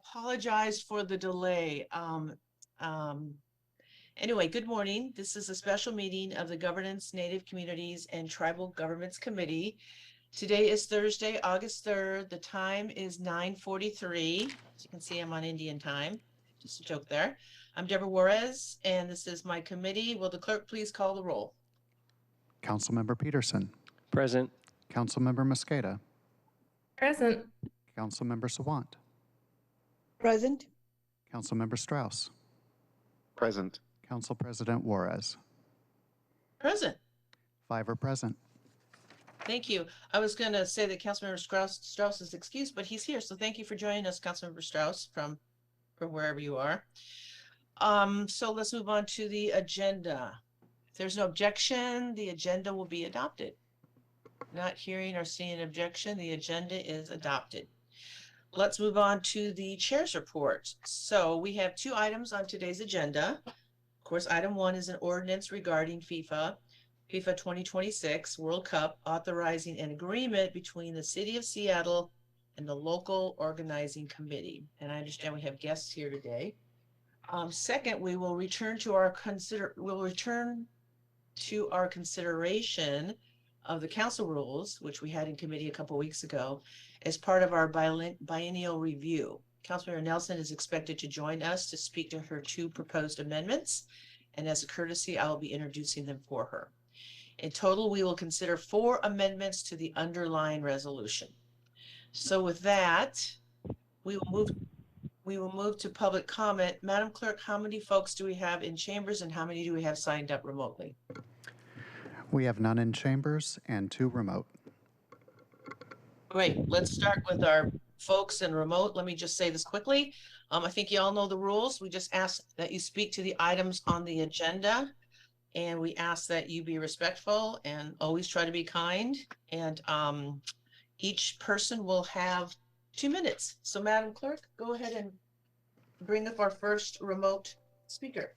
apologize for the delay. Anyway, good morning. This is a special meeting of the Governance, Native Communities, and Tribal Governments Committee. Today is Thursday, August 3rd. The time is 9:43. As you can see, I'm on Indian time. Just a joke there. I'm Deborah Juarez, and this is my committee. Will the clerk please call the roll? Councilmember Peterson. Present. Councilmember Mosqueda. Present. Councilmember Sawant. Present. Councilmember Strauss. Present. Council President Juarez. Present. 5 are present. Thank you. I was going to say that Councilmember Strauss is excused, but he's here. So thank you for joining us, Councilmember Strauss, from wherever you are. So let's move on to the agenda. If there's no objection, the agenda will be adopted. Not hearing or seeing an objection, the agenda is adopted. Let's move on to the chair's report. So we have 2 items on today's agenda. Of course, item 1 is an ordinance regarding FIFA 2026 World Cup, authorizing an agreement between the City of Seattle and the local organizing committee. And I understand we have guests here today. Second, we will return to our consideration of the council rules, which we had in committee a couple weeks ago, as part of our biennial review. Councilmember Nelson is expected to join us to speak to her 2 proposed amendments, and as a courtesy, I will be introducing them for her. In total, we will consider 4 amendments to the underlying resolution. So with that, we will move to public comment. Madam Clerk, how many folks do we have in chambers and how many do we have signed up remotely? We have none in chambers and 2 remote. Great. Let's start with our folks in remote. Let me just say this quickly. I think you all know the rules. We just ask that you speak to the items on the agenda, and we ask that you be respectful and always try to be kind. And each person will have 2 minutes. So Madam Clerk, go ahead and bring up our first remote speaker.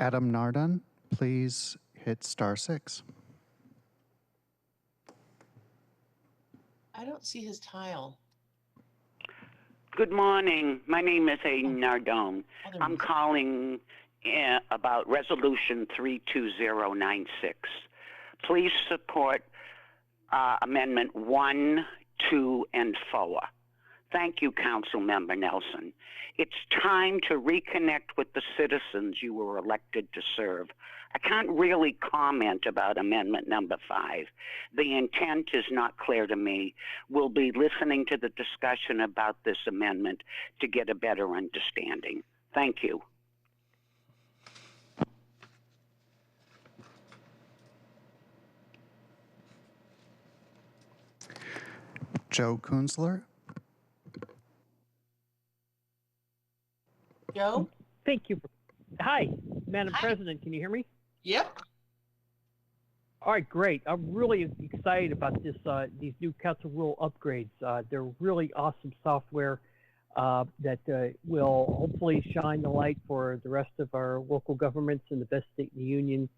Adam Nardon, please hit *6. I don't see his tile. Good morning. My name is A. Nardone. I'm calling about Resolution 32096. Please support Amendment 1, 2, and 4. Thank you, Councilmember Nelson. It's time to reconnect with the citizens you were elected to serve. I can't really comment about Amendment number 5. The intent is not clear to me. We'll be listening to the discussion about this amendment to get a better understanding. Thank you. Joe Kunzler. Joe? Thank you. Hi, Madam President. Can you hear me? Yep. All right, great. I'm really excited about these new council rule upgrades. They're really awesome software that will hopefully shine the light for the rest of our local governments in the best state in the union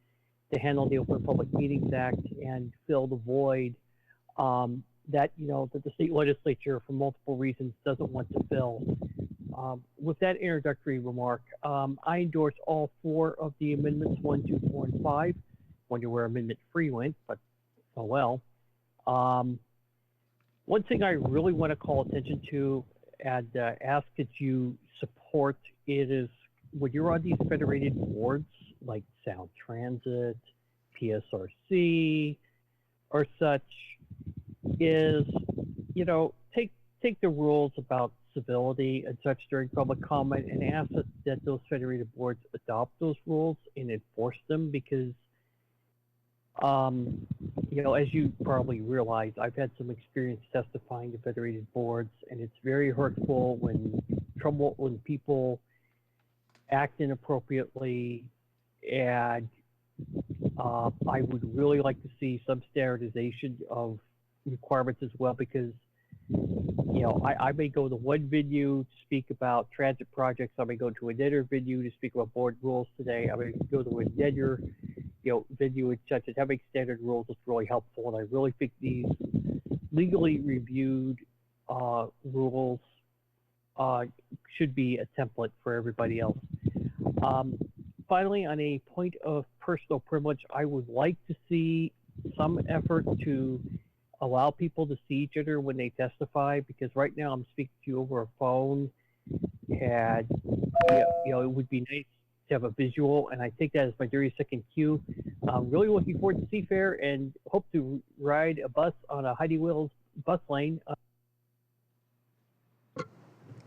to handle the Open Public Meetings Act and fill the void that the state legislature, for multiple reasons, doesn't want to fill. With that introductory remark, I endorse all 4 of the amendments, 1, 2, 4, and 5. Wonder where Amendment 3 went, but oh well. One thing I really want to call attention to and ask that you support is when you're on these federated boards like Sound Transit, PSRC, or such, is take the rules about civility and such during public comment and ask that those federated boards adopt those rules and enforce them, because as you probably realize, I've had some experience testifying to federated boards, and it's very hurtful when people act inappropriately, and I would really like to see some standardization of requirements as well, because I may go to one venue to speak about transit projects. I may go to another venue to speak about board rules today. I may go to another venue and such, and having standard rules is really helpful. And I really think these legally reviewed rules should be a template for everybody else. Finally, on a point of personal privilege, I would like to see some effort to allow people to see each other when they testify, because right now I'm speaking to you over a phone, and it would be nice to have a visual, and I take that as my 32nd cue. I'm really looking forward to Seafair and hope to ride a bus on a Heidi Wills bus lane.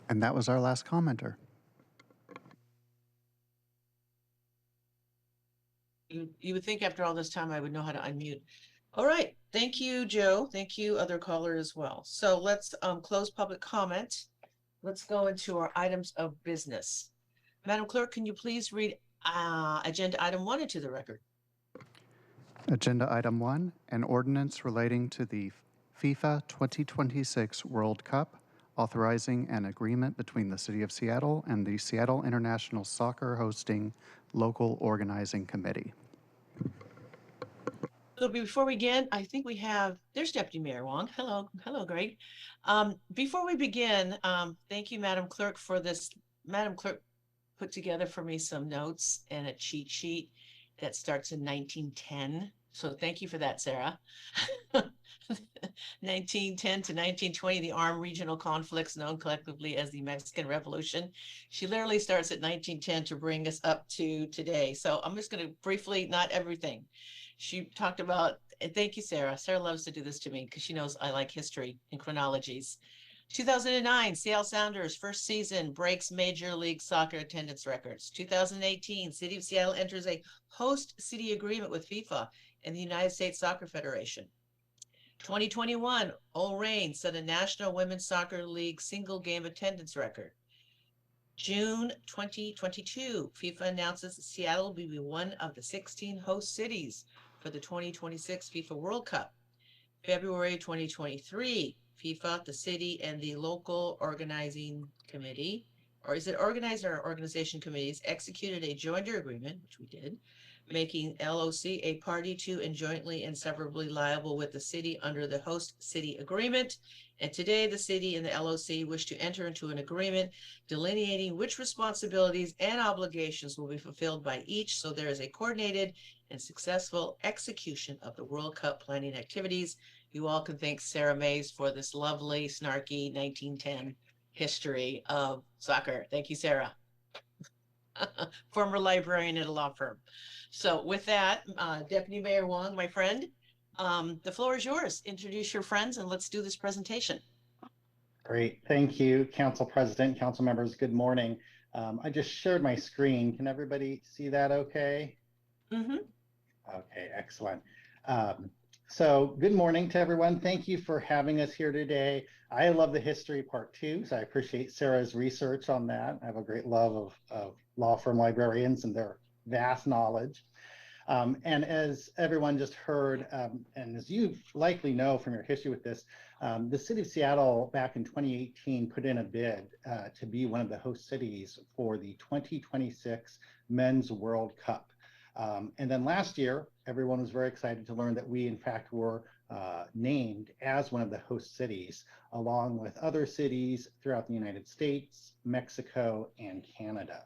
And that was our last commenter. You would think after all this time I would know how to unmute. All right, thank you, Joe. Thank you, other caller as well. So let's close public comment. Let's go into our items of business. Madam Clerk, can you please read agenda item 1 into the record? Agenda item 1, an ordinance relating to the FIFA 2026 World Cup, authorizing an agreement between the City of Seattle and the Seattle International Soccer Hosting Local Organizing Committee. So before we begin, I think we have, there's Deputy Mayor Wong. Hello, Greg. Before we begin, thank you, Madam Clerk, for this. Madam Clerk put together for me some notes and a cheat sheet that starts in 1910. So thank you for that, Sarah. 1910 to 1920, the armed regional conflicts known collectively as the Mexican Revolution. She literally starts at 1910 to bring us up to today. So I'm just going to briefly, not everything. She talked about, and thank you, Sarah. Sarah loves to do this to me because she knows I like history and chronologies. 2009, Seattle Sounders first season breaks Major League Soccer attendance records. 2018, City of Seattle enters a host city agreement with FIFA and the United States Soccer Federation. 2021, Ole Reign set a National Women's Soccer League single game attendance record. June 2022, FIFA announces that Seattle will be one of the 16 host cities for the 2026 FIFA World Cup. February 2023, FIFA, the city, and the local organizing committee, or is it organizer or organization committees, executed a joint agreement, which we did, making LOC a party to and jointly and severably liable with the city under the host city agreement. And today, the city and the LOC wish to enter into an agreement delineating which responsibilities and obligations will be fulfilled by each, so there is a coordinated and successful execution of the World Cup planning activities. You all can thank Sarah Mays for this lovely, snarky 1910 history of soccer. Thank you, Sarah. Former librarian at a law firm. So with that, Deputy Mayor Wong, my friend, the floor is yours. Introduce your friends and let's do this presentation. Great. Thank you, Council President, Council members. Good morning. I just shared my screen. Can everybody see that okay? Mm-hmm. Okay, excellent. So good morning to everyone. Thank you for having us here today. I love the history part too, so I appreciate Sarah's research on that. I have a great love of law firm librarians and their vast knowledge. And as everyone just heard, and as you likely know from your history with this, the city of Seattle back in 2018 put in a bid to be one of the host cities for the 2026 Men's World Cup. And then last year, everyone was very excited to learn that we, in fact, were named as one of the host cities, along with other cities throughout the United States, Mexico, and Canada.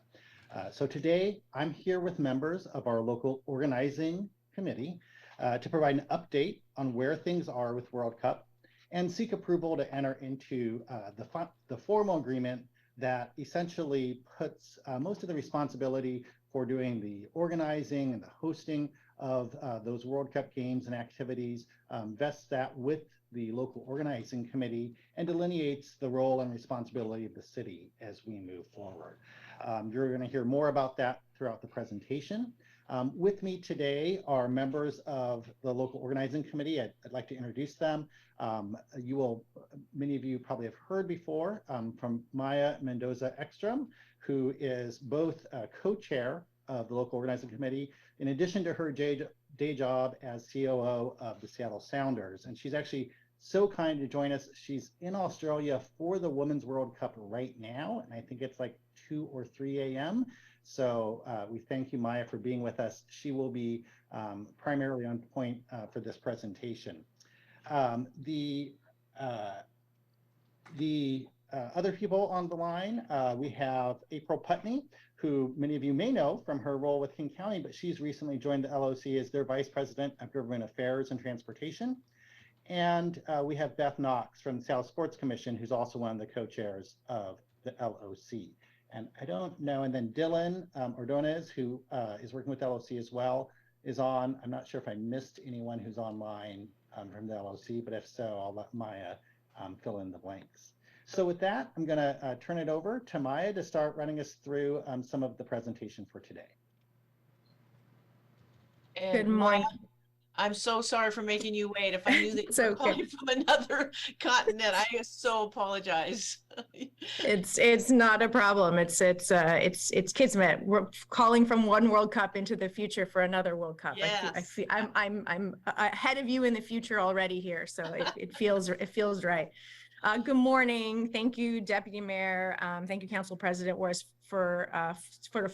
So today, I'm here with members of our local organizing committee to provide an update on where things are with World Cup and seek approval to enter into the formal agreement that essentially puts most of the responsibility for doing the organizing and the hosting of those World Cup games and activities, vests that with the local organizing committee, and delineates the role and responsibility of the city as we move forward. You're going to hear more about that throughout the presentation. With me today are members of the local organizing committee. I'd like to introduce them. Many of you probably have heard before from Maya Mendoza Ekstrom, who is both co-chair of the local organizing committee, in addition to her day job as COO of the Seattle Sounders. And she's actually so kind to join us. She's in Australia for the Women's World Cup right now, and I think it's like 2 or 3 a.m. So we thank you, Maya, for being with us. She will be primarily on point for this presentation. The The other people on the line, we have April Putney, who many of you may know from her role with King County, but she's recently joined the LOC as their Vice President of Government Affairs and Transportation. And we have Beth Knox from the Seattle Sports Commission, who's also one of the co-chairs of the LOC. And I don't know, and then Dylan Ordonez, who is working with LOC as well, is on. I'm not sure if I missed anyone who's online from the LOC, but if so, I'll let Maya fill in the blanks. So with that, I'm going to turn it over to Maya to start running us through some of the presentation for today. And Good morning. Maya, I'm so sorry for making you wait. If I knew that It's you were okay. calling from another continent, I so apologize. It's not a problem. It's Kismet. We're calling from one World Cup into the future for another World Cup. Yes. I'm ahead of you in the future already here, so it feels right. Good morning. Thank you, Deputy Mayor. Thank you, Council President Worth, for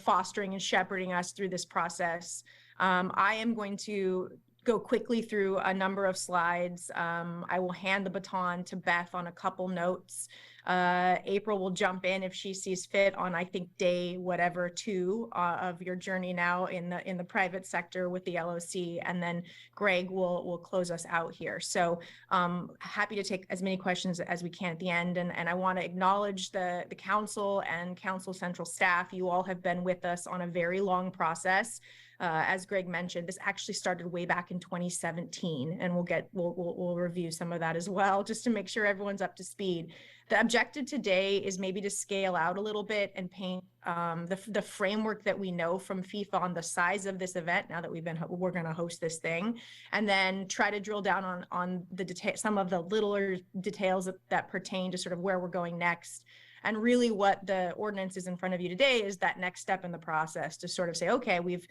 fostering and shepherding us through this process. I am going to go quickly through a number of slides. I will hand the baton to Beth on a couple notes. April will jump in if she sees fit on, I think, day whatever 2 of your journey now in the private sector with the LOC, and then Greg will close us out here. So happy to take as many questions as we can at the end, and I want to acknowledge the council and council central staff. You all have been with us on a very long process. As Greg mentioned, this actually started way back in 2017, and we'll review some of that as well, just to make sure everyone's up to speed. The objective today is maybe to scale out a little bit and paint the framework that we know from FIFA on the size of this event. Now that we're going to host this thing, and then try to drill down on the detail, some of the littler details that pertain to sort of where we're going next. And really what the ordinance is in front of you today is that next step in the process to sort of say, okay, we've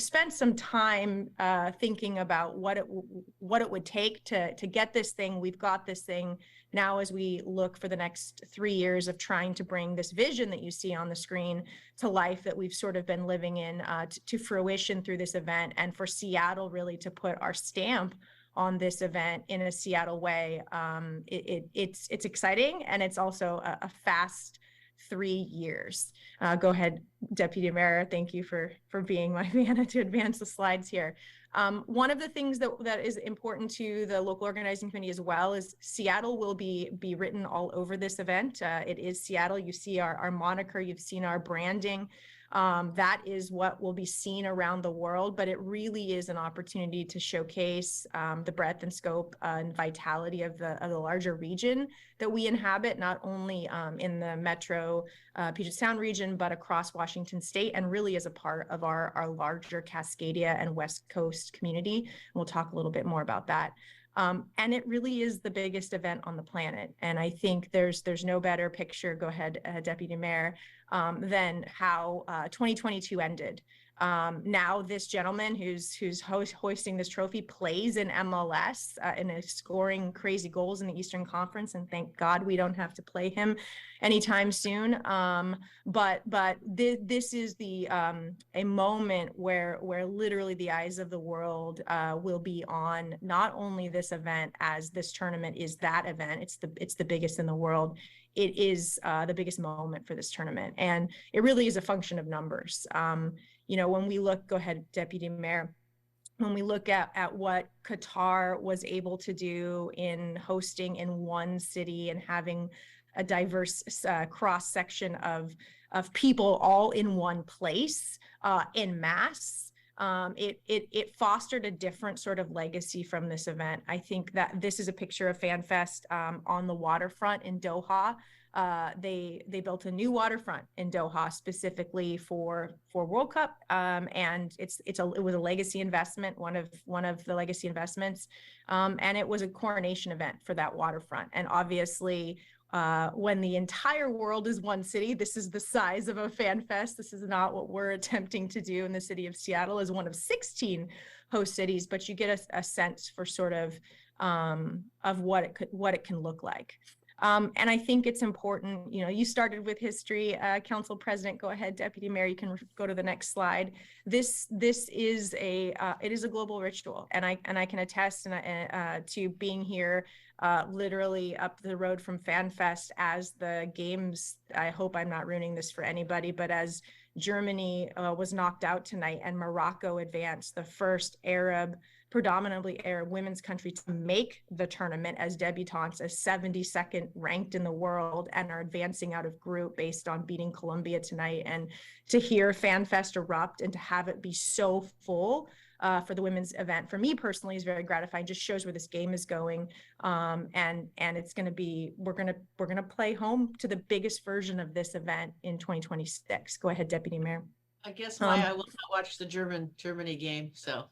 spent some time thinking about what it would take to get this thing. We've got this thing now as we look for the next 3 years of trying to bring this vision that you see on the screen to life that we've sort of been living in to fruition through this event, and for Seattle really to put our stamp on this event in a Seattle way. It's exciting, and it's also a fast 3 years. Go ahead, Deputy Mayor. Thank you for being my Vanna to advance the slides here. One of the things that is important to the local organizing committee as well is Seattle will be written all over this event. It is Seattle. You see our moniker, you've seen our branding. That is what will be seen around the world, but it really is an opportunity to showcase the breadth and scope and vitality of the larger region that we inhabit, not only in the metro Puget Sound region, but across Washington state, and really as a part of our larger Cascadia and West Coast community. And we'll talk a little bit more about that. And it really is the biggest event on the planet. And I think there's no better picture, go ahead, Deputy Mayor, than how 2022 ended. Now this gentleman who's hoisting this trophy plays in MLS and is scoring crazy goals in the Eastern Conference, and thank God we don't have to play him anytime soon. But this is a moment where literally the eyes of the world will be on not only this event, as this tournament is that event. It's the biggest in the world. It is the biggest moment for this tournament, and it really is a function of numbers. When we look, go ahead, Deputy Mayor, when we look at what Qatar was able to do in hosting in one city and having a diverse cross section of people all in one place en masse, it fostered a different sort of legacy from this event. I think that this is a picture of FanFest on the waterfront in Doha. They built a new waterfront in Doha specifically for World Cup, and it was a legacy investment, one of the legacy investments, and it was a coronation event for that waterfront. And obviously, when the entire world is one city, this is the size of a fan fest. This is not what we're attempting to do in the city of Seattle as one of 16 host cities, but you get a sense for sort of what it can look like. And I think it's important, you started with history, Council President, go ahead, Deputy Mayor, you can go to the next slide. This is it is a global ritual, and I can attest to being here literally up the road from FanFest as the games, I hope I'm not ruining this for anybody, but as Germany was knocked out tonight and Morocco advanced, the first predominantly Arab women's country to make the tournament as debutantes, as 72nd ranked in the world, and are advancing out of group based on beating Colombia tonight. And to hear FanFest erupt and to have it be so full for the women's event, for me personally, is very gratifying. Just shows where this game is going, and it's going to be, we're going to play home to the biggest version of this event in 2026. Go ahead, Deputy Mayor. I guess I will not watch the Germany game, so.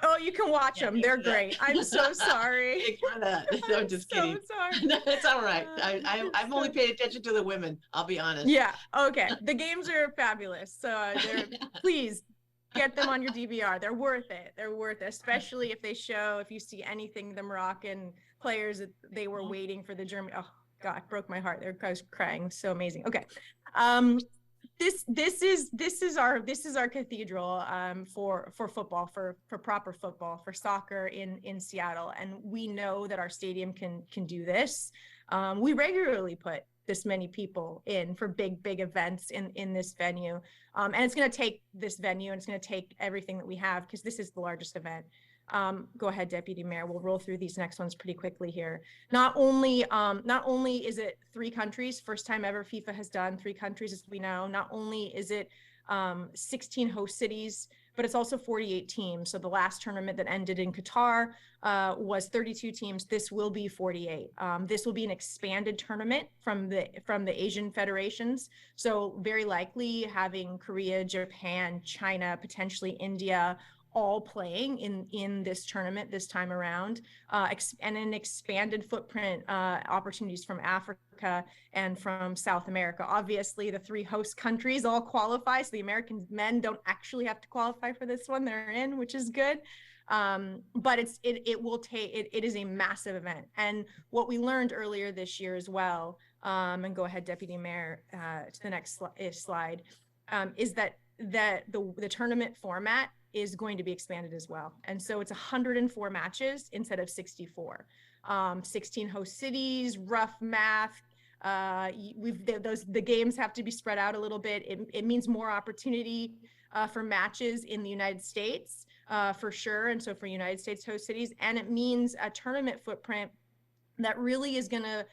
Oh, you can watch them. They're great. I'm so sorry. Ignore that. No, I'm just kidding. So sorry. No, it's all right. I've only paid attention to the women. I'll be honest. Yeah. Okay. The games are fabulous. So please get them on your DVR. They're worth it. They're worth it, especially if you see anything, the Moroccan players that they were waiting for the German. Oh God, it broke my heart. I was crying. It was so amazing. Okay. This is our cathedral for football, for proper football, for soccer in Seattle, and we know that our stadium can do this. We regularly put this many people in for big events in this venue, and it's going to take this venue, and it's going to take everything that we have, because this is the largest event. Go ahead, Deputy Mayor. We'll roll through these next ones pretty quickly here. Not only is it 3 countries, first time ever FIFA has done 3 countries, as we know. Not only is it 16 host cities, but it's also 48 teams. So the last tournament that ended in Qatar was 32 teams. This will be 48. This will be an expanded tournament from the Asian federations. So very likely having Korea, Japan, China, potentially India, all playing in this tournament this time around, and an expanded footprint, opportunities from Africa and from South America. Obviously, the 3 host countries all qualify, so the American men don't actually have to qualify for this one. They're in, which is good. But it is a massive event. And what we learned earlier this year as well, and go ahead, Deputy Mayor, to the next slide, is that the tournament format is going to be expanded as well. And so it's 104 matches instead of 64. 16 host cities, rough math. The games have to be spread out a little bit. It means more opportunity for matches in the United States, for sure. And so for United States host cities, and it means a tournament footprint that really is going to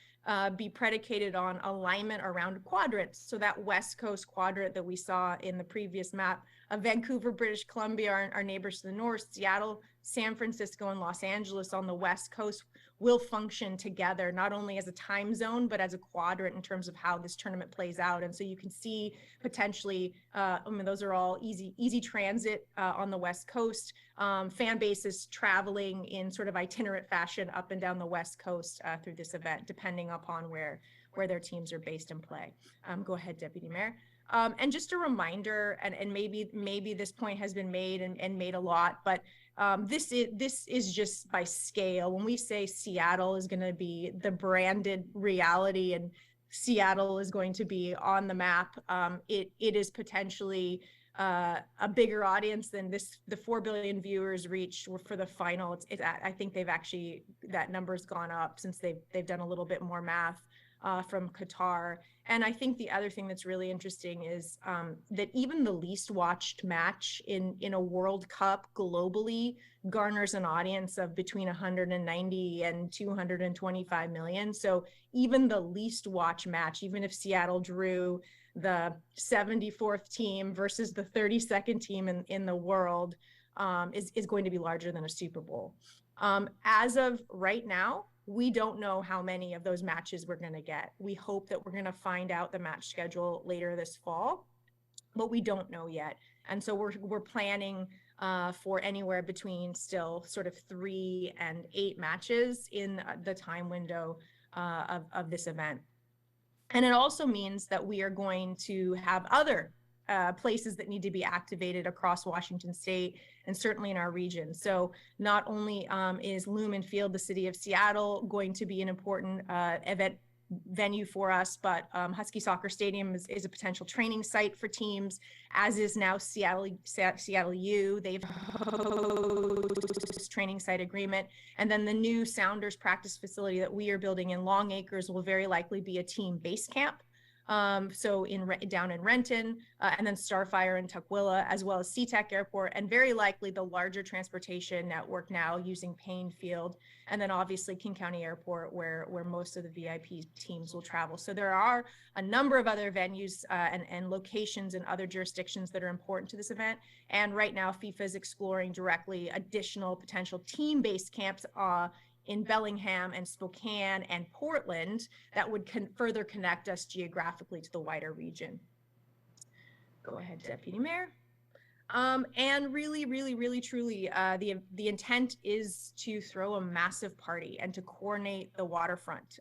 be predicated on alignment around quadrants. So that West Coast quadrant that we saw in the previous map of Vancouver, British Columbia, our neighbors to the north, Seattle, San Francisco, and Los Angeles on the West Coast will function together, not only as a time zone, but as a quadrant in terms of how this tournament plays out. And so you can see potentially, those are all easy transit on the West Coast, fan bases traveling in sort of itinerant fashion up and down the West Coast through this event, depending upon where their teams are based and play. Go ahead, Deputy Mayor. And just a reminder, and maybe this point has been made and made a lot, but this is just by scale. When we say Seattle is going to be the branded reality and Seattle is going to be on the map, it is potentially a bigger audience than the 4 billion viewers reached for the final. I think that number's gone up since they've done a little bit more math from Qatar. And I think the other thing that's really interesting is that even the least watched match in a World Cup globally garners an audience of between 190 and 225 million. So even the least watched match, even if Seattle drew the 74th team versus the 32nd team in the world, is going to be larger than a Super Bowl. As of right now, we don't know how many of those matches we're going to get. We hope that we're going to find out the match schedule later this fall, but we don't know yet. And so we're planning for anywhere between still sort of 3 and 8 matches in the time window of this event. And it also means that we are going to have other places that need to be activated across Washington State and certainly in our region. So not only is Lumen Field, the city of Seattle, going to be an important event venue for us, but Husky Soccer Stadium is a potential training site for teams, as is now Seattle U. They've training site agreement. And then the new Sounders practice facility that we are building in Long Acres will very likely be a team base camp. So down in Renton, and then Starfire and Tukwila, as well as SeaTac Airport, and very likely the larger transportation network now using Payne Field, and then obviously King County Airport, where most of the VIP teams will travel. So there are a number of other venues and locations in other jurisdictions that are important to this event. And right now, FIFA is exploring directly additional potential team-based camps in Bellingham and Spokane and Portland that would further connect us geographically to the wider region. Go ahead, Deputy Mayor. And really, truly, the intent is to throw a massive party and to coordinate the waterfront.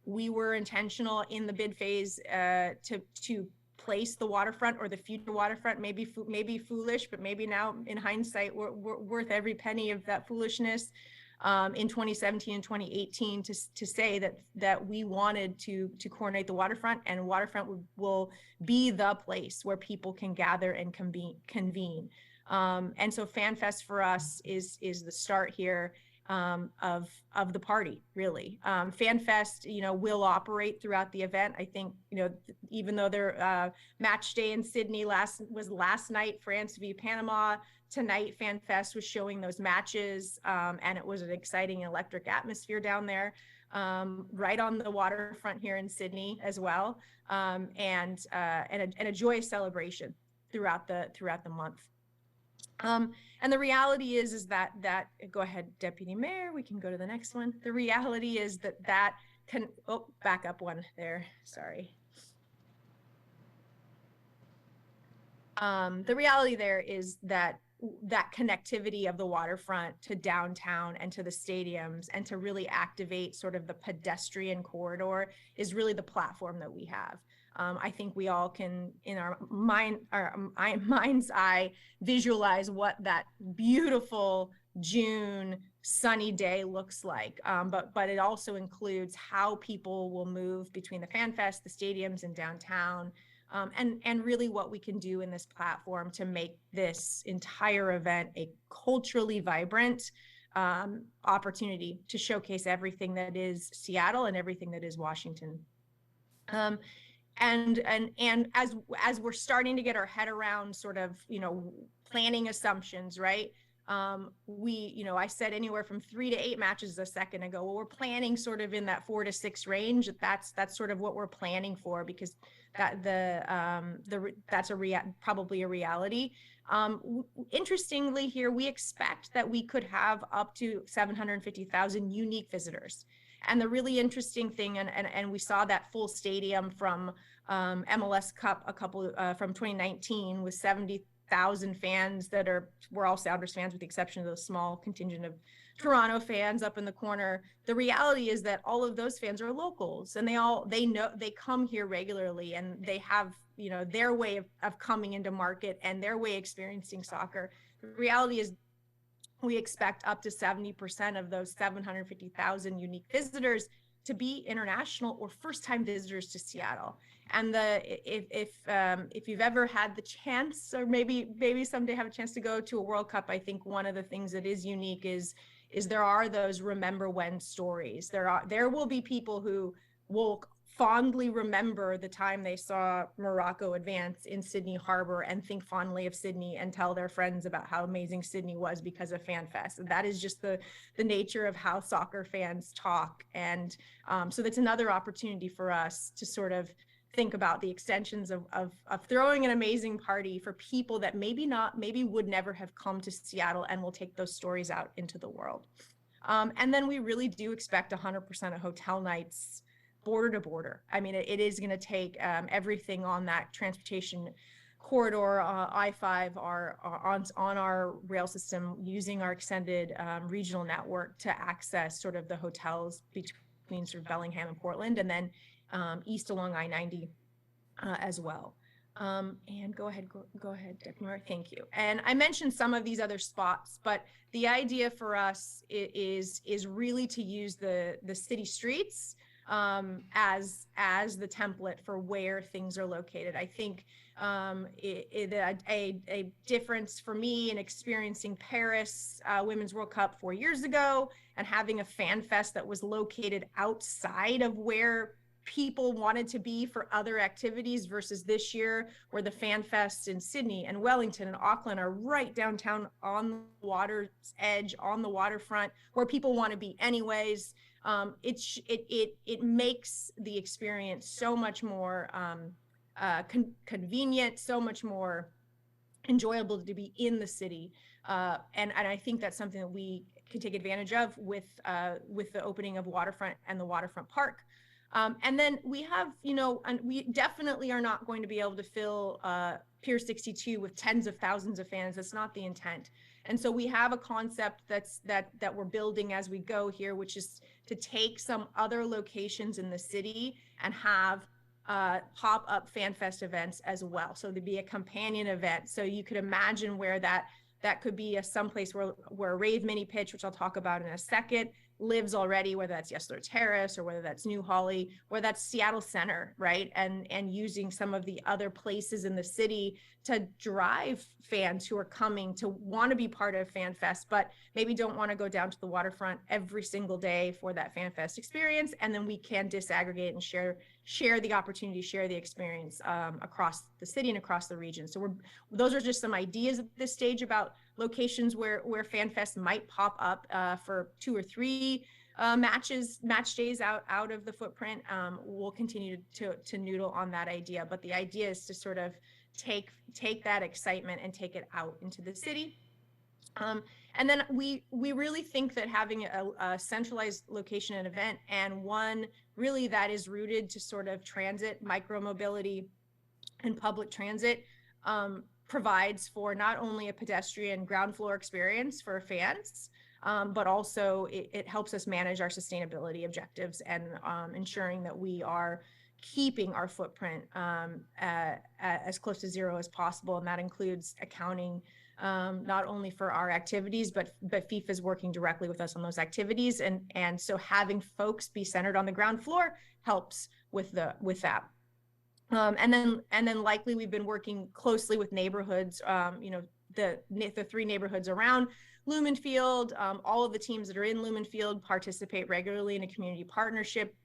We were intentional in the bid phase to place the waterfront, or the future waterfront, maybe foolish, but maybe now in hindsight, we're worth every penny of that foolishness. In 2017 and 2018 to say that we wanted to coordinate the waterfront, and waterfront will be the place where people can gather and convene. And so FanFest for us is the start here of the party, really. FanFest, will operate throughout the event. I think, even though their match day in Sydney was last night, France v Panama, tonight FanFest was showing those matches, and it was an exciting electric atmosphere down there, right on the waterfront here in Sydney as well, and a joyous celebration throughout the month. And the reality is that go ahead, Deputy Mayor, we can go to the next one. The reality is that can, back up one there, sorry. The reality there is that connectivity of the waterfront to downtown and to the stadiums, and to really activate sort of the pedestrian corridor, is really the platform that we have. I think we all can, in our mind's eye, visualize what that beautiful June sunny day looks like. But it also includes how people will move between the FanFest, the stadiums, and downtown. And really what we can do in this platform to make this entire event a culturally vibrant opportunity to showcase everything that is Seattle and everything that is Washington. And as we're starting to get our head around sort of, planning assumptions, right? I said anywhere from 3 to 8 matches a second ago. Well, we're planning sort of in that 4 to 6 range. That's sort of what we're planning for, because that's probably a reality. Interestingly, here we expect that we could have up to 750,000 unique visitors. And the really interesting thing, and we saw that full stadium from MLS Cup from 2019 with 70,000 fans we're all Sounders fans, with the exception of the small contingent of Toronto fans up in the corner. The reality is that all of those fans are locals, and they come here regularly, and they have their way of coming into market and their way of experiencing soccer. The reality is we expect up to 70% of those 750,000 unique visitors to be international or first-time visitors to Seattle. And if you've ever had the chance, or maybe someday have a chance to go to a World Cup, I think one of the things that is unique is there are those remember when stories. There will be people who will fondly remember the time they saw Morocco advance in Sydney Harbor and think fondly of Sydney and tell their friends about how amazing Sydney was because of FanFest. And that is just the nature of how soccer fans talk. And so that's another opportunity for us to sort of think about the extensions of throwing an amazing party for people that maybe would never have come to Seattle, and will take those stories out into the world. And then we really do expect 100% of hotel nights border to border. I mean, it is going to take everything on that transportation corridor, I-5, on our rail system, using our extended regional network to access sort of the hotels between sort of Bellingham and Portland, and then east along I-90 as well. And go ahead, Deputy Mayor. Thank you. And I mentioned some of these other spots, but the idea for us is really to use the city streets as the template for where things are located. I think a difference for me in experiencing Paris Women's World Cup 4 years ago and having a fan fest that was located outside of where people wanted to be for other activities versus this year where the fan fests in Sydney and Wellington and Auckland are right downtown on the water's edge, on the waterfront, where people want to be anyways. It makes the experience so much more convenient, so much more enjoyable to be in the city. And I think that's something that we can take advantage of with the opening of Waterfront and the Waterfront Park. And then we have, and we definitely are not going to be able to fill Pier 62 with tens of thousands of fans. That's not the intent. And so we have a concept that we're building as we go here, which is to take some other locations in the city and have pop-up fan fest events as well. So there'd be a companion event. So you could imagine where that could be someplace where Rave Mini Pitch, which I'll talk about in a second, lives already, whether that's Yesler Terrace or whether that's New Holly, or that's Seattle Center, right? And using some of the other places in the city to drive fans who are coming to want to be part of Fan Fest, but maybe don't want to go down to the waterfront every single day for that Fan Fest experience. And then we can disaggregate and share the opportunity, share the experience across the city and across the region. So those are just some ideas at this stage about locations where Fan Fest might pop up for 2 or 3 match days out of the footprint. We'll continue to noodle on that idea, but the idea is to sort of take that excitement and take it out into the city. And then we really think that having a centralized location and event, and one really that is rooted to sort of transit, micromobility, and public transit, provides for not only a pedestrian ground floor experience for fans, but also it helps us manage our sustainability objectives and ensuring that we are keeping our footprint as close to zero as possible. And that includes accounting not only for our activities, but FIFA is working directly with us on those activities. And so having folks be centered on the ground floor helps with that. And then likely we've been working closely with neighborhoods, the 3 neighborhoods around Lumenfield. All of the teams that are in Lumenfield participate regularly in a community partnership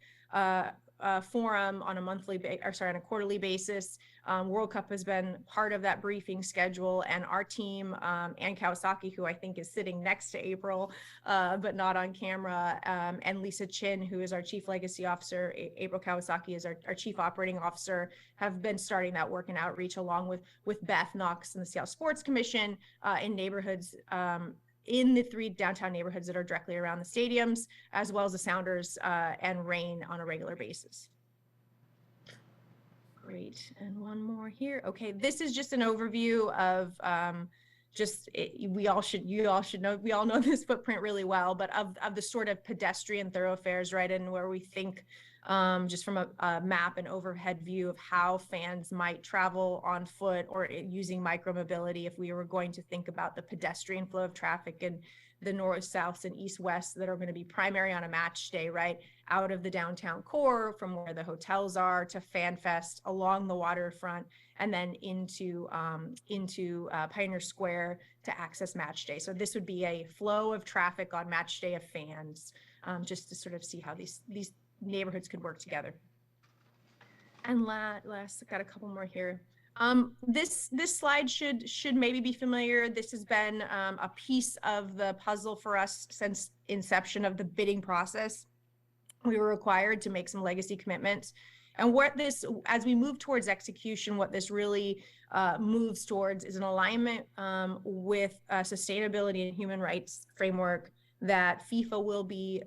forum on a quarterly basis. World Cup has been part of that briefing schedule, and our team, Ann Kawasaki, who I think is sitting next to April, but not on camera, and Lisa Chin, who is our Chief Legacy Officer, April Kawasaki is our Chief Operating Officer, have been starting that work and outreach along with Beth Knox and the Seattle Sports Commission in neighborhoods, in the 3 downtown neighborhoods that are directly around the stadiums, as well as the Sounders and Rain on a regular basis. Great, and one more here. Okay, this is just an overview of you all should know, we all know this footprint really well, but of the sort of pedestrian thoroughfares, right? And where we think just from a map and overhead view of how fans might travel on foot or using micromobility if we were going to think about the pedestrian flow of traffic and the north, south, and east, west that are going to be primary on a match day, right? Out of the downtown core, from where the hotels are, to Fan Fest, along the waterfront, and then into Pioneer Square to access match day. So this would be a flow of traffic on match day of fans, just to sort of see how these neighborhoods could work together. And last, I've got a couple more here. This slide should maybe be familiar. This has been a piece of the puzzle for us since inception of the bidding process. We were required to make some legacy commitments. And as we move towards execution, what this really moves towards is an alignment with sustainability and human rights framework that FIFA will be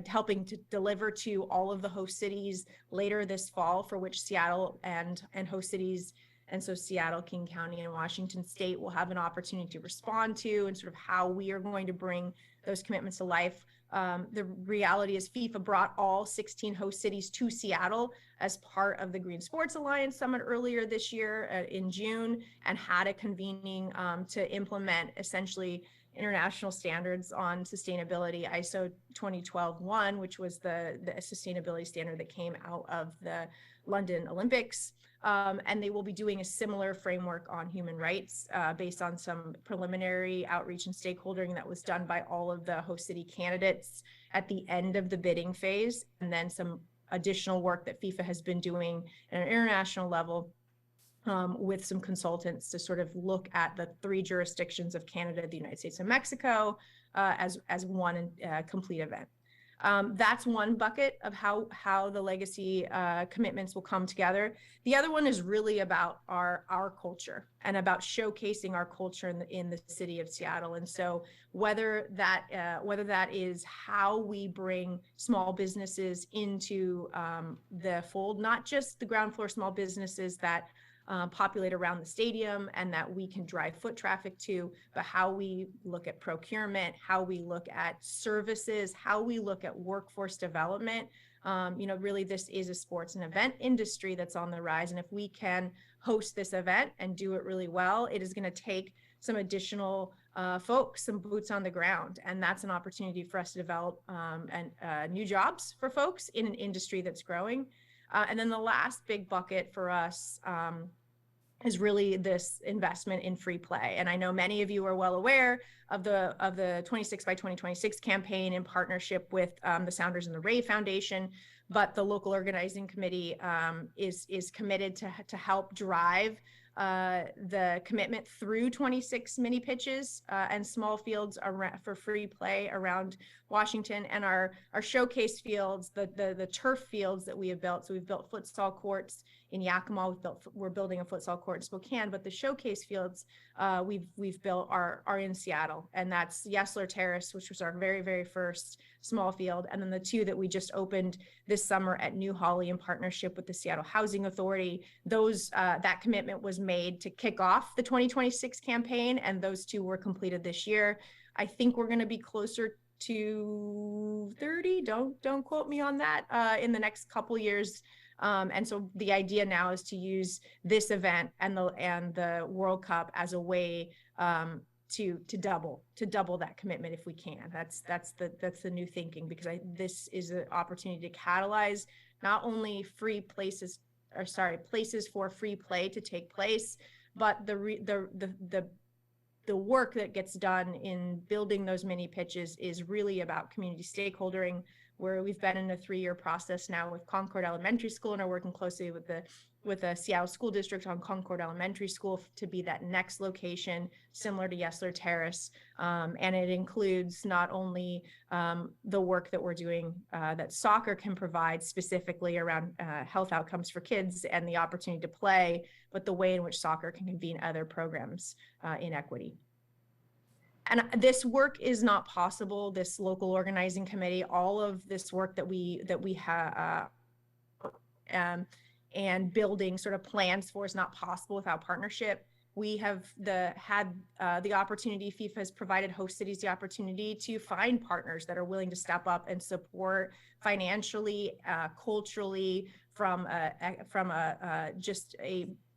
helping to deliver to all of the host cities later this fall, for which Seattle and host cities, and so Seattle, King County, and Washington State will have an opportunity to respond to, and sort of how we are going to bring those commitments to life. The reality is FIFA brought all 16 host cities to Seattle as part of the Green Sports Alliance Summit earlier this year in June, and had a convening to implement essentially international standards on sustainability, ISO 2012-1, which was the sustainability standard that came out of the London Olympics. And they will be doing a similar framework on human rights based on some preliminary outreach and stakeholdering that was done by all of the host city candidates at the end of the bidding phase, and then some additional work that FIFA has been doing at an international level with some consultants to sort of look at the 3 jurisdictions of Canada, the United States, and Mexico as one complete event. That's one bucket of how the legacy commitments will come together. The other one is really about our culture and about showcasing our culture in the city of Seattle. And so whether that is how we bring small businesses into the fold, not just the ground floor small businesses that populate around the stadium and that we can drive foot traffic to, but how we look at procurement, how we look at services, how we look at workforce development. Really, this is a sports and event industry that's on the rise. And if we can host this event and do it really well, it is going to take some additional folks, some boots on the ground. And that's an opportunity for us to develop new jobs for folks in an industry that's growing. And then the last big bucket for us is really this investment in free play. And I know many of you are well aware of the 26 by 2026 campaign in partnership with the Sounders and the Ray Foundation, but the local organizing committee is committed to help drive the commitment through 26 mini pitches and small fields for free play around Washington, and our showcase fields, the turf fields that we have built. So we've built futsal courts in Yakima. We're building a futsal court in Spokane, but the showcase fields we've built are in Seattle, and that's Yesler Terrace, which was our very, very first small field, and then the 2 that we just opened this summer at New Holly in partnership with the Seattle Housing Authority. That commitment was made to kick off the 2026 campaign, and those 2 were completed this year. I think we're going to be closer to 30. Don't quote me on that. In the next couple years. And so the idea now is to use this event and the World Cup as a way to double that commitment if we can. That's the new thinking, because this is an opportunity to catalyze not only places for free play to take place, but the work that gets done in building those mini pitches is really about community stakeholdering, where we've been in a 3-year process now with Concord Elementary School and are working closely with the Seattle School District on Concord Elementary School to be that next location similar to Yesler Terrace. And it includes not only the work that we're doing that soccer can provide specifically around health outcomes for kids and the opportunity to play, but the way in which soccer can convene other programs in equity. And this work is not possible, this local organizing committee, all of this work that we have and building sort of plans for is not possible without partnership. We have had the opportunity, FIFA has provided host cities the opportunity to find partners that are willing to step up and support financially, culturally, from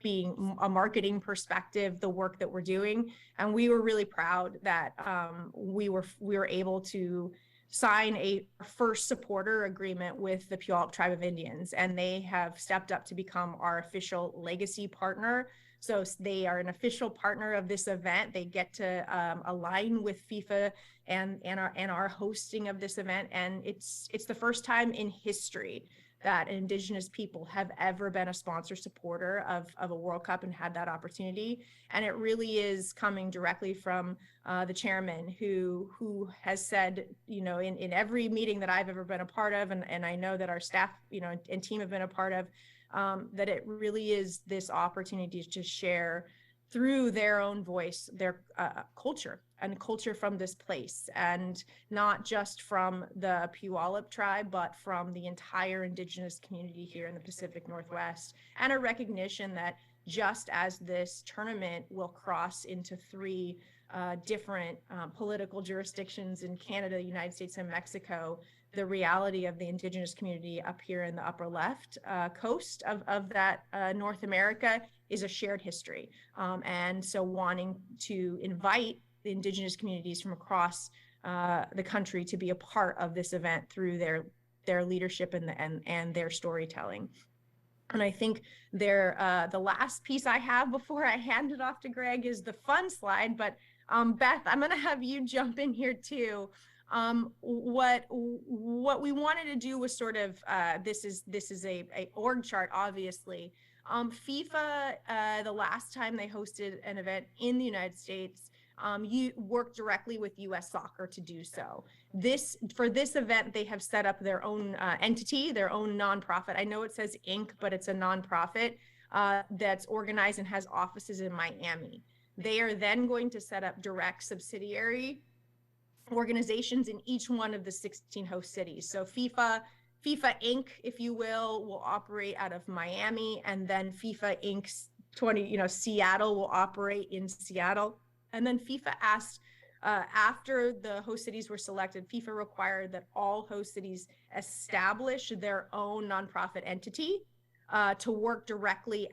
being a marketing perspective, the work that we're doing. And we were really proud that we were able to sign a first supporter agreement with the Puyallup Tribe of Indians, and they have stepped up to become our official legacy partner. So they are an official partner of this event. They get to align with FIFA and our hosting of this event. And it's the first time in history that Indigenous people have ever been a sponsor supporter of a World Cup and had that opportunity. And it really is coming directly from the chairman who has said, in every meeting that I've ever been a part of, and I know that our staff, and team have been a part of, that it really is this opportunity to share through their own voice, their culture and culture from this place, and not just from the Puyallup tribe, but from the entire Indigenous community here in the Pacific Northwest, and a recognition that just as this tournament will cross into 3 different political jurisdictions in Canada, the United States, and Mexico, the reality of the indigenous community up here in the upper left coast of that North America is a shared history. And so wanting to invite the indigenous communities from across the country to be a part of this event through their leadership and their storytelling. And I think the last piece I have before I hand it off to Greg is the fun slide. But Beth, I'm going to have you jump in here too. What we wanted to do was sort of this is a org chart, obviously. FIFA, the last time they hosted an event in the United States, you worked directly with U.S. Soccer to do so. For this event, they have set up their own entity, their own nonprofit. I know it says Inc., but it's a nonprofit that's organized and has offices in Miami. They are then going to set up direct subsidiary organizations in each one of the 16 host cities. So FIFA Inc., if you will operate out of Miami, and then FIFA Inc.'s Seattle will operate in Seattle. And then FIFA asked, after the host cities were selected, FIFA required that all host cities establish their own nonprofit entity to work directly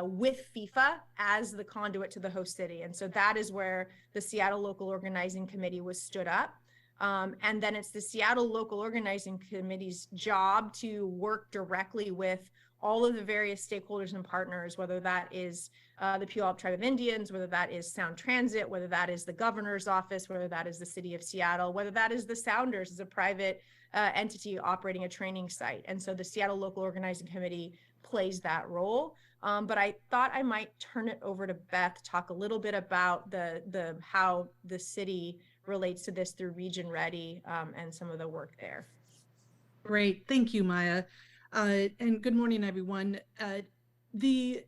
with FIFA as the conduit to the host city. And so that is where the Seattle Local Organizing Committee was stood up. And then it's the Seattle Local Organizing Committee's job to work directly with all of the various stakeholders and partners, whether that is the Puyallup Tribe of Indians, whether that is Sound Transit, whether that is the governor's office, whether that is the city of Seattle, whether that is the Sounders as a private entity operating a training site. And so the Seattle Local Organizing Committee plays that role. But I thought I might turn it over to Beth, talk a little bit about how the city relates to this through Region Ready and some of the work there. Great, thank you, Maya. And good morning, everyone. The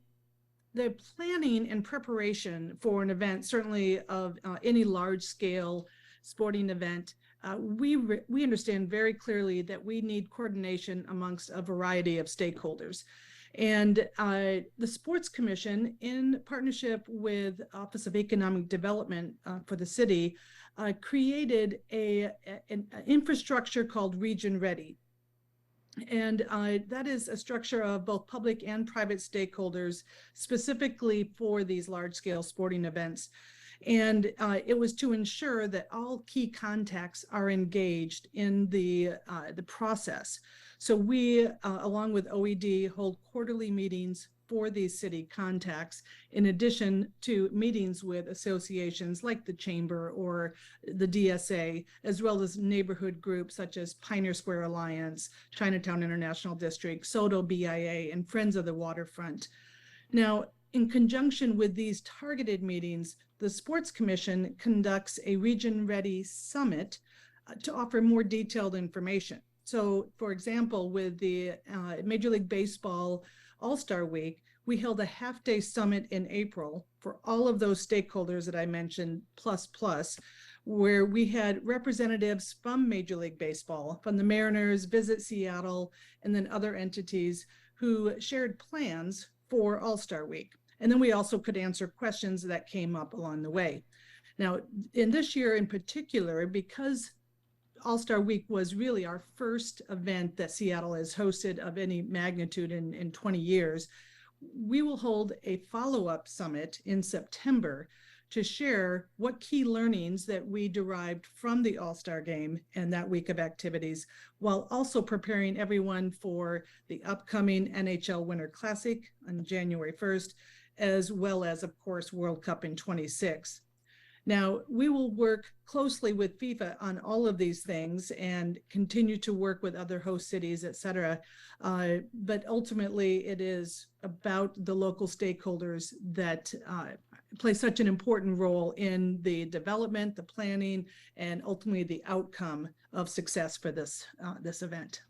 planning and preparation for an event, certainly of any large-scale sporting event, we understand very clearly that we need coordination amongst a variety of stakeholders. And the Sports Commission, in partnership with Office of Economic Development for the city, created an infrastructure called Region Ready. And that is a structure of both public and private stakeholders, specifically for these large-scale sporting events. And it was to ensure that all key contacts are engaged in the process. So we, along with OED, hold quarterly meetings for these city contacts, in addition to meetings with associations like the Chamber or the DSA, as well as neighborhood groups such as Pioneer Square Alliance, Chinatown International District, SOTO BIA, and Friends of the Waterfront. Now, in conjunction with these targeted meetings, the Sports Commission conducts a Region Ready Summit to offer more detailed information. So, for example, with the Major League Baseball All-Star Week, we held a half-day summit in April for all of those stakeholders that I mentioned, plus, where we had representatives from Major League Baseball, from the Mariners, Visit Seattle, and then other entities who shared plans for All-Star Week. And then we also could answer questions that came up along the way. Now, in this year in particular, because All-Star Week was really our first event that Seattle has hosted of any magnitude in 20 years, we will hold a follow-up summit in September to share what key learnings that we derived from the All-Star Game and that week of activities, while also preparing everyone for the upcoming NHL Winter Classic on January 1st, as well as, of course, World Cup in 26. Now, we will work closely with FIFA on all of these things and continue to work with other host cities, et cetera. But ultimately, it is about the local stakeholders that play such an important role in the development, the planning, and ultimately the outcome of success for this event.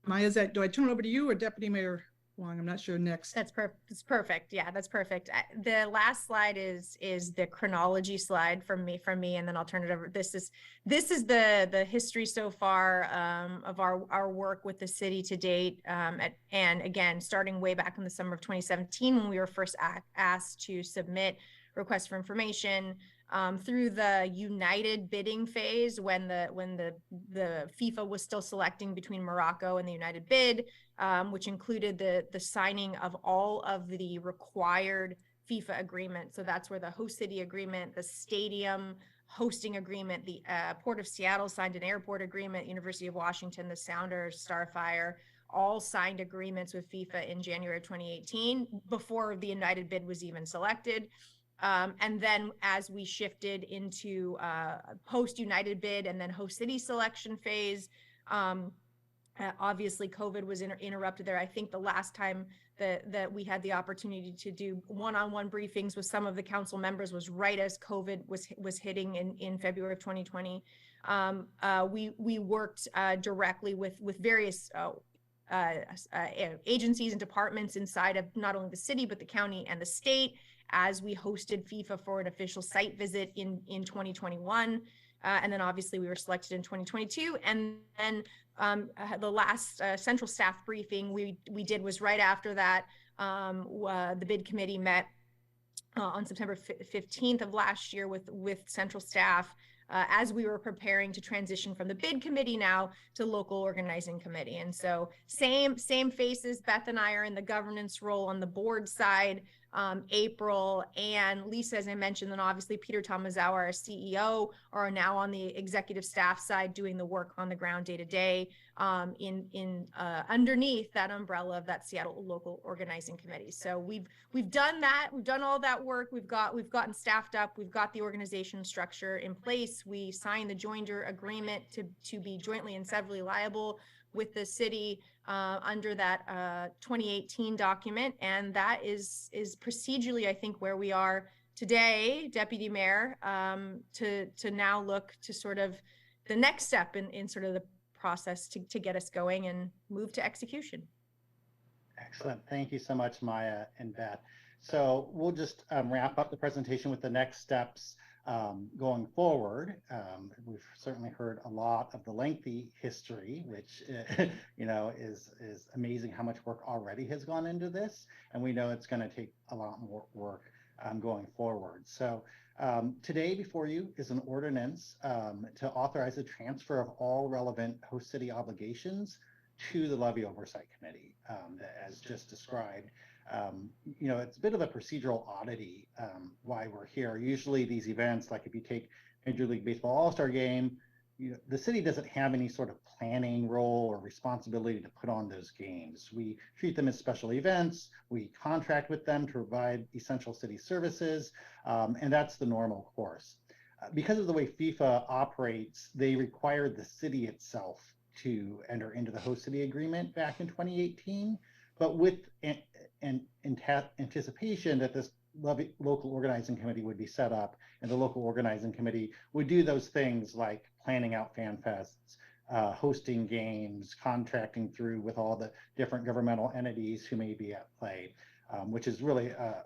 Maya, do I turn it over to you or Deputy Mayor Wong? I'm not sure next. That's perfect. Yeah, that's perfect. The last slide is the chronology slide from me, and then I'll turn it over. This is the history so far of our work with the city to date. And again, starting way back in the summer of 2017, when we were first asked to submit requests for information through the united bidding phase when the FIFA was still selecting between Morocco and the united bid, which included the signing of all of the required FIFA agreements. So that's where the host city agreement, the stadium hosting agreement, the Port of Seattle signed an airport agreement, University of Washington, the Sounders, Starfire, all signed agreements with FIFA in January 2018 before the united bid was even selected. And then as we shifted into post united bid and then host city selection phase, obviously COVID was interrupted there. I think the last time that we had the opportunity to do one-on-one briefings with some of the council members was right as COVID was hitting in February of 2020. We worked directly with various agencies and departments inside of not only the city but the county and the state as we hosted FIFA for an official site visit in 2021. And then obviously we were selected in 2022. And then the last central staff briefing we did was right after that. The bid committee met on September 15th of last year with central staff as we were preparing to transition from the bid committee now to local organizing committee. And so same faces. Beth and I are in the governance role on the board side. April and Lisa, as I mentioned, and obviously Peter Tomazawa, our CEO, are now on the executive staff side doing the work on the ground day to day in underneath that umbrella of that Seattle local organizing committee. So we've done that. We've done all that work. We've gotten staffed up. We've got the organization structure in place. We signed the joinder agreement to be jointly and severally liable with the city under that 2018 document. And that is procedurally, I think, where we are today, Deputy Mayor, to now look to sort of the next step in sort of the process to get us going and move to execution. Excellent. Thank you so much, Maya and Beth. So we'll just wrap up the presentation with the next steps going forward. We've certainly heard a lot of the lengthy history, which is amazing how much work already has gone into this, and we know it's going to take a lot more work going forward. So today before you is an ordinance to authorize the transfer of all relevant host city obligations to the Levy Oversight Committee, as just described. It's a bit of a procedural oddity why we're here. Usually these events, like if you take Major League Baseball All-Star Game, the city doesn't have any sort of planning role or responsibility to put on those games. We treat them as special events. We contract with them to provide essential city services, and that's the normal course. Because of the way FIFA operates, they required the city itself to enter into the host city agreement back in 2018, but with anticipation that this local organizing committee would be set up, and the local organizing committee would do those things like planning out fan fests, hosting games, contracting through with all the different governmental entities who may be at play, which is really a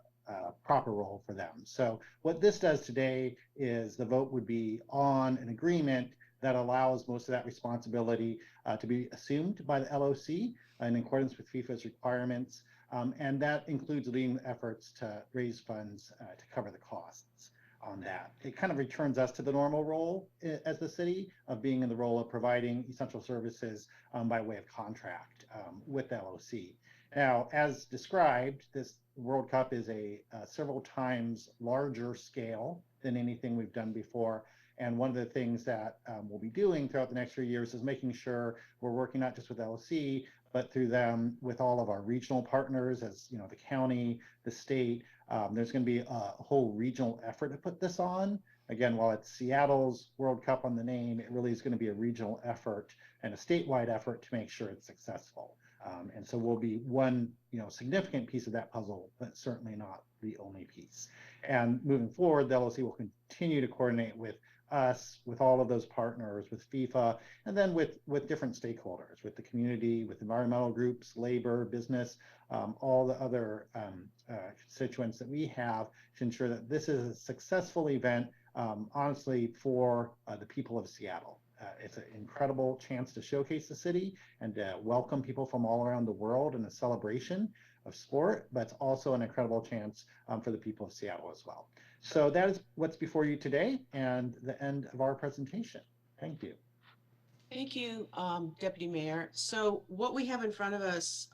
proper role for them. So what this does today is the vote would be on an agreement that allows most of that responsibility to be assumed by the LOC in accordance with FIFA's requirements. And that includes leading efforts to raise funds to cover the costs on that. It kind of returns us to the normal role as the city of being in the role of providing essential services by way of contract with the LOC. Now, as described, this World Cup is a several times larger scale than anything we've done before. And one of the things that we'll be doing throughout the next few years is making sure we're working not just with LOC, but through them with all of our regional partners, as the county, the state. There's going to be a whole regional effort to put this on. Again, while it's Seattle's World Cup on the name, it really is going to be a regional effort and a statewide effort to make sure it's successful. And so we'll be one significant piece of that puzzle, but certainly not the only piece. And moving forward, the LOC will continue to coordinate with us, with all of those partners, with FIFA, and then with different stakeholders, with the community, with environmental groups, labor, business, all the other constituents that we have to ensure that this is a successful event, honestly, for the people of Seattle. It's an incredible chance to showcase the city and to welcome people from all around the world in a celebration. of sport, but it's also an incredible chance for the people of Seattle as well. So that is what's before you today and the end of our presentation. Thank you. Thank you, Deputy Mayor. So what we have in front of us,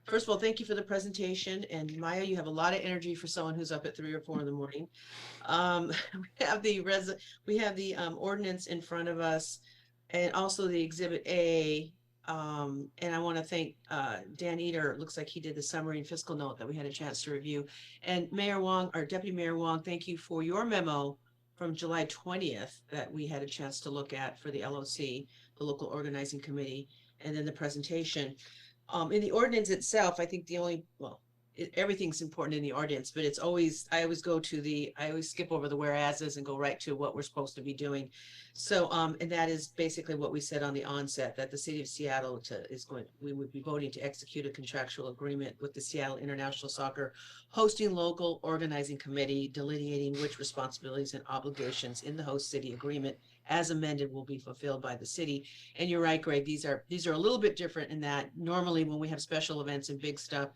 first of all, thank you for the presentation. And Maya, you have a lot of energy for someone who's up at 3 or 4 in the morning. We have the ordinance in front of us, and also the Exhibit A. And I want to thank Dan Eder. It looks like he did the summary and fiscal note that we had a chance to review. And Mayor Wong, or Deputy Mayor Wong, thank you for your memo from July 20th that we had a chance to look at for the LOC, the Local Organizing Committee, and then the presentation. In the ordinance itself, I think the only, well, everything's important in the ordinance, but it's always, I always skip over the whereases and go right to what we're supposed to be doing. So, and that is basically what we said on the onset, that the city of Seattle we would be voting to execute a contractual agreement with the Seattle International Soccer hosting local organizing committee, delineating which responsibilities and obligations in the host city agreement as amended will be fulfilled by the city. And you're right, Greg, these are a little bit different in that normally when we have special events and big stuff,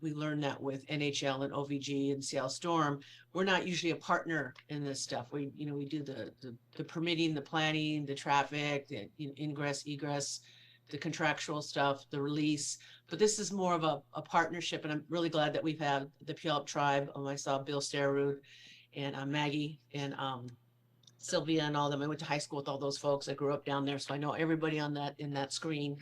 we learned that with NHL and OVG and Seattle Storm, we're not usually a partner in this stuff. We do the permitting, the planning, the traffic, the ingress, egress, the contractual stuff, the release. But this is more of a partnership, and I'm really glad that we've had the Puyallup tribe. I saw Bill Starrud and Maggie and Sylvia and all of them. I went to high school with all those folks. I grew up down there, so I know everybody in that screen.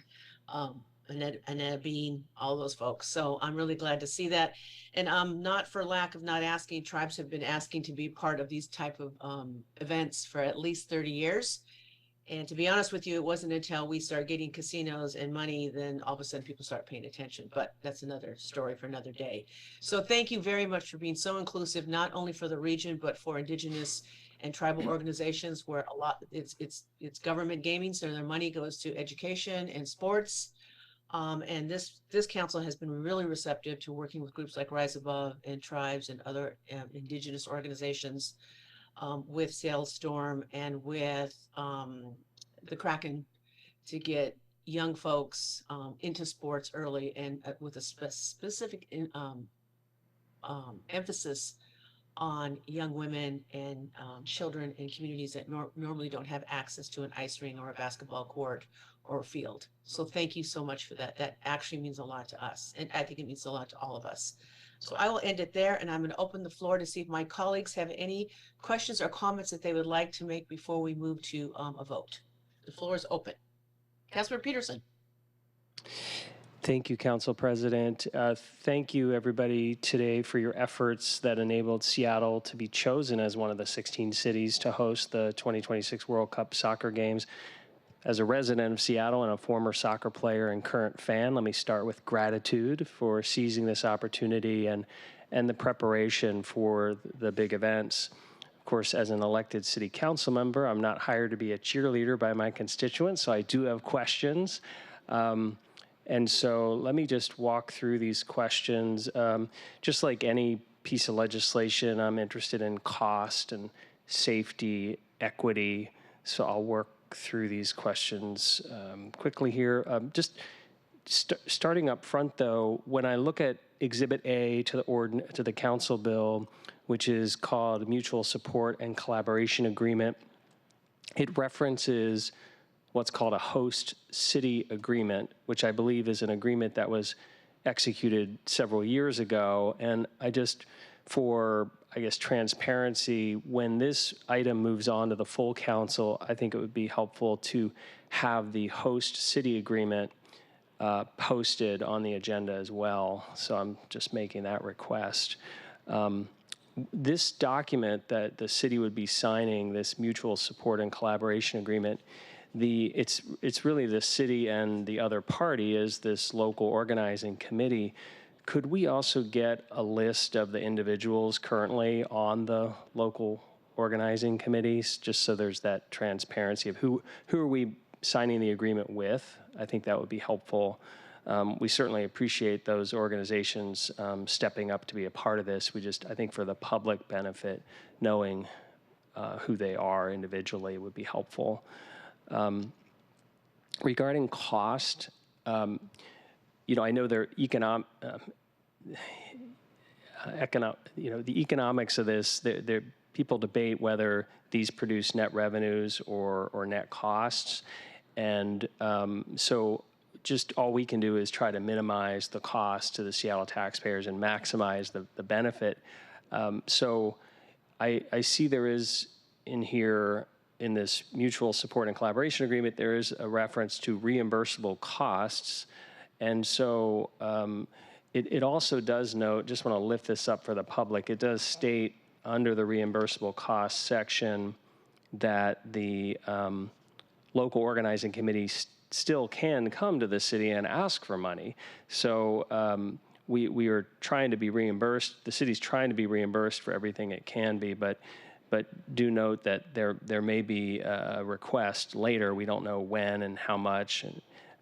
Annette Bean, all those folks. So I'm really glad to see that. And not for lack of not asking, tribes have been asking to be part of these type of events for at least 30 years. And to be honest with you, it wasn't until we start getting casinos and money, then all of a sudden people start paying attention. But that's another story for another day. So thank you very much for being so inclusive, not only for the region, but for Indigenous and tribal organizations where a lot, it's government gaming. So their money goes to education and sports. And this council has been really receptive to working with groups like Rise Above and tribes and other Indigenous organizations with Seattle Storm and with the Kraken to get young folks into sports early and with a specific emphasis on young women and children in communities that normally don't have access to an ice ring or a basketball court or a field. So thank you so much for that. That actually means a lot to us. And I think it means a lot to all of us. So I will end it there, and I'm going to open the floor to see if my colleagues have any questions or comments that they would like to make before we move to a vote. The floor is open. Councilor Peterson. Thank you, Council President. Thank you, everybody, today for your efforts that enabled Seattle to be chosen as one of the 16 cities to host the 2026 World Cup soccer games. As a resident of Seattle and a former soccer player and current fan, let me start with gratitude for seizing this opportunity and the preparation for the big events. Of course, as an elected city council member, I'm not hired to be a cheerleader by my constituents, so I do have questions. And so let me just walk through these questions. Just like any piece of legislation, I'm interested in cost and safety, equity. So I'll work through these questions quickly here. Starting up front, though, when I look at Exhibit A to the council bill, which is called Mutual Support and Collaboration Agreement, it references what's called a host city agreement, which I believe is an agreement that was executed several years ago. And for transparency, when this item moves on to the full council, I think it would be helpful to have the host city agreement posted on the agenda as well. So I'm just making that request. This document that the city would be signing, this mutual support and collaboration agreement, it's really the city and the other party is this local organizing committee. Could we also get a list of the individuals currently on the local organizing committees, just so there's that transparency of who are we signing the agreement with? I think that would be helpful. We certainly appreciate those organizations stepping up to be a part of this. I think for the public benefit, knowing who they are individually would be helpful. Regarding cost, I know their the economics of this, people debate whether these produce net revenues or net costs. And so just all we can do is try to minimize the cost to the Seattle taxpayers and maximize the benefit. So I see there is in here, in this mutual support and collaboration agreement, there is a reference to reimbursable costs. And so it also does note, just want to lift this up for the public, it does state under the reimbursable costs section that the local organizing committee still can come to the city and ask for money. So we are trying to be reimbursed. The city's trying to be reimbursed for everything it can be, but do note that there may be a request later. We don't know when and how much,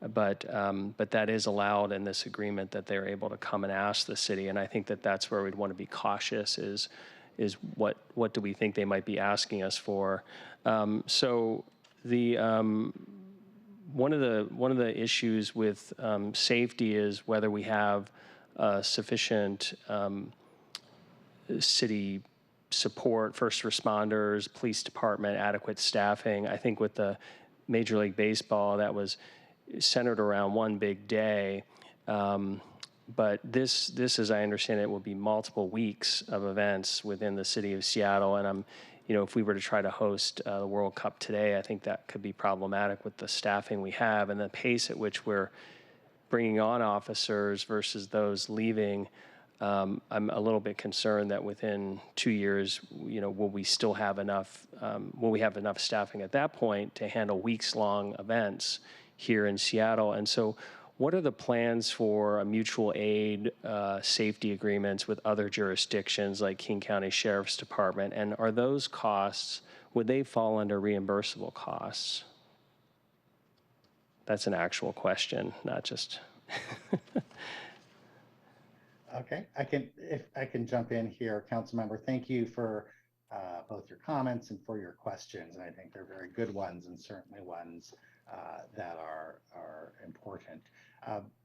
but that is allowed in this agreement, that they're able to come and ask the city. And I think that that's where we'd want to be cautious is what do we think they might be asking us for. So the one of the issues with safety is whether we have sufficient city support, first responders, police department, adequate staffing. I think with the Major League Baseball, that was centered around one big day. But this, as I understand it, will be multiple weeks of events within the city of Seattle. And if we were to try to host the World Cup today, I think that could be problematic with the staffing we have and the pace at which we're bringing on officers versus those leaving. I'm a little bit concerned that within 2 years, will we still have enough? Will we have enough staffing at that point to handle weeks-long events here in Seattle? And so, what are the plans for a mutual aid safety agreements with other jurisdictions like King County Sheriff's Department? And are those costs, would they fall under reimbursable costs? That's an actual question, not just. Okay, if I can jump in here, Councilmember, thank you for both your comments and for your questions. And I think they're very good ones and certainly ones that are important.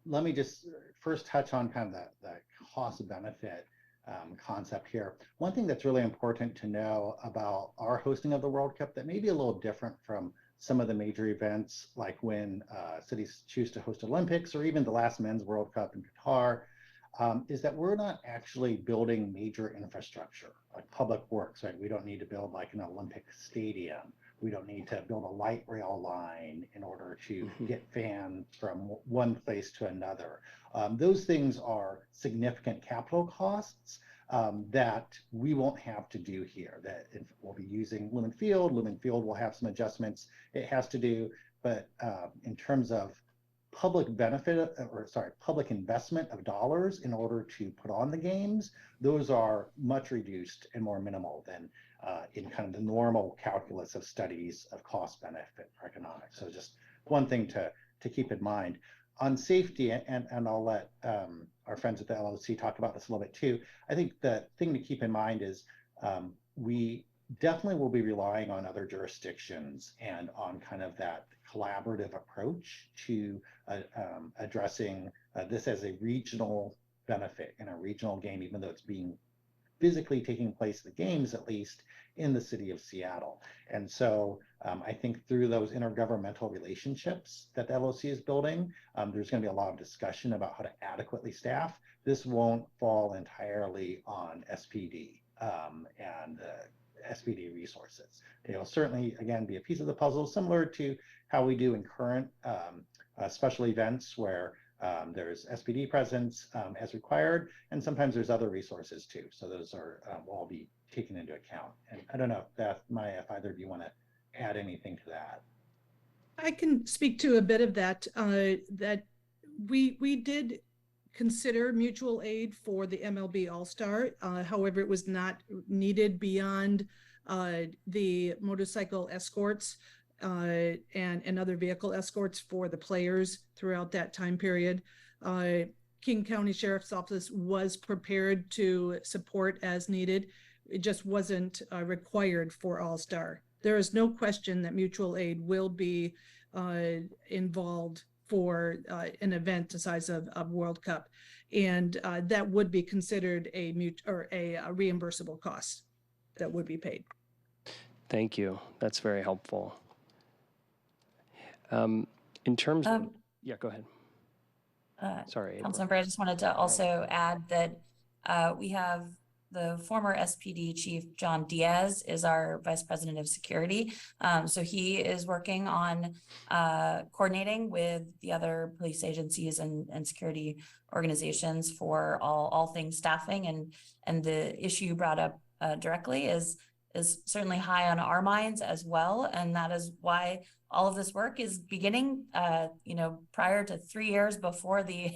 Let me just first touch on kind of the cost benefit concept here. One thing that's really important to know about our hosting of the World Cup that may be a little different from some of the major events, like when cities choose to host Olympics or even the last Men's World Cup in Qatar, is that we're not actually building major infrastructure like public works, right? We don't need to build like an Olympic stadium. We don't need to build a light rail line in order to get fans from one place to another. Those things are significant capital costs that we won't have to do here. That we'll be using Lumen Field. Lumen Field will have some adjustments it has to do, but in terms of public investment of dollars in order to put on the games, those are much reduced and more minimal than in kind of the normal calculus of studies of cost benefit economics. So just one thing to keep in mind. On safety, and I'll let our friends at the LOC talk about this a little bit too, I think the thing to keep in mind is we definitely will be relying on other jurisdictions and on kind of that collaborative approach to addressing this as a regional benefit in a regional game, even though it's being physically taking place, the games at least, in the city of Seattle. And so I think through those intergovernmental relationships that the LOC is building, there's going to be a lot of discussion about how to adequately staff. This won't fall entirely on SPD and SPD resources. It'll certainly, again, be a piece of the puzzle, similar to how we do in current special events where there's SPD presence as required, and sometimes there's other resources too. So those are will all be taken into account. And I don't know, Beth, Maya, if either of you want to add anything to that. I can speak to a bit of that. That we did consider mutual aid for the MLB All-Star. However, it was not needed beyond the motorcycle escorts and other vehicle escorts for the players throughout that time period. King County Sheriff's Office was prepared to support as needed. It just wasn't required for All-Star. There is no question that mutual aid will be involved for an event the size of World Cup, and that would be considered a reimbursable cost that would be paid. Thank you. That's very helpful. In terms of, yeah, go ahead. Sorry, April. Councilmember, I just wanted to also add that we have the former SPD chief, John Diaz, is our vice president of security. So he is working on coordinating with the other police agencies and security organizations for all things staffing. And the issue you brought up directly is certainly high on our minds as well. And that is why all of this work is beginning, prior to 3 years before the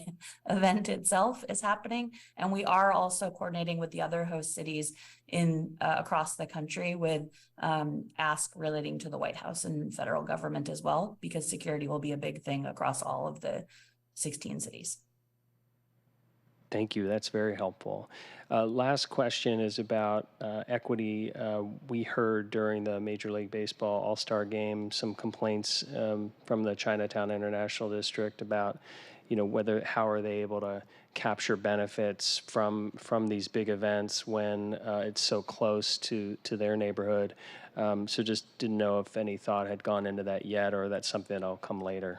event itself is happening. And we are also coordinating with the other host cities in across the country with ask relating to the White House and federal government as well, because security will be a big thing across all of the 16 cities. Thank you. That's very helpful. Last question is about equity. We heard during the Major League Baseball All-Star Game some complaints from the Chinatown International District about, how are they able to capture benefits from these big events when it's so close to their neighborhood. So just didn't know if any thought had gone into that yet, or that's something that'll come later.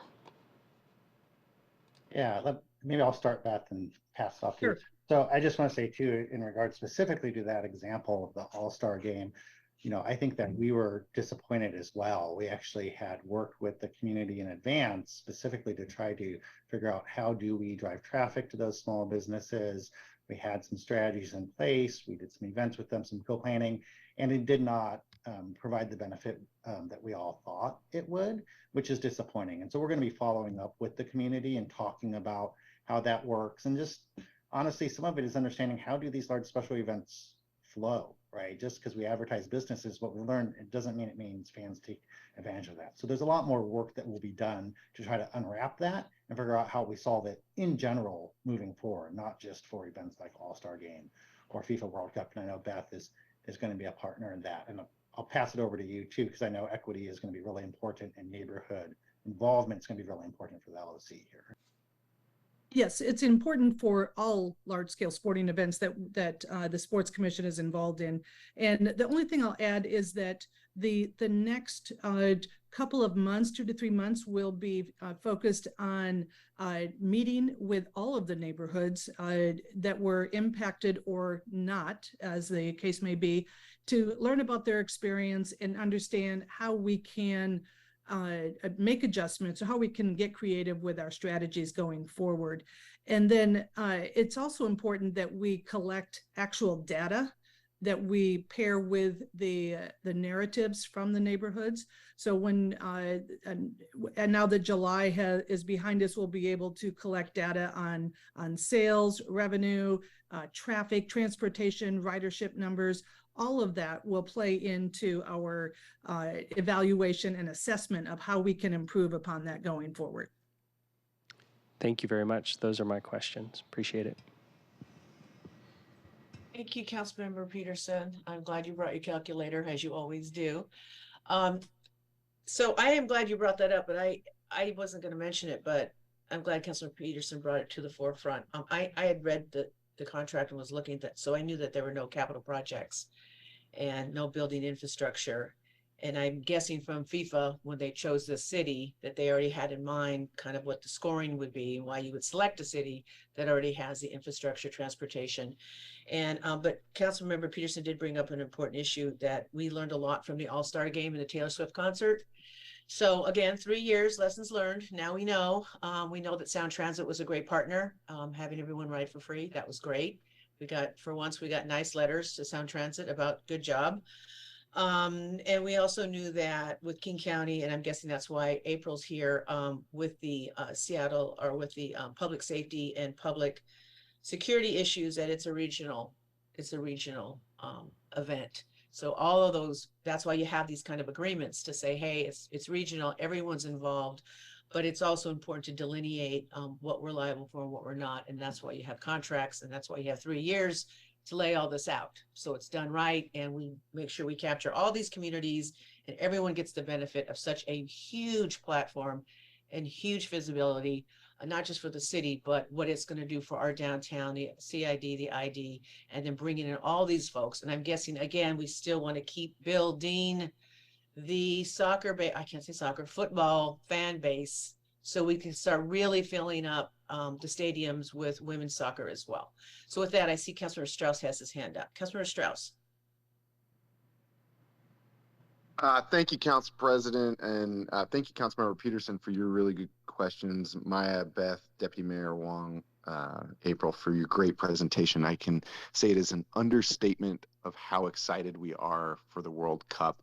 Yeah, maybe I'll start, Beth, and pass it off to you. So I just want to say too, in regards specifically to that example of the All-Star Game, I think that we were disappointed as well. We actually had worked with the community in advance specifically to try to figure out how do we drive traffic to those small businesses. We had some strategies in place. We did some events with them, some co-planning, and it did not provide the benefit that we all thought it would, which is disappointing. And so we're going to be following up with the community and talking about how that works. And just honestly, some of it is understanding how do these large special events flow, right? Just because we advertise businesses, what we learned, it doesn't mean it means fans take advantage of that. So there's a lot more work that will be done to try to unwrap that and figure out how we solve it in general moving forward, not just for events like All-Star Game or FIFA World Cup. And I know Beth is going to be a partner in that. And I'll pass it over to you too, because I know equity is going to be really important, and neighborhood involvement is going to be really important for the LOC here. Yes, it's important for all large-scale sporting events that the Sports Commission is involved in. And the only thing I'll add is that the next couple of months, 2 to 3 months, will be focused on meeting with all of the neighborhoods that were impacted or not, as the case may be, to learn about their experience and understand how we can make adjustments, or how we can get creative with our strategies going forward. And then it's also important that we collect actual data that we pair with the narratives from the neighborhoods. So when and now that July is behind us, we'll be able to collect data on sales, revenue, traffic, transportation, ridership numbers. All of that will play into our evaluation and assessment of how we can improve upon that going forward. Thank you very much. Those are my questions. Appreciate it. Thank you, Councilmember Peterson. I'm glad you brought your calculator, as you always do. So I am glad you brought that up, but I wasn't going to mention it, but I'm glad Councilmember Peterson brought it to the forefront. I had read the contract and was looking at that, so I knew that there were no capital projects and no building infrastructure. And I'm guessing from FIFA, when they chose this city, that they already had in mind kind of what the scoring would be, why you would select a city that already has the infrastructure, transportation. And but Councilmember Peterson did bring up an important issue, that we learned a lot from the All-Star Game and the Taylor Swift concert. So again, 3 years, lessons learned. Now we know that Sound Transit was a great partner, having everyone ride for free. That was great. For once, we got nice letters to Sound Transit about good job. And we also knew that with King County, and I'm guessing that's why April's here, with the Seattle, or with the public safety and public security issues, that it's a regional event. So all of those, that's why you have these kind of agreements to say, hey, it's regional, everyone's involved, but it's also important to delineate what we're liable for and what we're not. And that's why you have contracts, and that's why you have 3 years to lay all this out. So it's done right, and we make sure we capture all these communities, and everyone gets the benefit of such a huge platform and huge visibility, not just for the city, but what it's going to do for our downtown, the CID, the ID, and then bringing in all these folks. And I'm guessing, again, we still want to keep building the I can't say soccer, football fan base, so we can start really filling up the stadiums with women's soccer as well. So with that, I see Councilor Strauss has his hand up. Councilor Strauss. Thank you, Council President, and thank you, Councilmember Peterson, for your really good questions. Maya, Beth, Deputy Mayor Wong, April, for your great presentation. I can say it is an understatement of how excited we are for the World Cup.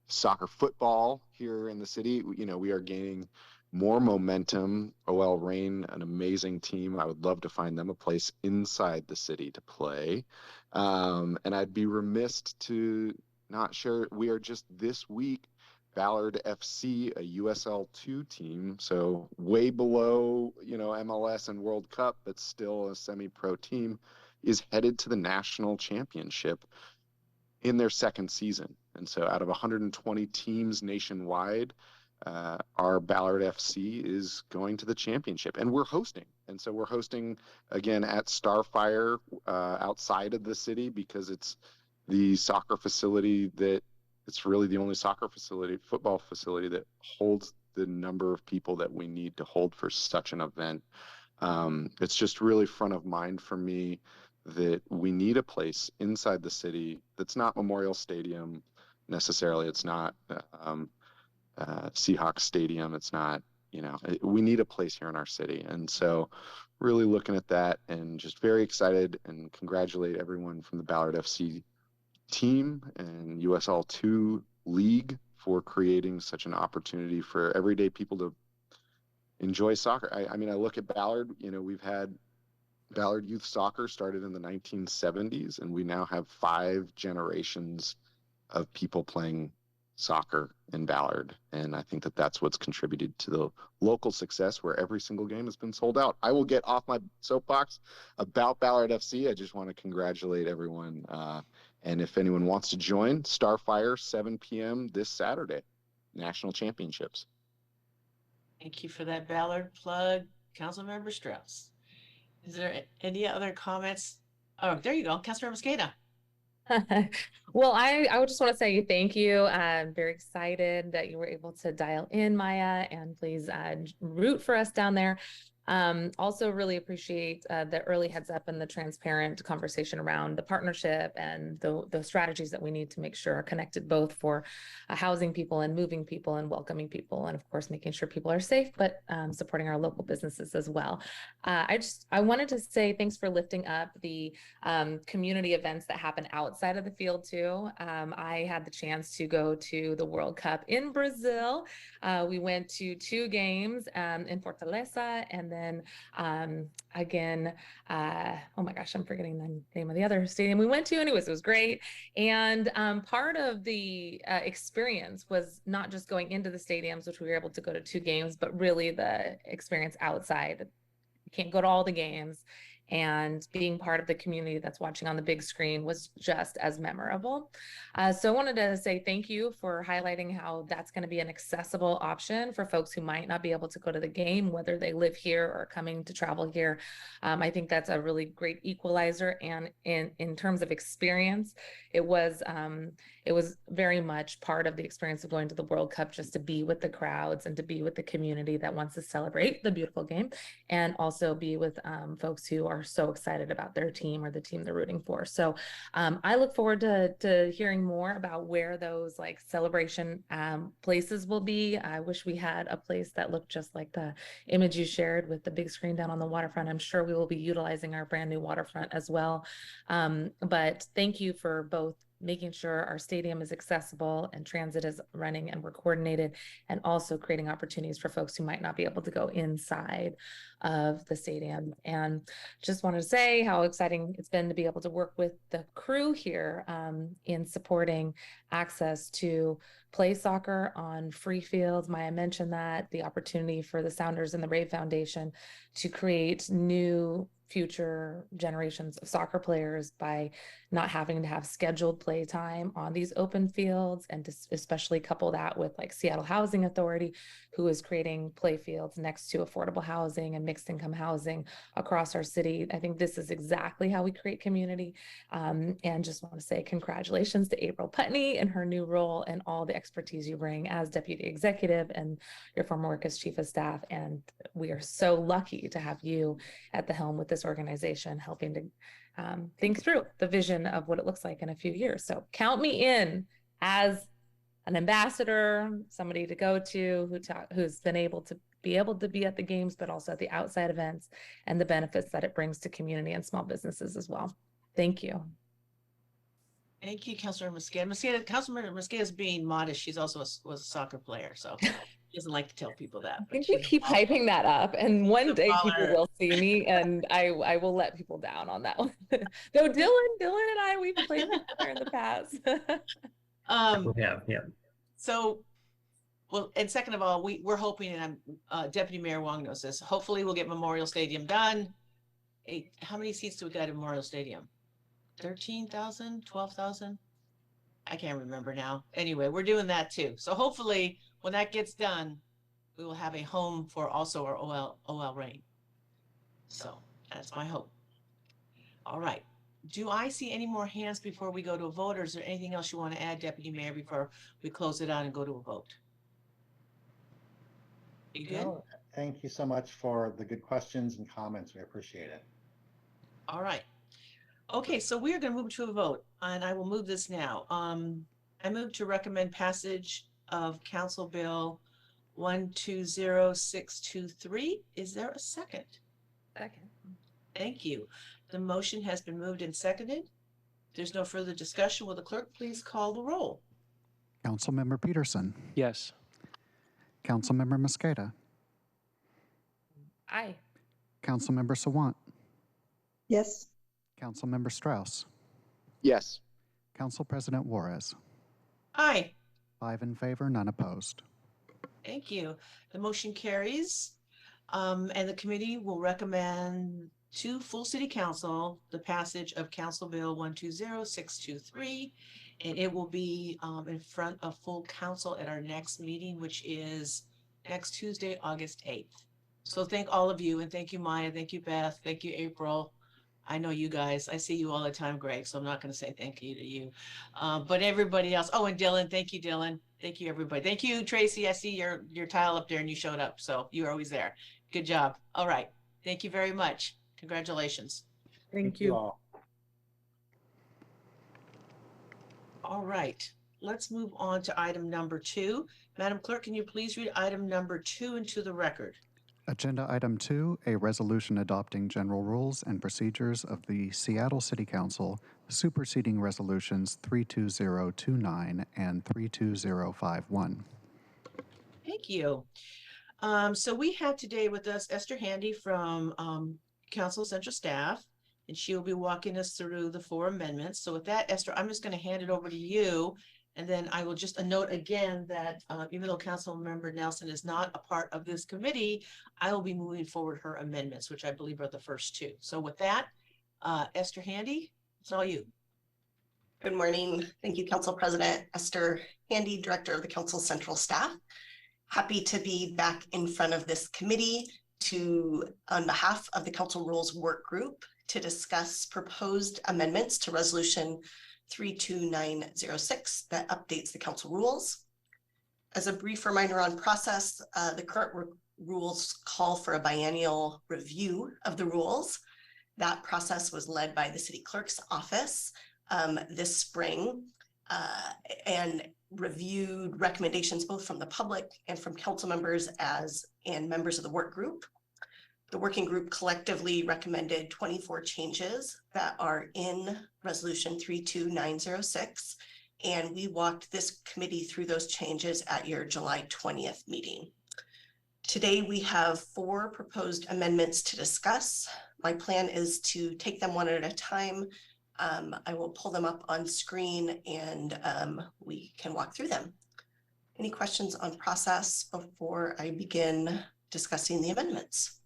Soccer football here in the city, we are gaining more momentum. OL Reign, an amazing team. I would love to find them a place inside the city to play. And I'd be remiss to not share, we are just this week, Ballard FC, a USL2 team, so way below, MLS and World Cup, but still a semi-pro team, is headed to the national championship in their second season. And so out of 120 teams nationwide, our Ballard FC is going to the championship, and we're hosting. And so we're hosting again at Starfire outside of the city, because it's the soccer facility it's really the only football facility that holds the number of people that we need to hold for such an event. It's just really front of mind for me that we need a place inside the city that's not Memorial Stadium necessarily. It's not Seahawks Stadium. It's not, we need a place here in our city. And so really looking at that and just very excited, and congratulate everyone from the Ballard FC team and USL2 League for creating such an opportunity for everyday people to enjoy soccer. I mean, I look at Ballard, we've had Ballard Youth Soccer started in the 1970s, and we now have 5 generations of people playing soccer in Ballard. And I think that that's what's contributed to the local success, where every single game has been sold out. I will get off my soapbox about Ballard FC. I just want to congratulate everyone. And if anyone wants to join, Starfire, 7 p.m. this Saturday, National Championships. Thank you for that Ballard plug, Councilmember Strauss. Is there any other comments? Oh, there you go, Councilmember Mosqueda. Well, I would just want to say thank you. I'm very excited that you were able to dial in, Maya, and please root for us down there. Also really appreciate the early heads up and the transparent conversation around the partnership and the strategies that we need to make sure are connected, both for housing people and moving people and welcoming people, and of course making sure people are safe, but supporting our local businesses as well. I wanted to say thanks for lifting up the community events that happen outside of the field too. I had the chance to go to the World Cup in Brazil. We went to 2 games in Fortaleza, and then again, oh my gosh, I'm forgetting the name of the other stadium we went to. Anyways, it was great. And part of the experience was not just going into the stadiums, which we were able to go to 2 games, but really the experience outside. You can't go to all the games, and being part of the community that's watching on the big screen was just as memorable. So I wanted to say thank you for highlighting how that's going to be an accessible option for folks who might not be able to go to the game, whether they live here or coming to travel here. I think that's a really great equalizer. And in terms of experience, it was very much part of the experience of going to the World Cup, just to be with the crowds and to be with the community that wants to celebrate the beautiful game, and also be with folks who are so excited about their team or the team they're rooting for. So I look forward to hearing more about where those celebration places will be. I wish we had a place that looked just like the image you shared with the big screen down on the waterfront. I'm sure we will be utilizing our brand new waterfront as well. But thank you for both making sure our stadium is accessible and transit is running and we're coordinated, and also creating opportunities for folks who might not be able to go inside of the stadium. And just wanted to say how exciting it's been to be able to work with the crew here in supporting access to play soccer on free fields. Maya mentioned that, the opportunity for the Sounders and the Rave Foundation to create new future generations of soccer players by not having to have scheduled play time on these open fields, and to especially couple that with like Seattle Housing Authority, who is creating play fields next to affordable housing and mixed income housing across our city. I think this is exactly how we create community. And just want to say congratulations to April Putney in her new role and all the expertise you bring as deputy executive and your former work as chief of staff. And we are so lucky to have you at the helm with this organization, helping to think through the vision of what it looks like in a few years. So count me in as an ambassador, somebody to go to, who's been able to be at the games, but also at the outside events and the benefits that it brings to community and small businesses as well. Thank you. Thank you, Councilmember Mosqueda. Councilmember Mosqueda is being modest. She's also was a soccer player, so she doesn't like to tell people that. I think we keep hyping that up, and one day people baller. will see me, and I will let people down on that one. Though Dylan and I, we've played together in the past. Yeah. So, well, and second of all, we're hoping, and Deputy Mayor Wong knows this, hopefully we'll get Memorial Stadium done. How many seats do we got in Memorial Stadium? 13,000, 12,000? I can't remember now. Anyway, we're doing that too. So hopefully when that gets done, we will have a home for also our OL Reign. So that's my hope. All right. Do I see any more hands before we go to a vote, or is there anything else you want to add, Deputy Mayor, before we close it out and go to a vote? You good? No, thank you so much for the good questions and comments. We appreciate it. All right. Okay, so we are going to move to a vote, and I will move this now. I move to recommend passage of Council Bill 120623. Is there a second? Second. Thank you. The motion has been moved and seconded. There's no further discussion. Will the clerk please call the roll? Councilmember Peterson. Yes. Councilmember Mosqueda. Aye. Councilmember Sawant. Yes. Councilmember Strauss. Yes. Council President Juarez. Aye. 5 in favor, none opposed. Thank you. The motion carries, and the committee will recommend to full city council the passage of Council Bill 120623, and it will be in front of full council at our next meeting, which is next Tuesday, August 8th. So thank all of you, and thank you, Maya, thank you, Beth, thank you, April. I know you guys, I see you all the time, Greg, so I'm not going to say thank you to you. But everybody else, oh, and Dylan, thank you, Dylan. Thank you, everybody. Thank you, Tracy. I see your tile up there and you showed up, so you were always there. Good job. All right. Thank you very much. Congratulations. Thank you. All. All right. Let's move on to item number 2. Madam Clerk, can you please read item number 2 into the record? Agenda item 2, a resolution adopting general rules and procedures of the Seattle City Council, superseding resolutions 32029 and 32051. Thank you. So we have today with us Esther Handy from Council Central Staff, and she will be walking us through the 4 amendments. So with that, Esther, I'm just going to hand it over to you. And then I will just note again that even though Councilmember Nelson is not a part of this committee, I will be moving forward her amendments, which I believe are the first 2. So with that, Esther Handy, it's all you. Good morning. Thank you, Council President. Esther Handy, Director of the Council Central Staff. Happy to be back in front of this committee on behalf of the Council Rules Work Group to discuss proposed amendments to Resolution 32906 that updates the council rules. As a brief reminder on process, the current rules call for a biennial review of the rules. That process was led by the city clerk's office this spring and reviewed recommendations both from the public and from council members and members of the work group. The working group collectively recommended 24 changes that are in Resolution 32906, and we walked this committee through those changes at your July 20th meeting. Today, we have 4 proposed amendments to discuss. My plan is to take them one at a time. I will pull them up on screen and we can walk through them. Any questions on process before I begin discussing the amendments?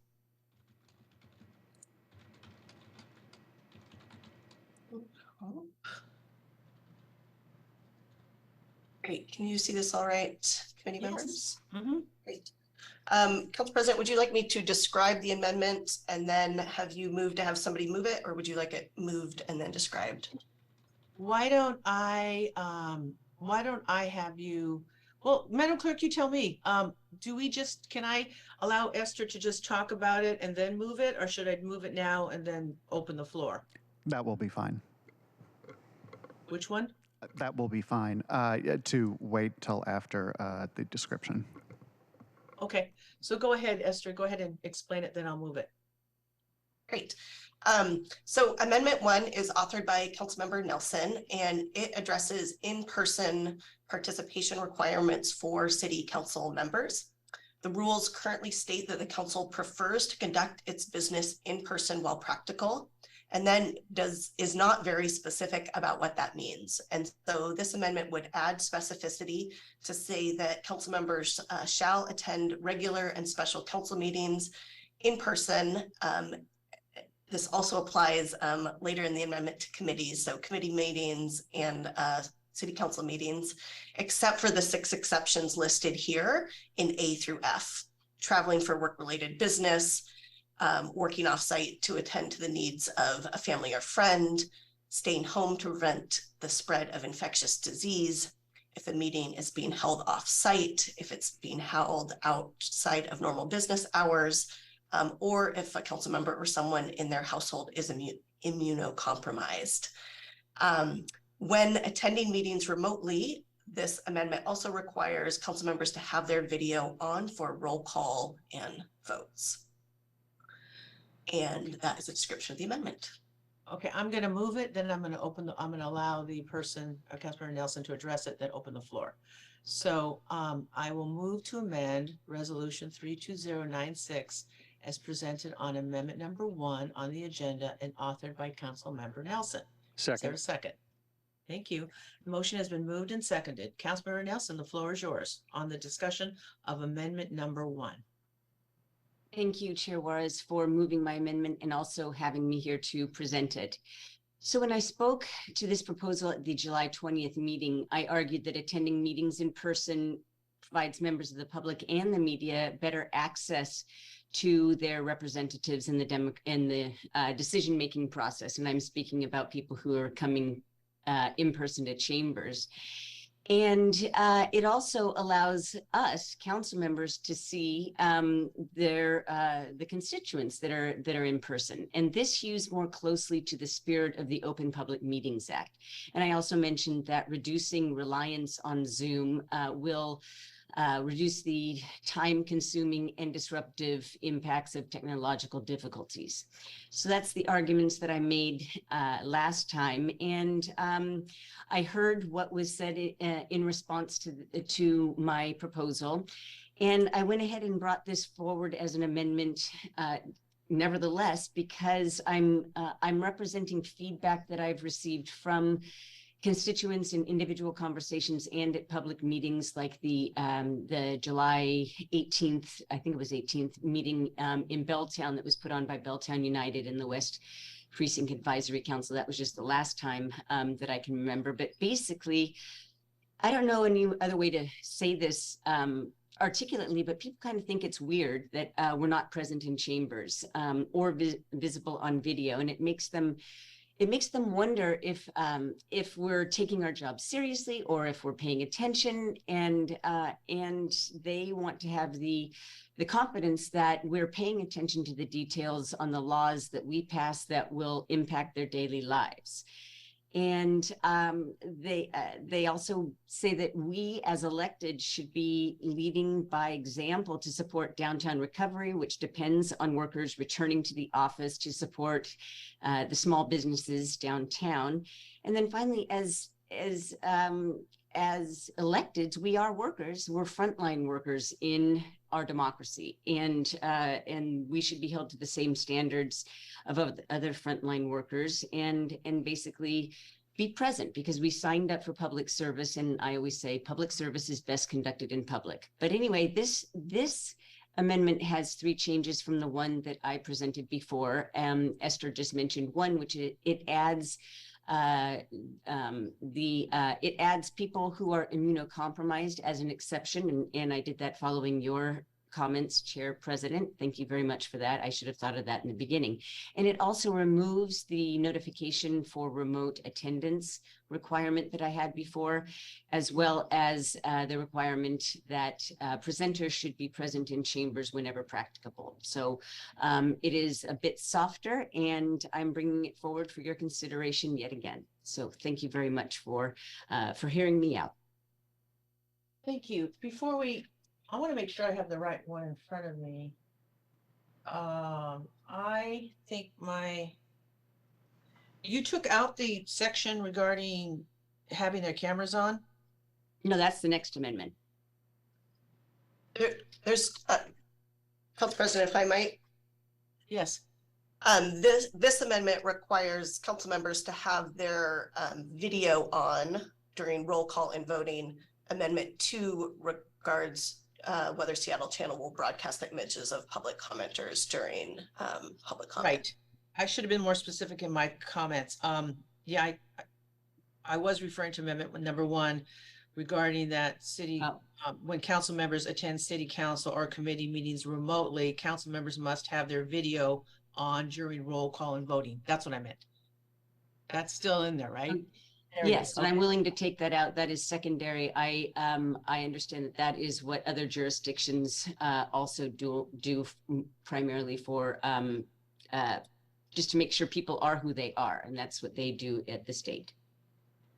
Great. Can you see this all right, committee members? Mhm. Great. Council President, would you like me to describe the amendment and then have you move to have somebody move it, or would you like it moved and then described? Why don't I have you, well, Madam Clerk, you tell me, can I allow Esther to just talk about it and then move it, or should I move it now and then open the floor? That will be fine. Which one? That will be fine to wait till after the description. Okay, so go ahead, Esther, go ahead and explain it, then I'll move it. Great. So Amendment 1 is authored by Councilmember Nelson, and it addresses in-person participation requirements for city council members. The rules currently state that the council prefers to conduct its business in person while practical, and then is not very specific about what that means. And so this amendment would add specificity to say that council members shall attend regular and special council meetings in person. This also applies later in the amendment to committees, so committee meetings and city council meetings, except for the 6 exceptions listed here in A through F: traveling for work-related business, working off-site to attend to the needs of a family or friend, staying home to prevent the spread of infectious disease, if a meeting is being held off-site, if it's being held outside of normal business hours, or if a council member or someone in their household is immunocompromised. When attending meetings remotely, this amendment also requires council members to have their video on for roll call and votes. And that is a description of the amendment. Okay, I'm going to move it, then I'm going to allow the person, Councilmember Nelson, to address it, then open the floor. So I will move to amend Resolution 32096 as presented on Amendment Number 1 on the agenda and authored by Councilmember Nelson. Is there a second? Thank you. The motion has been moved and seconded. Councilmember Nelson, the floor is yours on the discussion of Amendment Number 1. Thank you, Chair Juarez, for moving my amendment and also having me here to present it. So when I spoke to this proposal at the July 20th meeting, I argued that attending meetings in person provides members of the public and the media better access to their representatives in the decision-making process. And I'm speaking about people who are coming in person to chambers. And it also allows us council members to see the constituents that are in person. And this hews more closely to the spirit of the Open Public Meetings Act. And I also mentioned that reducing reliance on Zoom will reduce the time-consuming and disruptive impacts of technological difficulties. So that's the arguments that I made last time. And I heard what was said in response to my proposal. And I went ahead and brought this forward as an amendment nevertheless, because I'm representing feedback that I've received from constituents in individual conversations and at public meetings like the July 18th, I think it was 18th meeting in Belltown that was put on by Belltown United and the West Precinct Advisory Council. That was just the last time that I can remember. But basically, I don't know any other way to say this articulately, but people kind of think it's weird that we're not present in chambers or visible on video, and it makes them wonder if we're taking our job seriously or if we're paying attention, and they want to have the confidence that we're paying attention to the details on the laws that we pass that will impact their daily lives. And they also say that we as elected should be leading by example to support downtown recovery, which depends on workers returning to the office to support the small businesses downtown. And then finally, as electeds, we are workers. We're frontline workers in our democracy, and we should be held to the same standards of other frontline workers, and basically be present, because we signed up for public service. And I always say public service is best conducted in public. But anyway, this amendment has 3 changes from the one that I presented before. Esther just mentioned one, which it adds It adds people who are immunocompromised as an exception, and I did that following your comments, Chair President. Thank you very much for that. I should have thought of that in the beginning. And it also removes the notification for remote attendance requirement that I had before, as well as the requirement that presenters should be present in chambers whenever practicable. So it is a bit softer, and I'm bringing it forward for your consideration yet again. So thank you very much for hearing me out. Thank you. I want to make sure I have the right one in front of me. I think you took out the section regarding having their cameras on? No, that's the next amendment. There's, Council President, if I might. Yes. This amendment requires council members to have their video on during roll call and voting. Amendment 2 regards whether Seattle Channel will broadcast the images of public commenters during public comment. Right. I should have been more specific in my comments. Yeah, I was referring to amendment number 1 regarding that city, when council members attend city council or committee meetings remotely, council members must have their video on during roll call and voting. That's what I meant. That's still in there, right? Yes, and I'm willing to take that out. That is secondary. I understand that is what other jurisdictions also do primarily for just to make sure people are who they are, and that's what they do at the state.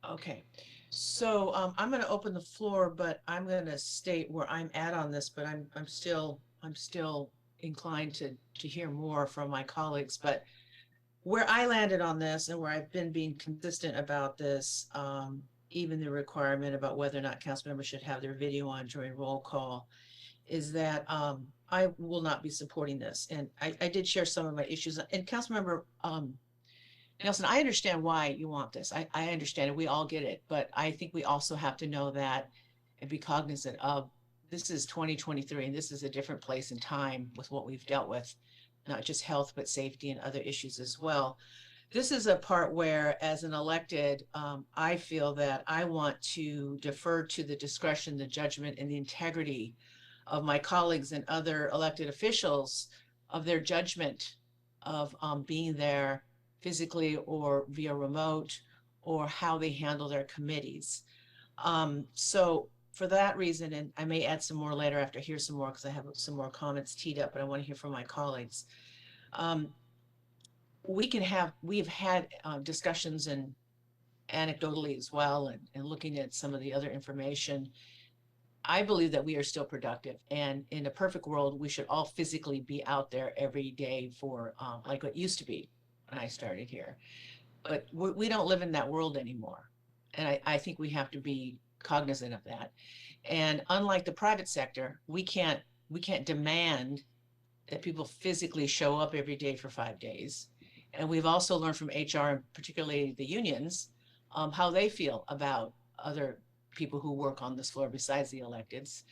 Okay, so I'm going to open the floor, but I'm going to state where I'm at on this. But I'm still inclined to hear more from my colleagues. But where I landed on this, and where I've been being consistent about this, even the requirement about whether or not council members should have their video on during roll call, is that I will not be supporting this. And I did share some of my issues. And Councilmember Nelson, I understand why you want this. I understand it. We all get it. But I think we also have to know that and be cognizant of this is 2023, and this is a different place and time with what we've dealt with, not just health, but safety and other issues as well. This is a part where, as an elected, I feel that I want to defer to the discretion, the judgment, and the integrity of my colleagues and other elected officials, of their judgment of being there physically or via remote, or how they handle their committees. So for that reason, and I may add some more later after I hear some more, because I have some more comments teed up, but I want to hear from my colleagues. We've had discussions, and anecdotally as well, and looking at some of the other information, I believe that we are still productive. And in a perfect world, we should all physically be out there every day for like what used to be when I started here. But we don't live in that world anymore. And I think we have to be cognizant of that. And unlike the private sector, we can't demand that people physically show up every day for 5 days. And we've also learned from HR, and particularly the unions, how they feel about other people who work on this floor besides the electeds.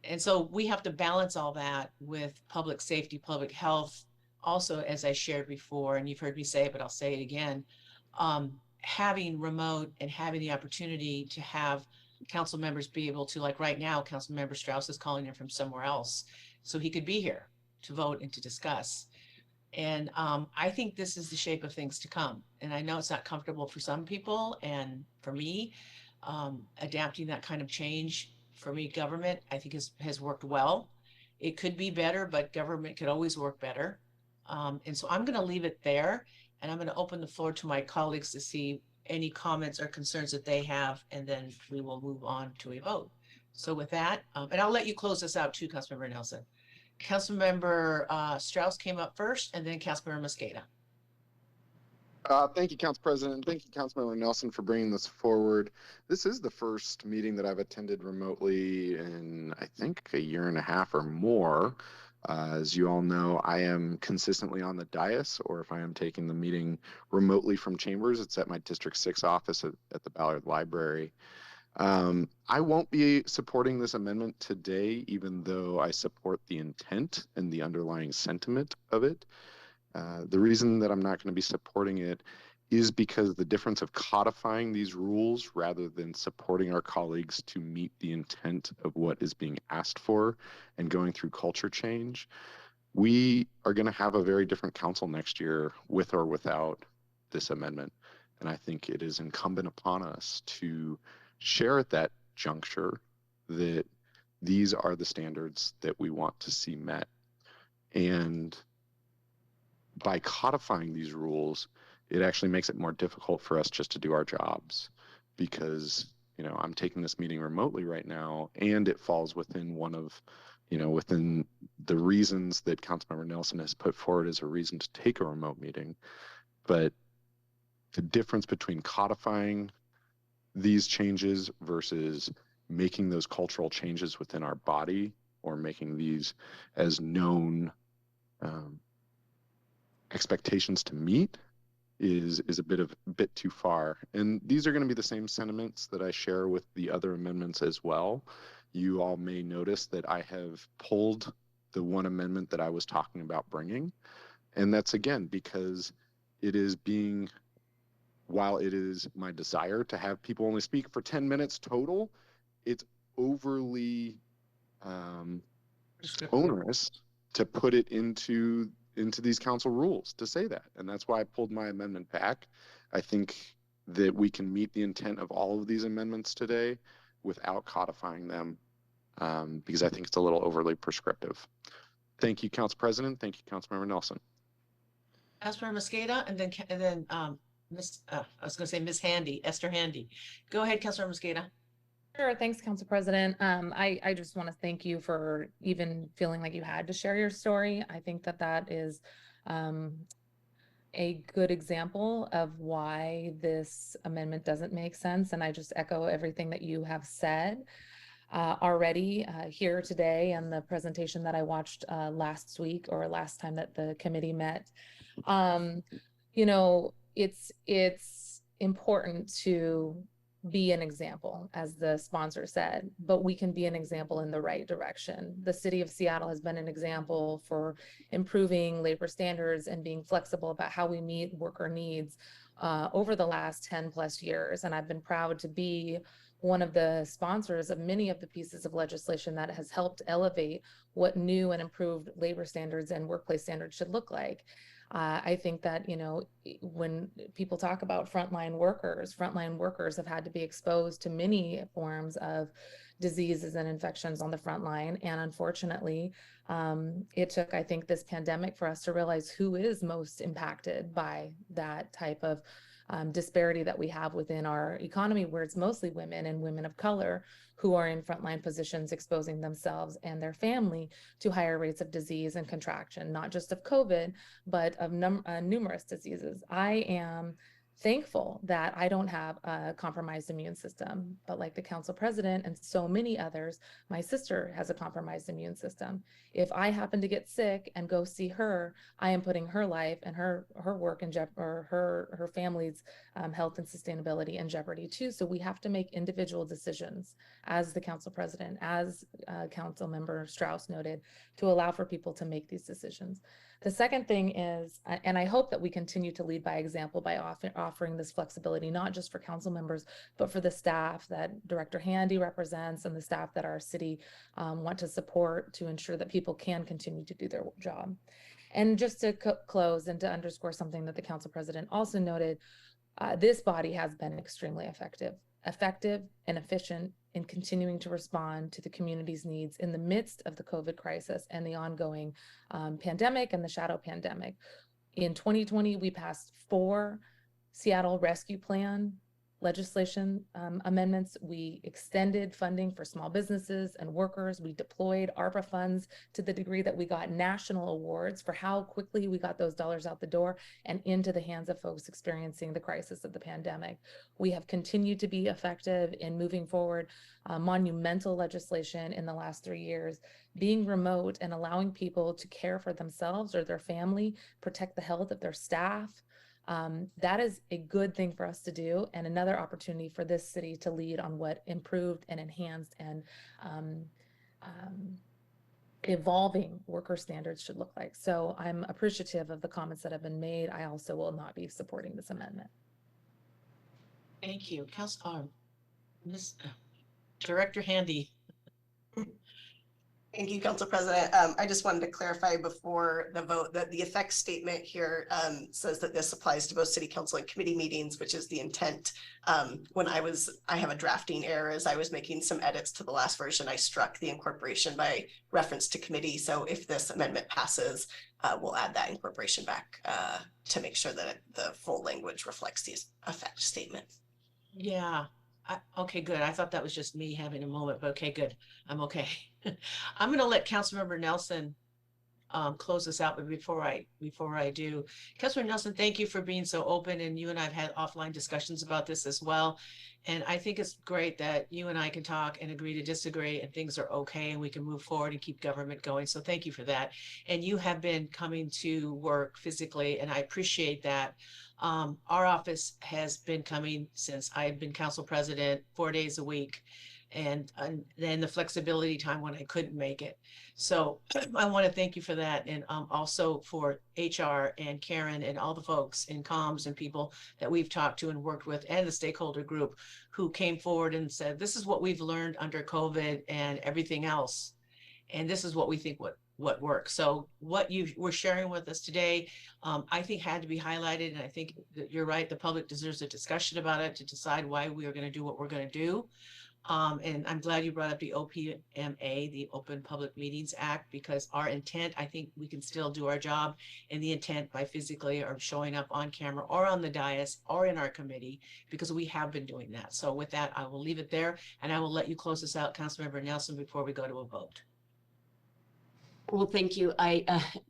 And so we have to balance all that with public safety, public health. Also, as I shared before, and you've heard me say it, but I'll say it again, having remote and having the opportunity to have council members be able to, like right now, Council Member Strauss is calling in from somewhere else, so he could be here to vote and to discuss. And I think this is the shape of things to come. And I know it's not comfortable for some people, and for me, adapting that kind of change, for me, government, I think has worked well. It could be better, but government could always work better. And so I'm going to leave it there, and I'm going to open the floor to my colleagues to see any comments or concerns that they have, and then we will move on to a vote. So with that, and I'll let you close this out too, Councilmember Nelson. Councilmember Strauss came up first, and then Councilmember Mosqueda. Thank you, Council President. Thank you, Councilmember Nelson, for bringing this forward. This is the first meeting that I've attended remotely in, I think, a year and a half or more. As you all know, I am consistently on the dais, or if I am taking the meeting remotely from chambers, it's at my District 6 office at the Ballard Library. I won't be supporting this amendment today, even though I support the intent and the underlying sentiment of it. The reason that I'm not going to be supporting it is because the difference of codifying these rules rather than supporting our colleagues to meet the intent of what is being asked for and going through culture change, we are going to have a very different council next year with or without this amendment. And I think it is incumbent upon us to share at that juncture that these are the standards that we want to see met. And by codifying these rules, it actually makes it more difficult for us just to do our jobs, because, you know, I'm taking this meeting remotely right now, and it falls within one of, you know, within the reasons that Councilmember Nelson has put forward as a reason to take a remote meeting. But the difference between codifying these changes versus making those cultural changes within our body, or making these as known expectations to meet, is a bit too far. And these are going to be the same sentiments that I share with the other amendments as well. You all may notice that I have pulled the one amendment that I was talking about bringing. And that's, again, because it is being, while it is my desire to have people only speak for 10 minutes total, it's overly onerous to put it into these council rules to say that. And that's why I pulled my amendment back. I think that we can meet the intent of all of these amendments today without codifying them, because I think it's a little overly prescriptive. Thank you, Council President. Thank you, Councilmember Nelson. Councilmember Mosqueda, and then Miss, I was going to say Miss Handy, Esther Handy. Go ahead, Councilmember Mosqueda. Sure. Thanks, Council President. I just want to thank you for even feeling like you had to share your story. I think that that is a good example of why this amendment doesn't make sense. And I just echo everything that you have said already here today, and the presentation that I watched last week, or last time that the committee met. You know, it's important to be an example, as the sponsor said, but we can be an example in the right direction. The city of Seattle has been an example for improving labor standards and being flexible about how we meet worker needs over the last 10 plus years. And I've been proud to be one of the sponsors of many of the pieces of legislation that has helped elevate what new and improved labor standards and workplace standards should look like. I think that, you know, when people talk about frontline workers have had to be exposed to many forms of diseases and infections on the front line. And unfortunately, it took, I think, this pandemic for us to realize who is most impacted by that type of disparity that we have within our economy, where it's mostly women and women of color who are in frontline positions, exposing themselves and their family to higher rates of disease and contraction, not just of COVID, but of numerous diseases. I am thankful that I don't have a compromised immune system, but like the council president and so many others, my sister has a compromised immune system. If I happen to get sick and go see her, I am putting her life and her work in jeopardy, or her family's health and sustainability in jeopardy too. So we have to make individual decisions, as the council president, as council member Strauss noted, to allow for people to make these decisions. The second thing is, and I hope that we continue to lead by example by offering this flexibility, not just for council members, but for the staff that Director Handy represents and the staff that our city want to support, to ensure that people can continue to do their job. And just to close and to underscore something that the council president also noted, this body has been extremely effective and efficient in continuing to respond to the community's needs in the midst of the COVID crisis and the ongoing pandemic and the shadow pandemic. In 2020, we passed 4 Seattle Rescue Plan legislation amendments. We extended funding for small businesses and workers. We deployed ARPA funds to the degree that we got national awards for how quickly we got those dollars out the door and into the hands of folks experiencing the crisis of the pandemic. We have continued to be effective in moving forward monumental legislation in the last 3 years, being remote and allowing people to care for themselves or their family, protect the health of their staff. That is a good thing for us to do, and another opportunity for this city to lead on what improved and enhanced and evolving worker standards should look like. So I'm appreciative of the comments that have been made. I also will not be supporting this amendment. Thank you. Ms. Director Handy. Thank you, Council President. I just wanted to clarify before the vote that the effect statement here says that this applies to both city council and committee meetings, which is the intent. When I have a drafting error as I was making some edits to the last version, I struck the incorporation by reference to committee. So if this amendment passes, we'll add that incorporation back to make sure that the full language reflects the effect statement. Yeah. Okay, good. I thought that was just me having a moment, but okay, good. I'm okay. I'm going to let Councilmember Nelson close this out, but before I do, Councilmember Nelson, thank you for being so open, and you and I have had offline discussions about this as well. And I think it's great that you and I can talk and agree to disagree, and things are okay, and we can move forward and keep government going. So thank you for that. And you have been coming to work physically, and I appreciate that. Our office has been coming since I've been council president 4 days a week, and then the flexibility time when I couldn't make it. So I want to thank you for that, and also for HR and Karen and all the folks in comms and people that we've talked to and worked with, and the stakeholder group who came forward and said, this is what we've learned under COVID and everything else, and this is what we think what works. So what you were sharing with us today, I think had to be highlighted, and I think that you're right, the public deserves a discussion about it to decide why we are going to do what we're going to do. And I'm glad you brought up the OPMA, the Open Public Meetings Act, because our intent, I think we can still do our job, and the intent by physically or showing up on camera or on the dais or in our committee, because we have been doing that. So with that, I will leave it there, and I will let you close this out, Councilmember Nelson, before we go to a vote. Well, thank you.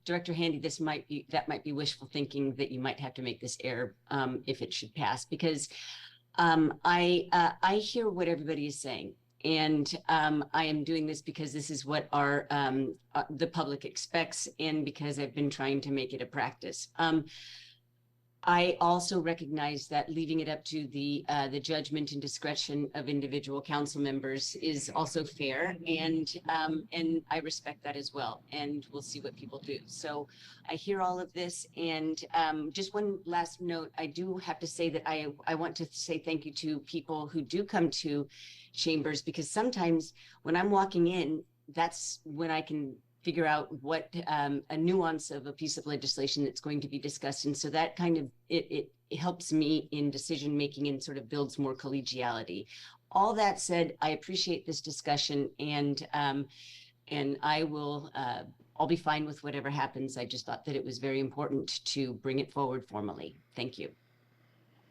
Director Handy, that might be wishful thinking that you might have to make this error if it should pass, because I hear what everybody is saying, and I am doing this because this is what the public expects, and because I've been trying to make it a practice. I also recognize that leaving it up to the judgment and discretion of individual council members is also fair, and I respect that as well. And we'll see what people do. So I hear all of this, and just one last note. I do have to say that I want to say thank you to people who do come to chambers, because sometimes when I'm walking in, that's when I can figure out what a nuance of a piece of legislation that's going to be discussed. And so that kind of, it helps me in decision making and sort of builds more collegiality. All that said, I appreciate this discussion, and I'll be fine with whatever happens. I just thought that it was very important to bring it forward formally. Thank you.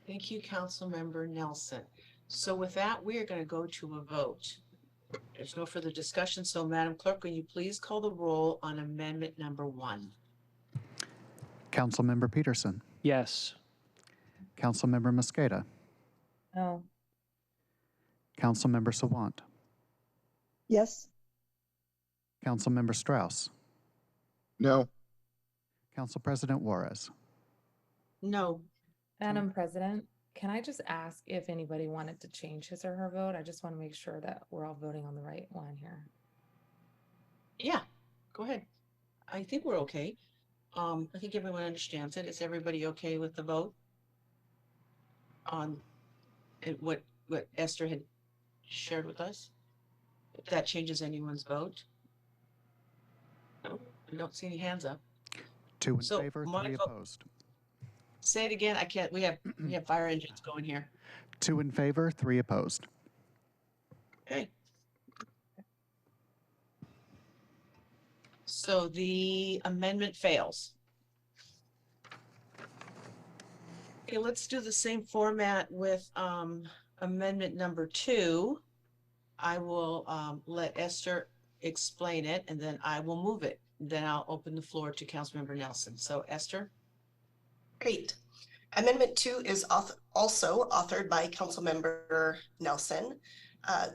Thank you, Councilmember Nelson. So with that, we are going to go to a vote. There's no further discussion. So Madam Clerk, will you please call the roll on amendment number 1? Councilmember Peterson. Yes. Councilmember Mosqueda. No. Councilmember Sawant. Yes. Councilmember Strauss. No. Council President Juarez. No. Madam President, can I just ask if anybody wanted to change his or her vote? I just want to make sure that we're all voting on the right one here. Yeah, go ahead. I think we're okay. I think everyone understands it. Is everybody okay with the vote on what Esther had shared with us? If that changes anyone's vote? No, I don't see any hands up. 2 in favor, 3 opposed. Say it again. I can't. We have fire engines going here. 2 in favor, 3 opposed. Okay. So the amendment fails. Okay, let's do the same format with amendment number 2. I will let Esther explain it, and then I will move it. Then I'll open the floor to Councilmember Nelson. So Esther. Great. Amendment 2 is also authored by Councilmember Nelson.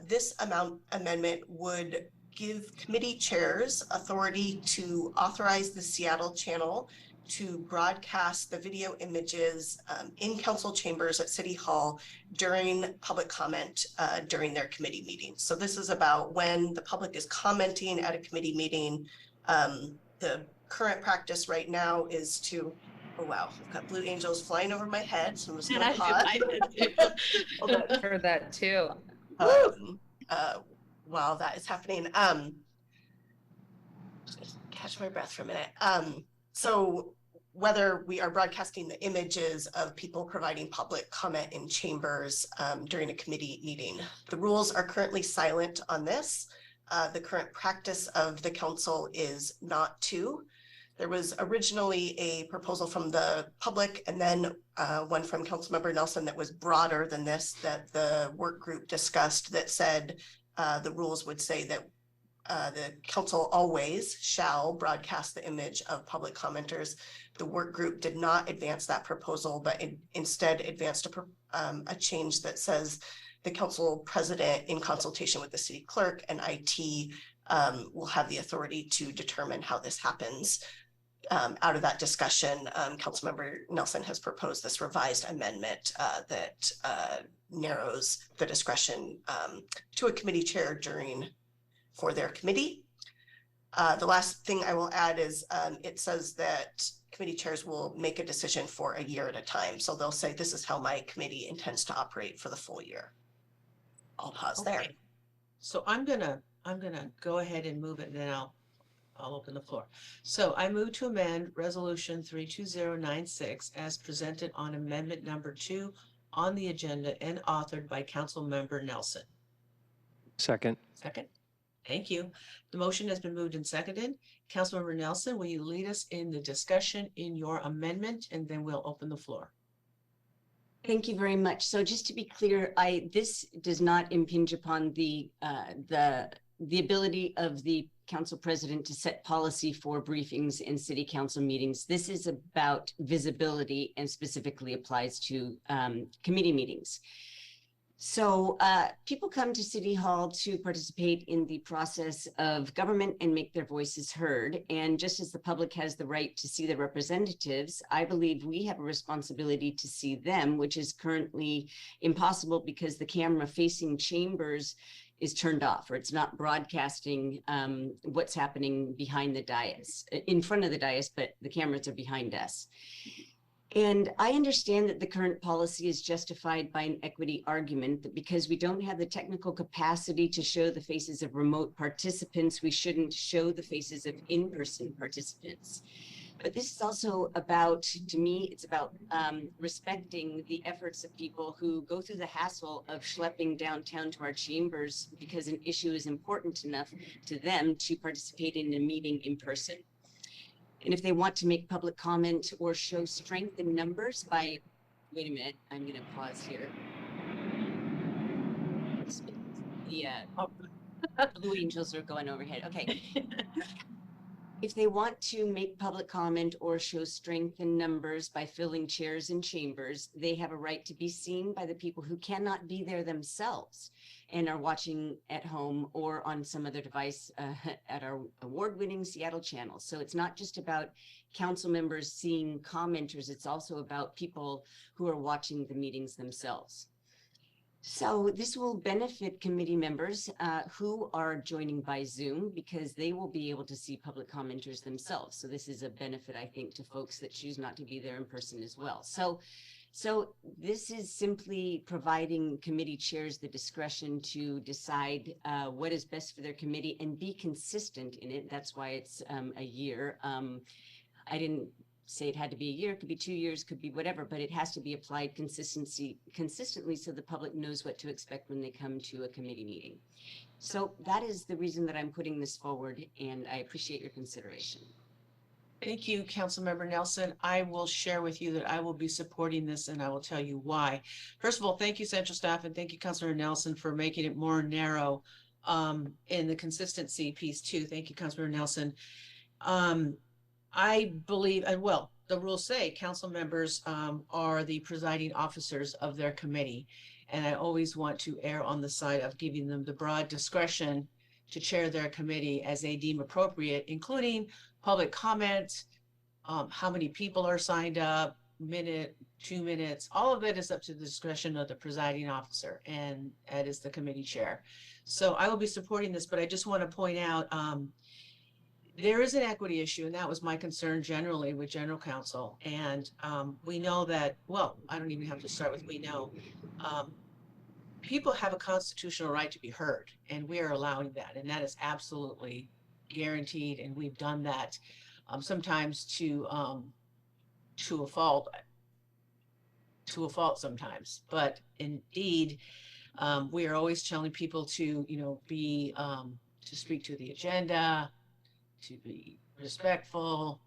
This amendment would give committee chairs authority to authorize the Seattle channel to broadcast the video images in council chambers at City Hall during public comment during their committee meetings. So this is about when the public is commenting at a committee meeting. The current practice right now is to, oh wow, I've got blue angels flying over my head, so I'm just gonna pause. Hold on. Heard that too. While that is happening, just catch my breath for a minute. So whether we are broadcasting the images of people providing public comment in chambers during a committee meeting, the rules are currently silent on this. The current practice of the council is not to. There was originally a proposal from the public and then one from Councilmember Nelson that was broader than this, that the work group discussed, that said the rules would say that the council always shall broadcast the image of public commenters. The work group did not advance that proposal, but instead advanced a change that says the council president, in consultation with the city clerk and IT, will have the authority to determine how this happens. Out of that discussion, Councilmember Nelson has proposed this revised amendment that narrows the discretion to a committee chair for their committee. The last thing I will add is it says that committee chairs will make a decision for a year at a time. So they'll say, this is how my committee intends to operate for the full year. I'll pause there. So I'm gonna go ahead and move it, and then I'll open the floor. So I move to amend Resolution 32096 as presented on amendment number 2 on the agenda and authored by Councilmember Nelson. Second. Second. Thank you. The motion has been moved and seconded. Councilmember Nelson, will you lead us in the discussion in your amendment, and then we'll open the floor. Thank you very much. So just to be clear, this does not impinge upon the ability of the council president to set policy for briefings in city council meetings. This is about visibility and specifically applies to committee meetings. So people come to City Hall to participate in the process of government and make their voices heard. And just as the public has the right to see their representatives, I believe we have a responsibility to see them, which is currently impossible because the camera facing chambers is turned off, or it's not broadcasting what's happening behind the dais, in front of the dais, but the cameras are behind us. And I understand that the current policy is justified by an equity argument that because we don't have the technical capacity to show the faces of remote participants, we shouldn't show the faces of in-person participants. But this is also about, to me, it's about respecting the efforts of people who go through the hassle of schlepping downtown to our chambers because an issue is important enough to them to participate in a meeting in person. And if they want to make public comment or show strength in numbers by, wait a minute, I'm going to pause here. The blue angels are going overhead. Okay. If they want to make public comment or show strength in numbers by filling chairs in chambers, they have a right to be seen by the people who cannot be there themselves and are watching at home or on some other device at our award-winning Seattle channel. So it's not just about council members seeing commenters, it's also about people who are watching the meetings themselves. So this will benefit committee members who are joining by Zoom because they will be able to see public commenters themselves. So this is a benefit, I think, to folks that choose not to be there in person as well. So this is simply providing committee chairs the discretion to decide what is best for their committee and be consistent in it. That's why it's a year. I didn't say it had to be a year, it could be 2 years, could be whatever, but it has to be applied consistently so the public knows what to expect when they come to a committee meeting. So that is the reason that I'm putting this forward, and I appreciate your consideration. Thank you, Councilmember Nelson. I will share with you that I will be supporting this, and I will tell you why. First of all, thank you, Central Staff, and thank you, Councilmember Nelson, for making it more narrow in the consistency piece too. Thank you, Councilmember Nelson. I believe, and well, the rules say council members are the presiding officers of their committee. And I always want to err on the side of giving them the broad discretion to chair their committee as they deem appropriate, including public comment, how many people are signed up, minute, 2 minutes, all of it is up to the discretion of the presiding officer, and Ed is the committee chair. So I will be supporting this, but I just want to point out, there is an equity issue, and that was my concern generally with general counsel. And we know that, well, I don't even have to start with we know. People have a constitutional right to be heard, and we are allowing that, and that is absolutely guaranteed, and we've done that sometimes to a fault sometimes, but indeed we are always telling people to be to speak to the agenda, to be respectful,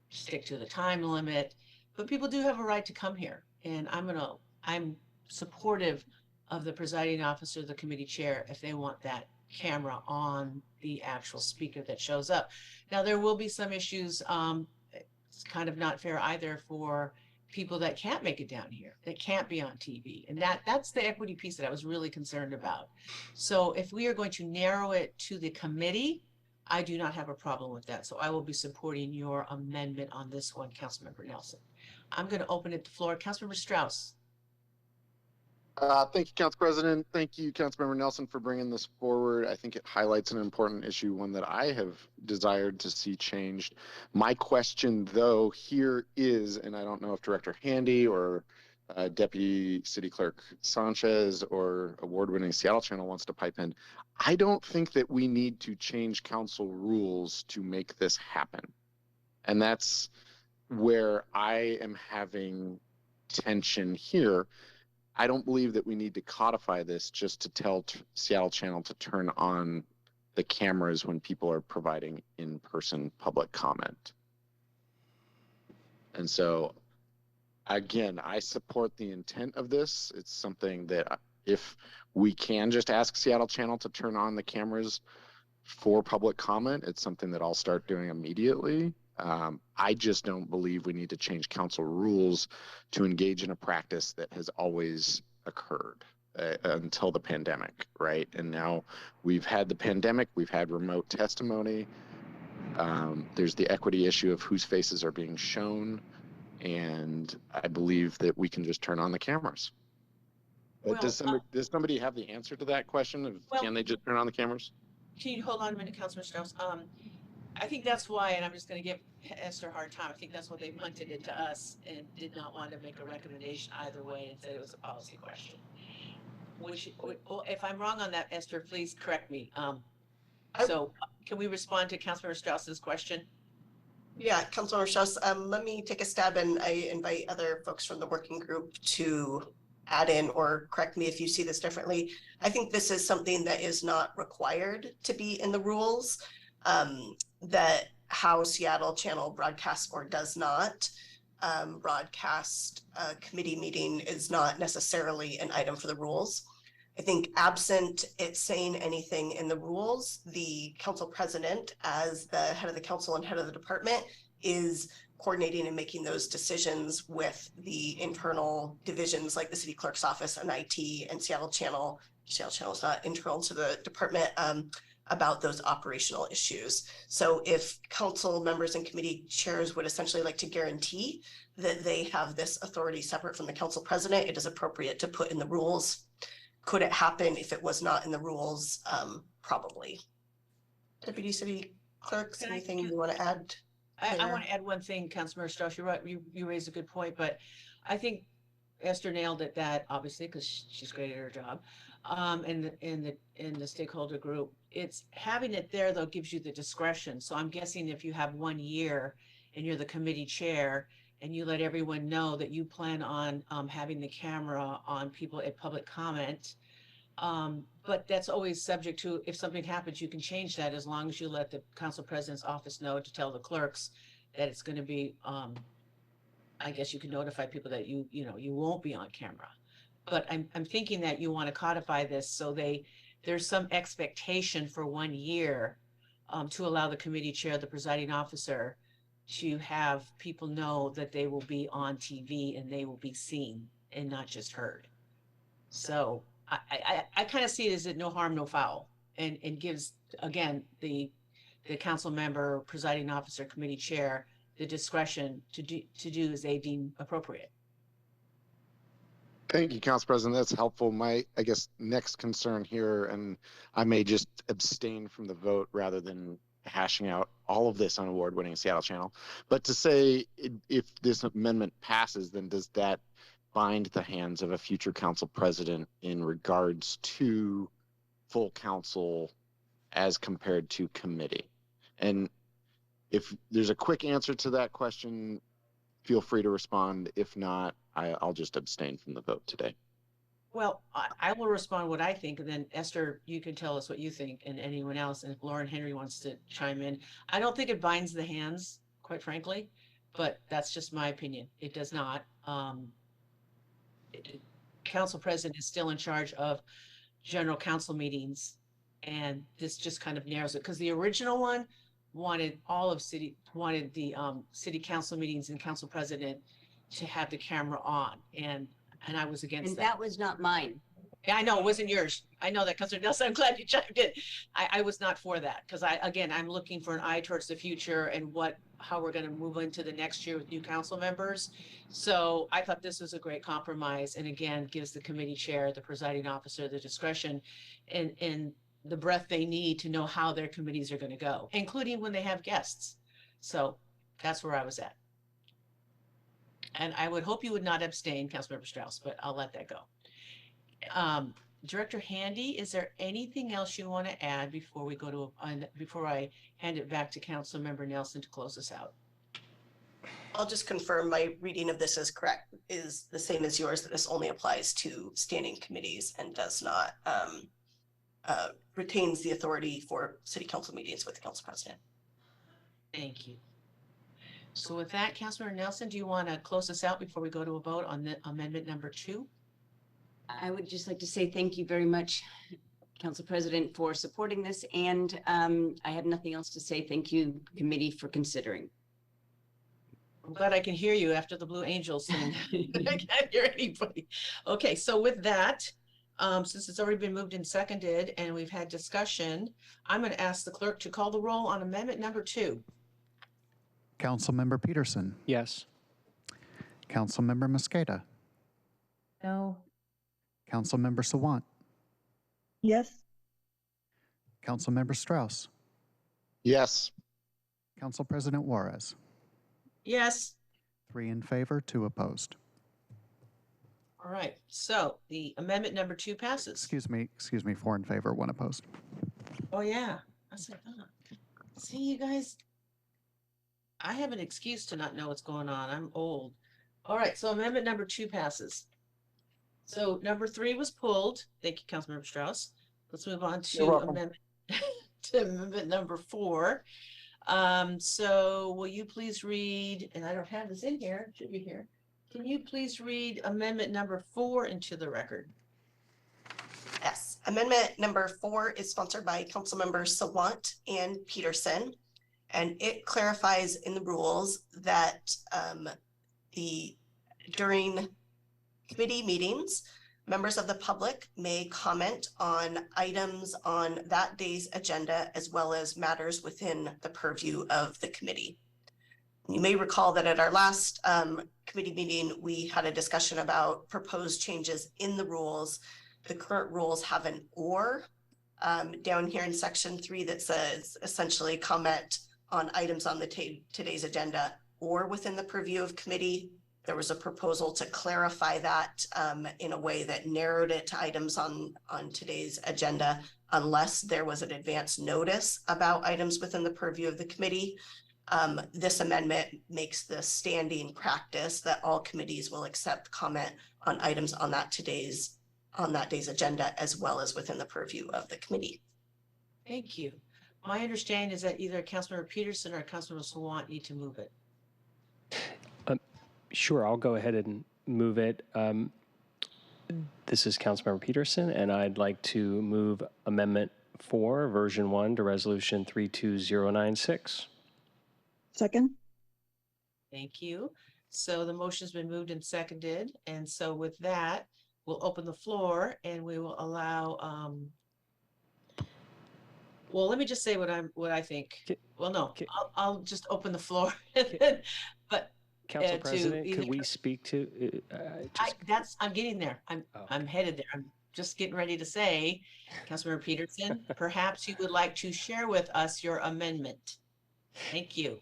stick to the time limit, but people do have a right to come here, and I'm supportive of the presiding officer, the committee chair, if they want that camera on the actual speaker that shows up. Now, there will be some issues. It's kind of not fair either for people that can't make it down here, that can't be on TV. And that's the equity piece that I was really concerned about. So if we are going to narrow it to the committee, I do not have a problem with that. So I will be supporting your amendment on this one, Councilmember Nelson. I'm going to open it to the floor. Councilmember Strauss. Thank you, Council President. Thank you, Councilmember Nelson, for bringing this forward. I think it highlights an important issue, one that I have desired to see changed. My question, though, here is, and I don't know if Director Handy or Deputy City Clerk Sanchez or award-winning Seattle Channel wants to pipe in. I don't think that we need to change council rules to make this happen. And that's where I am having tension here. I don't believe that we need to codify this just to tell Seattle Channel to turn on the cameras when people are providing in-person public comment. And so, again, I support the intent of this. It's something that if we can just ask Seattle Channel to turn on the cameras for public comment, it's something that I'll start doing immediately. I just don't believe we need to change council rules to engage in a practice that has always occurred until the pandemic, right? And now we've had the pandemic, we've had remote testimony. There's the equity issue of whose faces are being shown, and I believe that we can just turn on the cameras. Well, does somebody have the answer to that question of can they just turn on the cameras? Can you hold on a minute, Councilman Strauss? I think that's why, and I'm just going to give Esther a hard time, I think that's why they punted it to us and did not want to make a recommendation either way and said it was a policy question. Which, if I'm wrong on that, Esther, please correct me. So can we respond to Councilmember Strauss's question? Yeah, Councilmember Strauss, let me take a stab, and I invite other folks from the working group to add in or correct me if you see this differently. I think this is something that is not required to be in the rules. That how Seattle Channel broadcasts or does not broadcast a committee meeting is not necessarily an item for the rules. I think absent it saying anything in the rules, the council president, as the head of the council and head of the department, is coordinating and making those decisions with the internal divisions like the city clerk's office and IT and Seattle Channel. Seattle Channel is not internal to the department. About those operational issues. So if council members and committee chairs would essentially like to guarantee that they have this authority separate from the council president, it is appropriate to put in the rules. Could it happen if it was not in the rules? Probably. Deputy City Clerks, anything you want to add? I want to add one thing, Councilmember Strauss. You're right. You raised a good point, but I think Esther nailed it. That obviously, because she's great at her job, in the stakeholder group. It's having it there though gives you the discretion. So I'm guessing if you have 1 year and you're the committee chair and you let everyone know that you plan on having the camera on people at public comment, but that's always subject to if something happens, you can change that as long as you let the council president's office know to tell the clerks that it's going to be. I guess you can notify people that you won't be on camera. But I'm thinking that you want to codify this so there's some expectation for 1 year to allow the committee chair, the presiding officer, to have people know that they will be on TV and they will be seen and not just heard. So I kind of see it as a no harm, no foul, and gives, again, the council member, presiding officer, committee chair the discretion to do as they deem appropriate. Thank you, Council President. That's helpful. My, I guess, next concern here, and I may just abstain from the vote rather than hashing out all of this on award-winning Seattle Channel, but to say if this amendment passes, then does that bind the hands of a future council president in regards to full council as compared to committee? And if there's a quick answer to that question, feel free to respond. If not, I'll just abstain from the vote today. Well, I will respond what I think, and then Esther, you can tell us what you think, and anyone else. And if Lauren Henry wants to chime in, I don't think it binds the hands, quite frankly, but that's just my opinion. It does not. Council president is still in charge of general council meetings, and this just kind of narrows it, because the original one wanted the city council meetings and council president to have the camera on, and I was against And that. that was not mine. Yeah, I know, it wasn't yours. I know that, Councilor Nelson. I'm glad you chimed in. I was not for that, because I'm looking for an eye towards the future and how we're going to move into the next year with new council members. So I thought this was a great compromise, and again, gives the committee chair, the presiding officer, the discretion and the breadth they need to know how their committees are going to go, including when they have guests. So that's where I was at. And I would hope you would not abstain, Councilmember Strauss, but I'll let that go. Director Handy, is there anything else you want to add before we go before I hand it back to Councilmember Nelson to close us out? I'll just confirm my reading of this is correct, is the same as yours, that this only applies to standing committees and does not retains the authority for city council meetings with the council president. Thank you. So with that, Councilmember Nelson, do you want to close us out before we go to a vote on the amendment number 2? I would just like to say thank you very much, Council President, for supporting this. And I have nothing else to say. Thank you, committee, for considering. I'm glad I can hear you after the Blue Angels thing. I can't hear anybody. Okay, so with that, since it's already been moved and seconded and we've had discussion, I'm going to ask the clerk to call the roll on amendment number 2. Councilmember Peterson. Yes. Councilmember Mosqueda. No. Councilmember Sawant. Yes. Councilmember Strauss. Yes. Council President Juarez. Yes. 3 in favor, 2 opposed. All right, so the amendment number 2 passes. Excuse me, 4 in favor, 1 opposed. Oh yeah, I said, see you guys, I have an excuse to not know what's going on. I'm old. All right, so amendment number 2 passes. So number 3 was pulled. Thank you, Councilmember Strauss. Let's move on to amendment number 4. So will you please read, and I don't have this in here, it should be here. Can you please read amendment number 4 into the record? Yes, amendment number 4 is sponsored by Councilmembers Sawant and Peterson, and it clarifies in the rules that during committee meetings, members of the public may comment on items on that day's agenda as well as matters within the purview of the committee. You may recall that at our last committee meeting, we had a discussion about proposed changes in the rules. The current rules have an or down here in section 3 that says essentially comment on items on the today's agenda or within the purview of committee. There was a proposal to clarify that in a way that narrowed it to items on today's agenda unless there was an advance notice about items within the purview of the committee. This amendment makes the standing practice that all committees will accept comment on items on that day's agenda as well as within the purview of the committee. Thank you. My understanding is that either Councilmember Peterson or Councilmember Sawant need to move it. Sure, I'll go ahead and move it. This is Councilmember Peterson, and I'd like to move Amendment 4, Version 1 to Resolution 32096. Second. Thank you. So the motion's been moved and seconded, and so with that, we'll open the floor and we will allow Well, let me just say what I think. Well, no, Ca- I'll just open the floor. But Council to President, could either, we speak to, I'm getting there. Oh, I'm headed there. I'm just getting ready to say, Councilmember Peterson, perhaps you would like to share with us your amendment. Thank you.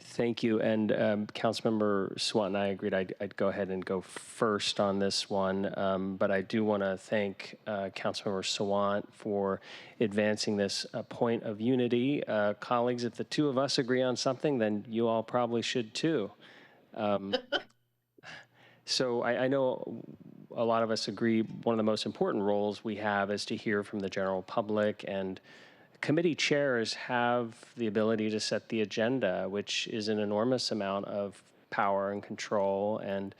thank you. And Councilmember Sawant and I agreed I'd go ahead and go first on this one. But I do want to thank Councilmember Sawant for advancing this point of unity. Colleagues, if the two of us agree on something, then you all probably should too. So I know a lot of us agree one of the most important roles we have is to hear from the general public, and committee chairs have the ability to set the agenda, which is an enormous amount of power and control, and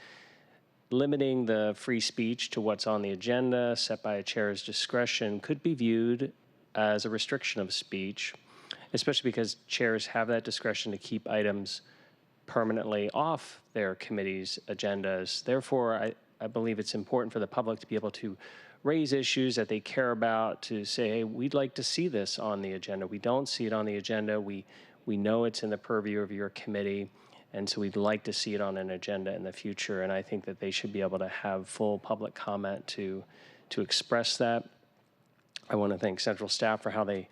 limiting the free speech to what's on the agenda set by a chair's discretion could be viewed as a restriction of speech, especially because chairs have that discretion to keep items permanently off their committee's agendas. Therefore, I believe it's important for the public to be able to raise issues that they care about, to say, hey, we'd like to see this on the agenda. We don't see it on the agenda. We know it's in the purview of your committee, and so we'd like to see it on an agenda in the future. And I think that they should be able to have full public comment to express that. I want to thank Central Staff for how they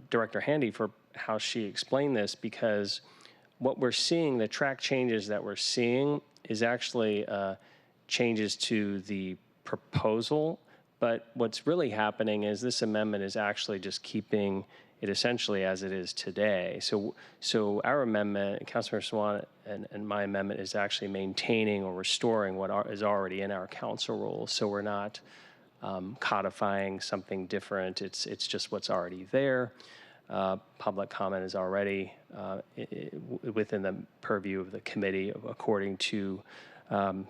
Director Handy for how she explained this, because what we're seeing, the track changes that we're seeing, is actually changes to the proposal. But what's really happening is this amendment is actually just keeping it essentially as it is today. So our amendment, Councilmember Sawant and my amendment, is actually maintaining or restoring what is already in our council rules. So we're not codifying something different. It's just what's already there. Public comment is already within the purview of the committee according to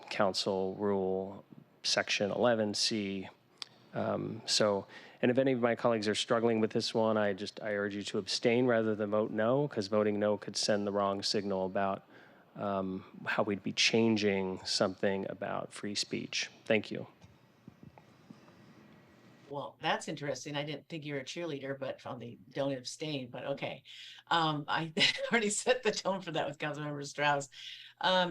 Council Rule Section 11C. And if any of my colleagues are struggling with this one, I urge you to abstain rather than vote no, because voting no could send the wrong signal about how we'd be changing something about free speech. Thank you. Well, that's interesting. I didn't think you were a cheerleader, but from the don't abstain, but okay. I already set the tone for that with Councilmember Strauss.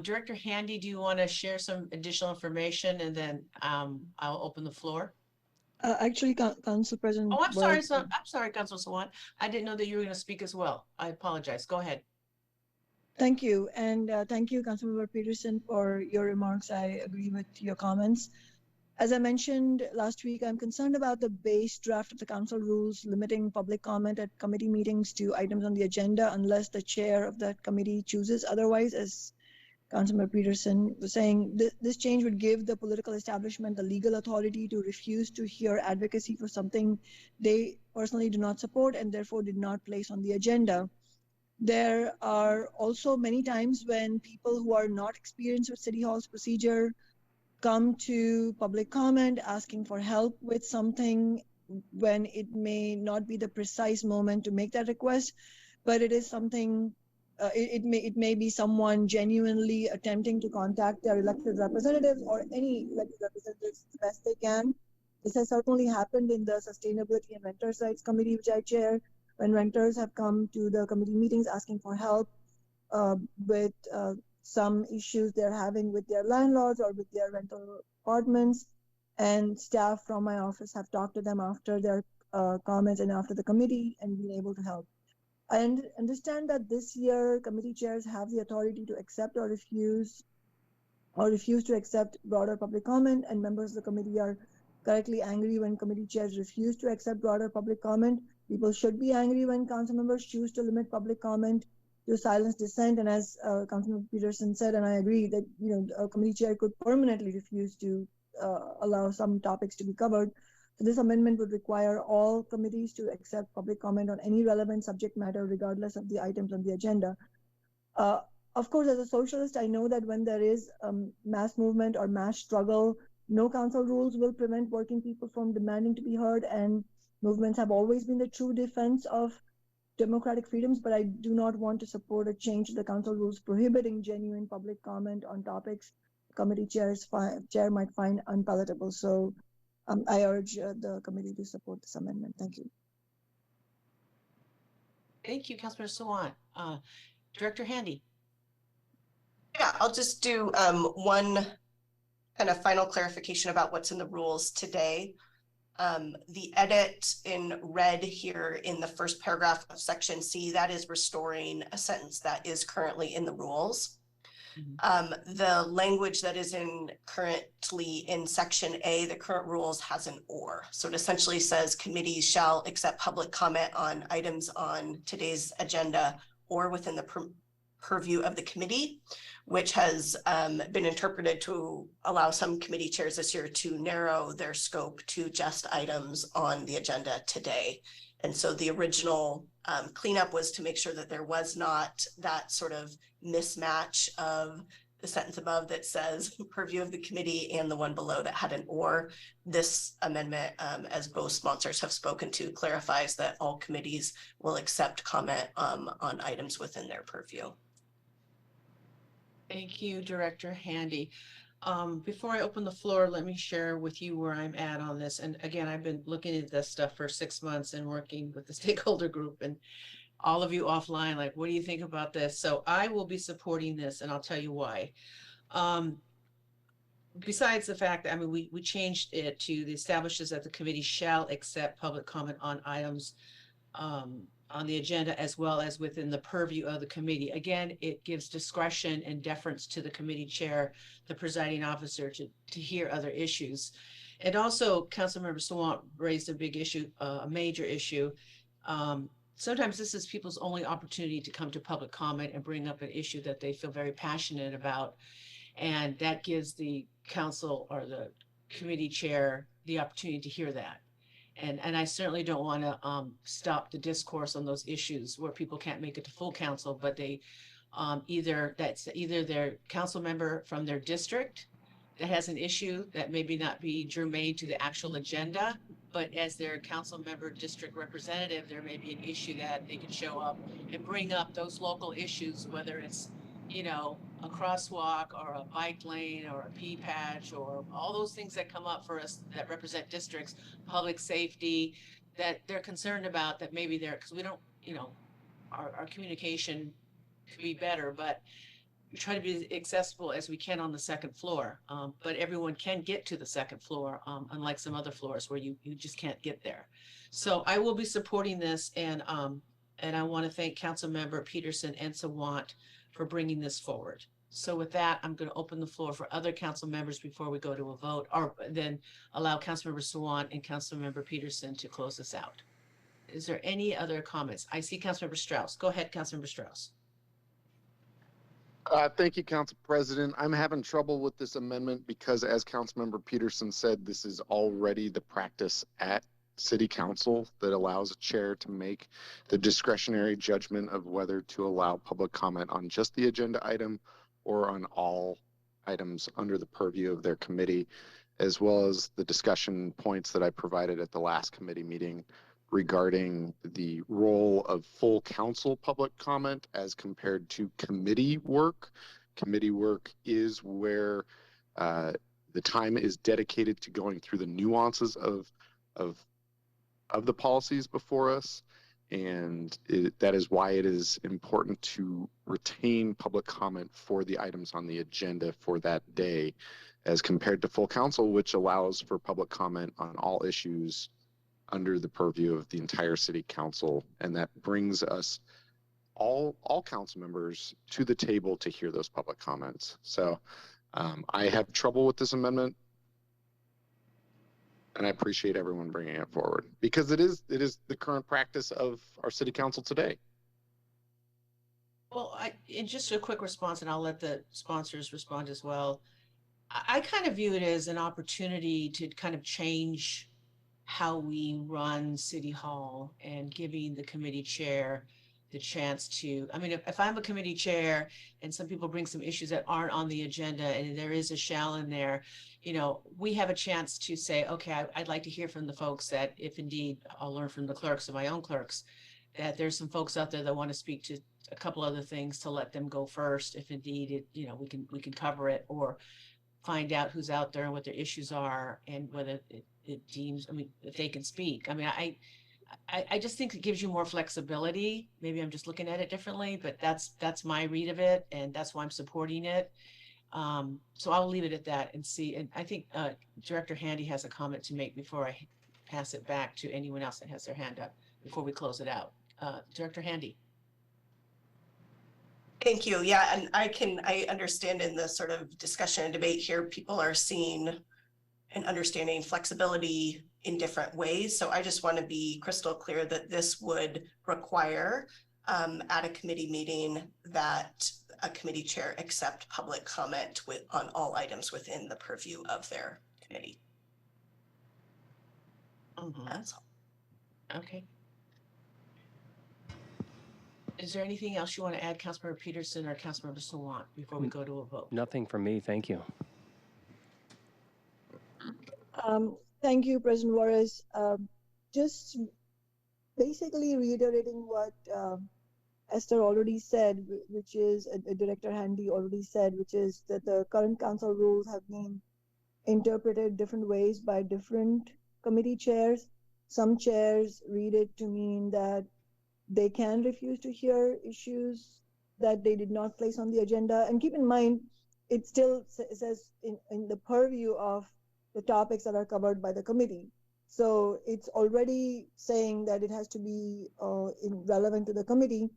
Director Handy, do you want to share some additional information, and then I'll open the floor? Actually, Council President. Oh, I'm sorry. I'm sorry, Councilor Sawant. I didn't know that you were going to speak as well. I apologize. Go ahead. Thank you. And thank you, Councilmember Peterson, for your remarks. I agree with your comments. As I mentioned last week, I'm concerned about the base draft of the council rules limiting public comment at committee meetings to items on the agenda unless the chair of that committee chooses otherwise. As Councilmember Peterson was saying, this change would give the political establishment the legal authority to refuse to hear advocacy for something they personally do not support and therefore did not place on the agenda. There are also many times when people who are not experienced with City Hall's procedure come to public comment asking for help with something when it may not be the precise moment to make that request, but it is something, it may be someone genuinely attempting to contact their elected representatives or any elected representatives as best they can. This has certainly happened in the Sustainability and Renters' Rights Committee, which I chair, when renters have come to the committee meetings asking for help with some issues they're having with their landlords or with their rental apartments, and staff from my office have talked to them after their comments and after the committee and been able to help. I understand that this year committee chairs have the authority to accept or refuse to accept broader public comment, and members of the committee are correctly angry when committee chairs refuse to accept broader public comment. People should be angry when council members choose to limit public comment to silence dissent. And as Councilmember Peterson said, and I agree that a committee chair could permanently refuse to allow some topics to be covered. So this amendment would require all committees to accept public comment on any relevant subject matter, regardless of the items on the agenda. Of course, as a socialist, I know that when there is mass movement or mass struggle, no council rules will prevent working people from demanding to be heard, and movements have always been the true defense of democratic freedoms, but I do not want to support a change to the council rules prohibiting genuine public comment on topics committee chair might find unpalatable. So I urge the committee to support this amendment. Thank you. Thank you, Councilmember Sawant. Director Handy. Yeah, I'll just do one kind of final clarification about what's in the rules today. The edit in red here in the first paragraph of section C, that is restoring a sentence that is currently in the rules. The language that is currently in section A, the current rules has an or. So it essentially says committees shall accept public comment on items on today's agenda or within the purview of the committee, which has been interpreted to allow some committee chairs this year to narrow their scope to just items on the agenda today. And so the original cleanup was to make sure that there was not that sort of mismatch of the sentence above that says purview of the committee and the one below that had an or. This amendment, as both sponsors have spoken to, clarifies that all committees will accept comment on items within their purview. Thank you, Director Handy. Before I open the floor, let me share with you where I'm at on this. And again, I've been looking at this stuff for 6 months and working with the stakeholder group and all of you offline, like, what do you think about this? So I will be supporting this, and I'll tell you why. Besides the fact that, I mean, we changed it to the establishes that the committee shall accept public comment on items on the agenda as well as within the purview of the committee. Again, it gives discretion and deference to the committee chair, the presiding officer, to hear other issues. And also, Councilmember Sawant raised a big issue, a major issue. Sometimes this is people's only opportunity to come to public comment and bring up an issue that they feel very passionate about. And that gives the council or the committee chair the opportunity to hear that. And I certainly don't want to stop the discourse on those issues where people can't make it to full council, but they either their council member from their district that has an issue that maybe not be germane to the actual agenda, but as their council member district representative, there may be an issue that they can show up and bring up those local issues, whether it's, you know, a crosswalk or a bike lane or a pea patch or all those things that come up for us that represent districts, public safety, that they're concerned about, that maybe they're, because we don't, you know, our communication could be better, but we try to be accessible as we can on the second floor. But everyone can get to the second floor, unlike some other floors where you just can't get there. So I will be supporting this, and I want to thank Councilmember Peterson and Sawant for bringing this forward. So with that, I'm going to open the floor for other council members before we go to a vote, or then allow Councilmember Sawant and Councilmember Peterson to close this out. Is there any other comments? I see Councilmember Strauss. Go ahead, Councilmember Strauss. Thank you, Council President. I'm having trouble with this amendment because, as Councilmember Peterson said, this is already the practice at City Council that allows a chair to make the discretionary judgment of whether to allow public comment on just the agenda item or on all items under the purview of their committee, as well as the discussion points that I provided at the last committee meeting regarding the role of full council public comment as compared to committee work. Committee work is where the time is dedicated to going through the nuances of the policies before us, and that is why it is important to retain public comment for the items on the agenda for that day, as compared to full council, which allows for public comment on all issues under the purview of the entire City Council, and that brings us all council members to the table to hear those public comments. So I have trouble with this amendment, and I appreciate everyone bringing it forward because it is the current practice of our City Council today. Well, in just a quick response, and I'll let the sponsors respond as well. I kind of view it as an opportunity to kind of change how we run City Hall and giving the committee chair the chance to, I mean, if I'm a committee chair and some people bring some issues that aren't on the agenda and there is a shall in there, you know, we have a chance to say, okay, I'd like to hear from the folks that, if indeed I'll learn from the clerks of my own clerks, that there's some folks out there that want to speak to a couple other things, to let them go first. If indeed it, you know, we can cover it, or find out who's out there and what their issues are and whether it deems, I mean, if they can speak. I mean, I just think it gives you more flexibility. Maybe I'm just looking at it differently, but that's my read of it, and that's why I'm supporting it. So I'll leave it at that and see. And I think Director Handy has a comment to make before I pass it back to anyone else that has their hand up before we close it out. Director Handy. Thank you. Yeah, and I understand in the sort of discussion and debate here, people are seeing and understanding flexibility in different ways. So I just want to be crystal clear that this would require at a committee meeting that a committee chair accept public comment on all items within the purview of their committee. That's all. Okay. Is there anything else you want to add, Councilmember Peterson or Councilmember Sawant, before we go to a vote? Nothing from me. Thank you. Thank you, President Juarez. Just basically reiterating what Esther already said, which is Director Handy already said, which is that the current council rules have been interpreted different ways by different committee chairs. Some chairs read it to mean that they can refuse to hear issues that they did not place on the agenda. And keep in mind, it still says in the purview of the topics that are covered by the committee. So it's already saying that it has to be relevant to the committee.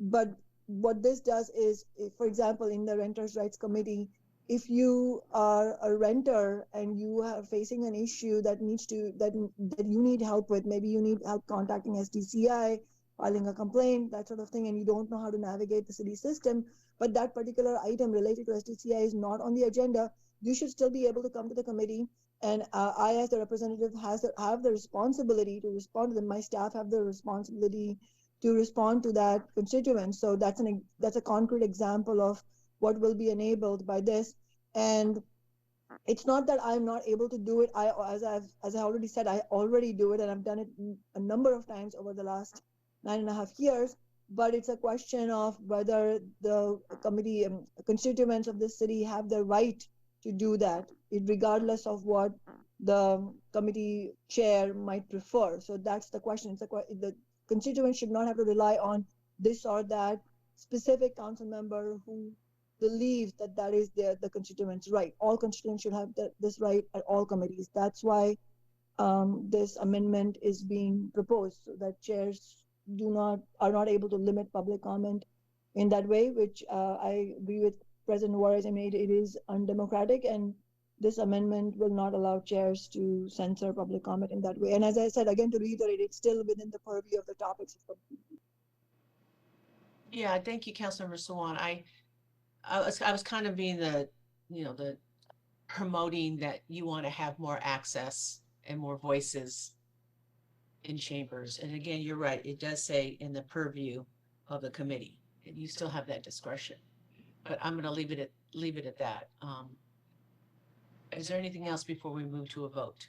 But what this does is, for example, in the Renters' Rights Committee, if you are a renter and you are facing an issue that you need help with, maybe you need help contacting SDCI, filing a complaint, that sort of thing, and you don't know how to navigate the city system, but that particular item related to SDCI is not on the agenda, you should still be able to come to the committee. And I, as the representative, have the responsibility to respond to them. My staff have the responsibility to respond to that constituent. So that's a concrete example of what will be enabled by this. And it's not that I'm not able to do it. As I already said, I already do it, and I've done it a number of times over the last 9.5 years. But it's a question of whether the committee and constituents of the city have the right to do that, regardless of what the committee chair might prefer. So that's the question. The constituents should not have to rely on this or that specific council member who believes that is the constituents' right. All constituents should have this right at all committees. That's why this amendment is being proposed, so that chairs are not able to limit public comment in that way, which I agree with President Juarez. I mean, it is undemocratic, and this amendment will not allow chairs to censor public comment in that way. And as I said, again, to reiterate, it's still within the purview of the topics. Yeah, thank you, Councilmember Sawant. I was kind of being the promoting that you want to have more access and more voices in chambers. And again, you're right. It does say in the purview of the committee, and you still have that discretion. But I'm going to leave it at that. Is there anything else before we move to a vote?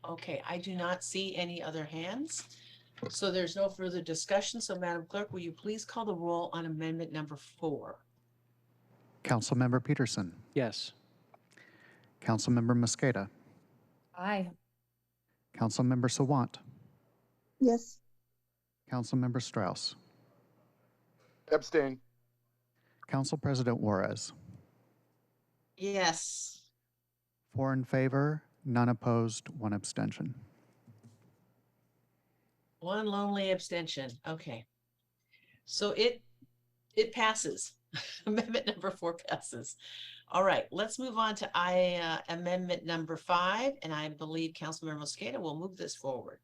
Okay, I do not see any other hands. So there's no further discussion. So Madam Clerk, will you please call the roll on amendment number 4? Councilmember Peterson. Yes. Councilmember Mosqueda. Aye. Councilmember Sawant. Yes. Councilmember Strauss. Abstain. Council President Juarez. Yes. 4 in favor, none opposed, 1 abstention. 1 lonely abstention. Okay. So it passes. Amendment number 4 passes. All right, let's move on to amendment number 5, and I believe Councilmember Mosqueda will move this forward.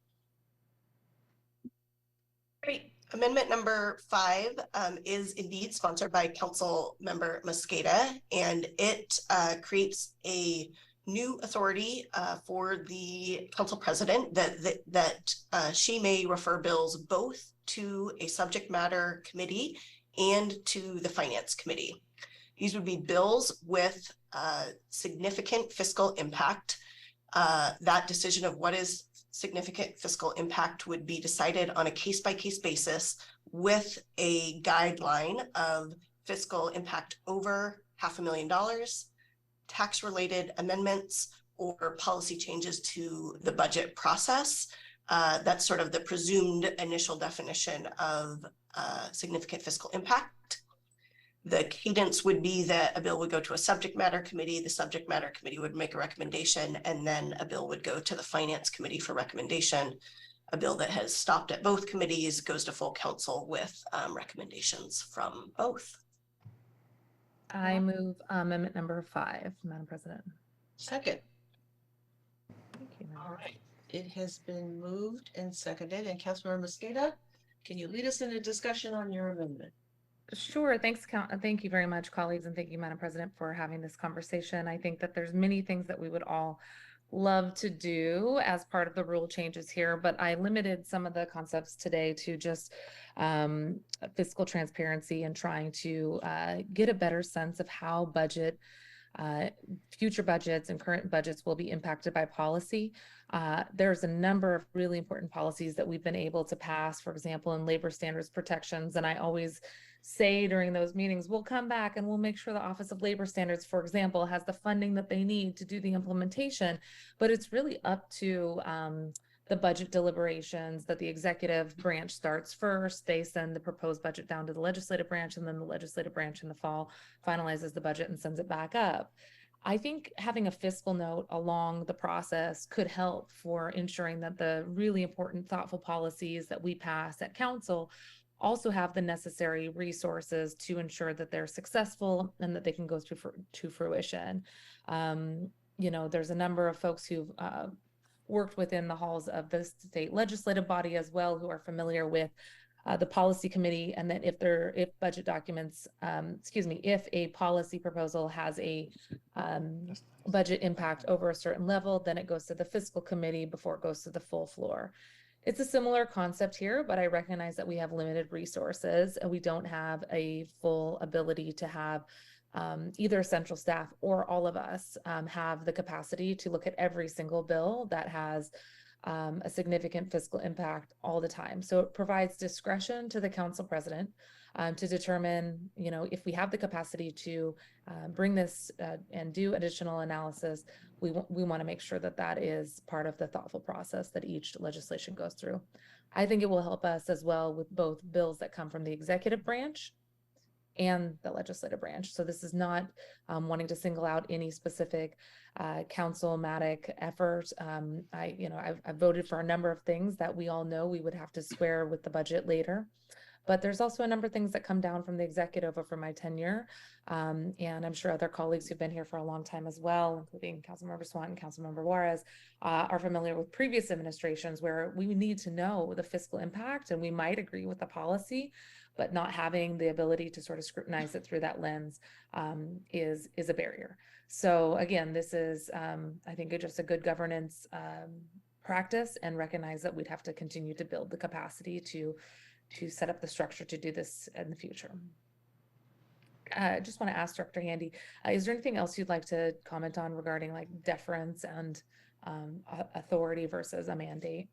Great. Amendment number 5 is indeed sponsored by Council Member Mosqueda, and it creates a new authority for the council president that she may refer bills both to a subject matter committee and to the finance committee. These would be bills with significant fiscal impact. That decision of what is significant fiscal impact would be decided on a case-by-case basis with a guideline of fiscal impact over $500,000, tax-related amendments or policy changes to the budget process. That's sort of the presumed initial definition of significant fiscal impact. The cadence would be that a bill would go to a subject matter committee, the subject matter committee would make a recommendation, and then a bill would go to the finance committee for recommendation. A bill that has stopped at both committees goes to full council with recommendations from both. I move amendment number 5, Madam President. Second. Thank you, Madam All right. It has been moved and seconded. And Councilmember Mosqueda, can you lead us in a discussion on your amendment? Sure. Thank you very much, colleagues, and thank you, Madam President, for having this conversation. I think that there's many things that we would all love to do as part of the rule changes here, but I limited some of the concepts today to just fiscal transparency and trying to get a better sense of how future budgets and current budgets will be impacted by policy. There's a number of really important policies that we've been able to pass, for example, in labor standards protections. And I always say during those meetings, we'll come back and we'll make sure the Office of Labor Standards, for example, has the funding that they need to do the implementation. But it's really up to the budget deliberations that the executive branch starts first. They send the proposed budget down to the legislative branch, and then the legislative branch in the fall finalizes the budget and sends it back up. I think having a fiscal note along the process could help for ensuring that the really important, thoughtful policies that we pass at council also have the necessary resources to ensure that they're successful and that they can go to fruition. There's a number of folks who've worked within the halls of the state legislative body as well, who are familiar with the policy committee, and that if budget documents, if a policy proposal has a budget impact over a certain level, then it goes to the fiscal committee before it goes to the full floor. It's a similar concept here, but I recognize that we have limited resources and we don't have a full ability to have either central staff or all of us have the capacity to look at every single bill that has a significant fiscal impact all the time. So it provides discretion to the council president to determine, if we have the capacity to bring this and do additional analysis, we want to make sure that that is part of the thoughtful process that each legislation goes through. I think it will help us as well with both bills that come from the executive branch and the legislative branch. So this is not wanting to single out any specific council-matic effort. I've voted for a number of things that we all know we would have to square with the budget later. But there's also a number of things that come down from the executive over my tenure. And I'm sure other colleagues who've been here for a long time as well, including Councilmember Swanton and Councilmember Juarez, are familiar with previous administrations where we need to know the fiscal impact, and we might agree with the policy, but not having the ability to sort of scrutinize it through that lens is a barrier. So again, this is, I think, just a good governance practice, and recognize that we'd have to continue to build the capacity to set up the structure to do this in the future. I just want to ask Director Handy, is there anything else you'd like to comment on regarding like deference and authority versus a mandate?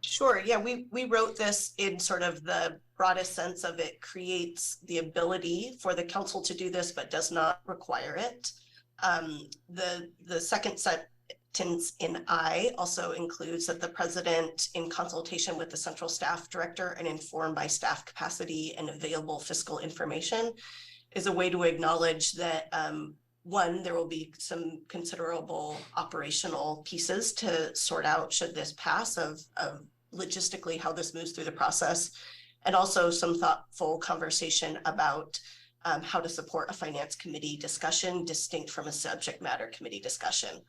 Sure. Yeah, we wrote this in sort of the broadest sense of it creates the ability for the council to do this, but does not require it. The second sentence in I also includes that the president, in consultation with the central staff director and informed by staff capacity and available fiscal information, is a way to acknowledge that one, there will be some considerable operational pieces to sort out should this pass of logistically how this moves through the process, and also some thoughtful conversation about how to support a finance committee discussion distinct from a subject matter committee discussion.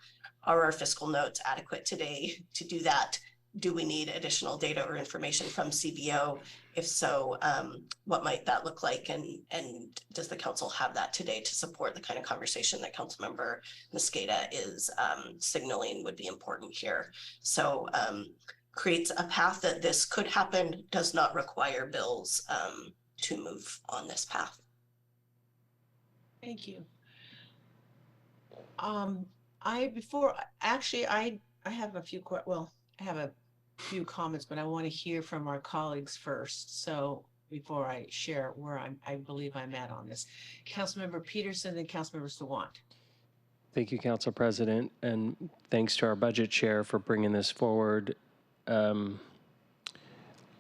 Are our fiscal notes adequate today to do that? Do we need additional data or information from CBO? If so, what might that look like? And does the council have that today to support the kind of conversation that Councilmember Mosqueda is signaling would be important here? So creates a path that this could happen, does not require bills to move on this path. Thank you. I have a few comments, but I want to hear from our colleagues first. So before I share where I believe I'm at on this, Councilmember Peterson and Councilmember Sawant. Thank you, Council President, and thanks to our budget chair for bringing this forward. I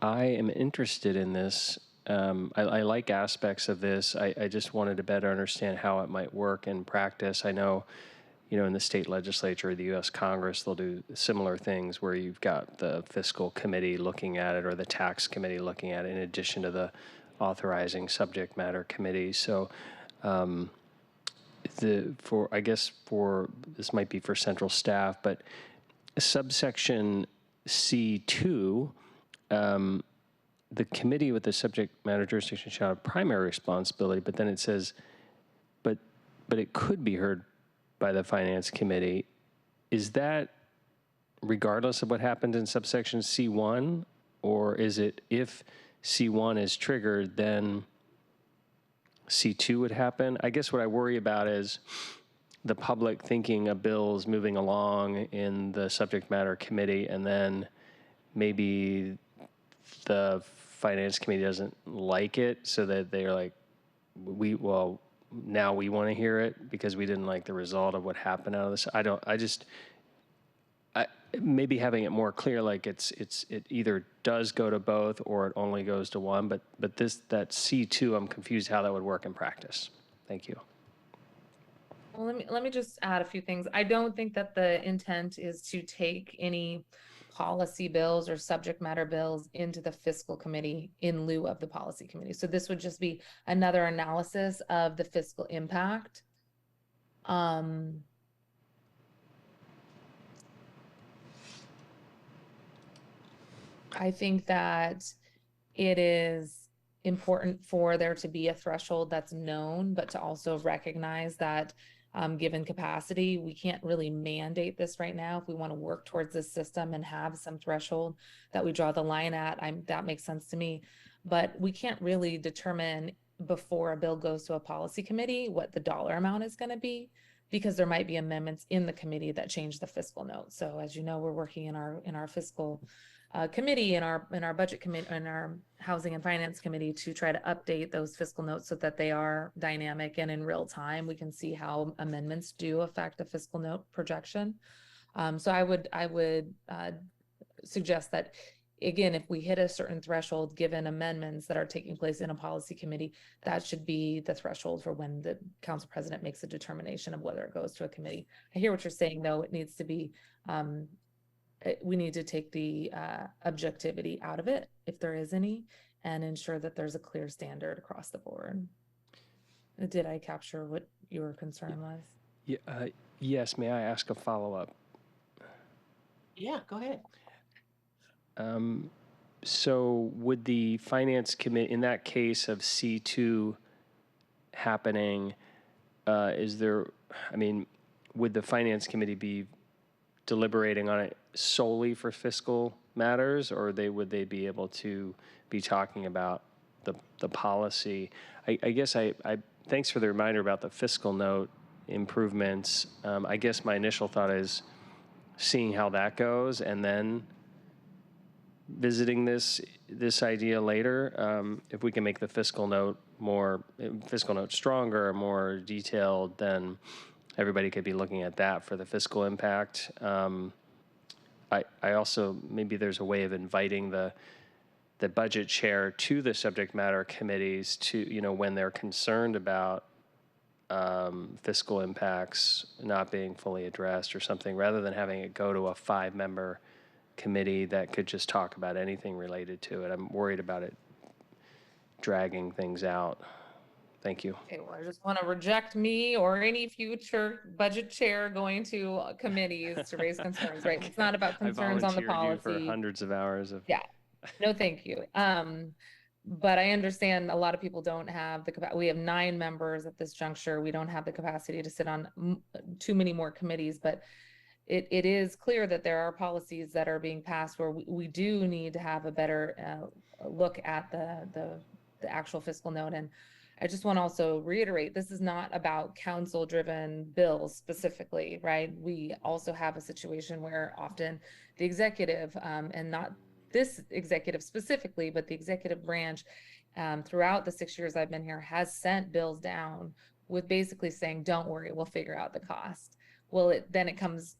am interested in this. I like aspects of this. I just wanted to better understand how it might work in practice. I know, in the state legislature, the U.S. Congress, they'll do similar things where you've got the fiscal committee looking at it or the tax committee looking at it in addition to the authorizing subject matter committee. So this might be for central staff, but subsection C2, the committee with the subject matter jurisdiction shall have primary responsibility, but then it says, but it could be heard by the finance committee. Is that regardless of what happens in subsection C1, or is it if C1 is triggered, then C2 would happen? I guess what I worry about is the public thinking of bills moving along in the subject matter committee, and then maybe the finance committee doesn't like it, so that they're like, now we want to hear it because we didn't like the result of what happened out of this. Maybe having it more clear, like it either does go to both or it only goes to one, but that C2, I'm confused how that would work in practice. Thank you. Well, let me just add a few things. I don't think that the intent is to take any policy bills or subject matter bills into the fiscal committee in lieu of the policy committee. So this would just be another analysis of the fiscal impact. I think that it is important for there to be a threshold that's known, but to also recognize that given capacity, we can't really mandate this right now. If we want to work towards this system and have some threshold that we draw the line at, that makes sense to me. But we can't really determine before a bill goes to a policy committee what the dollar amount is going to be, because there might be amendments in the committee that change the fiscal note. So as you know, we're working in our fiscal committee, in our budget committee, in our housing and finance committee, to try to update those fiscal notes so that they are dynamic and in real time. We can see how amendments do affect a fiscal note projection. So I would suggest that, again, if we hit a certain threshold, given amendments that are taking place in a policy committee, that should be the threshold for when the council president makes a determination of whether it goes to a committee. I hear what you're saying, though. It needs to be we need to take the objectivity out of it, if there is any, and ensure that there's a clear standard across the board. Did I capture what your concern was? Yeah, yes, may I ask a follow-up? Yeah, go ahead. So would the finance committee, in that case of C2 happening, would the finance committee be deliberating on it solely for fiscal matters, or would they be able to be talking about the policy? I guess thanks for the reminder about the fiscal note improvements. I guess my initial thought is seeing how that goes and then visiting this idea later. If we can make the fiscal note stronger, more detailed, then everybody could be looking at that for the fiscal impact. I also, maybe there's a way of inviting the budget chair to the subject matter committees to, when they're concerned about fiscal impacts not being fully addressed or something, rather than having it go to a 5-member committee that could just talk about anything related to it. I'm worried about it dragging things out. Thank you. Okay, well, I just want to reject me or any future budget chair going to committees to raise concerns, right? It's not about concerns on the policy. You for hundreds of hours of. Yeah, no, thank you. But I understand a lot of people don't have the capacity. We have 9 members at this juncture. We don't have the capacity to sit on too many more committees, but it is clear that there are policies that are being passed where we do need to have a better look at the actual fiscal note. And I just want to also reiterate, this is not about council-driven bills specifically, right? We also have a situation where often the executive, and not this executive specifically, but the executive branch throughout the 6 years I've been here has sent bills down with basically saying, don't worry, we'll figure out the cost. well, then it comes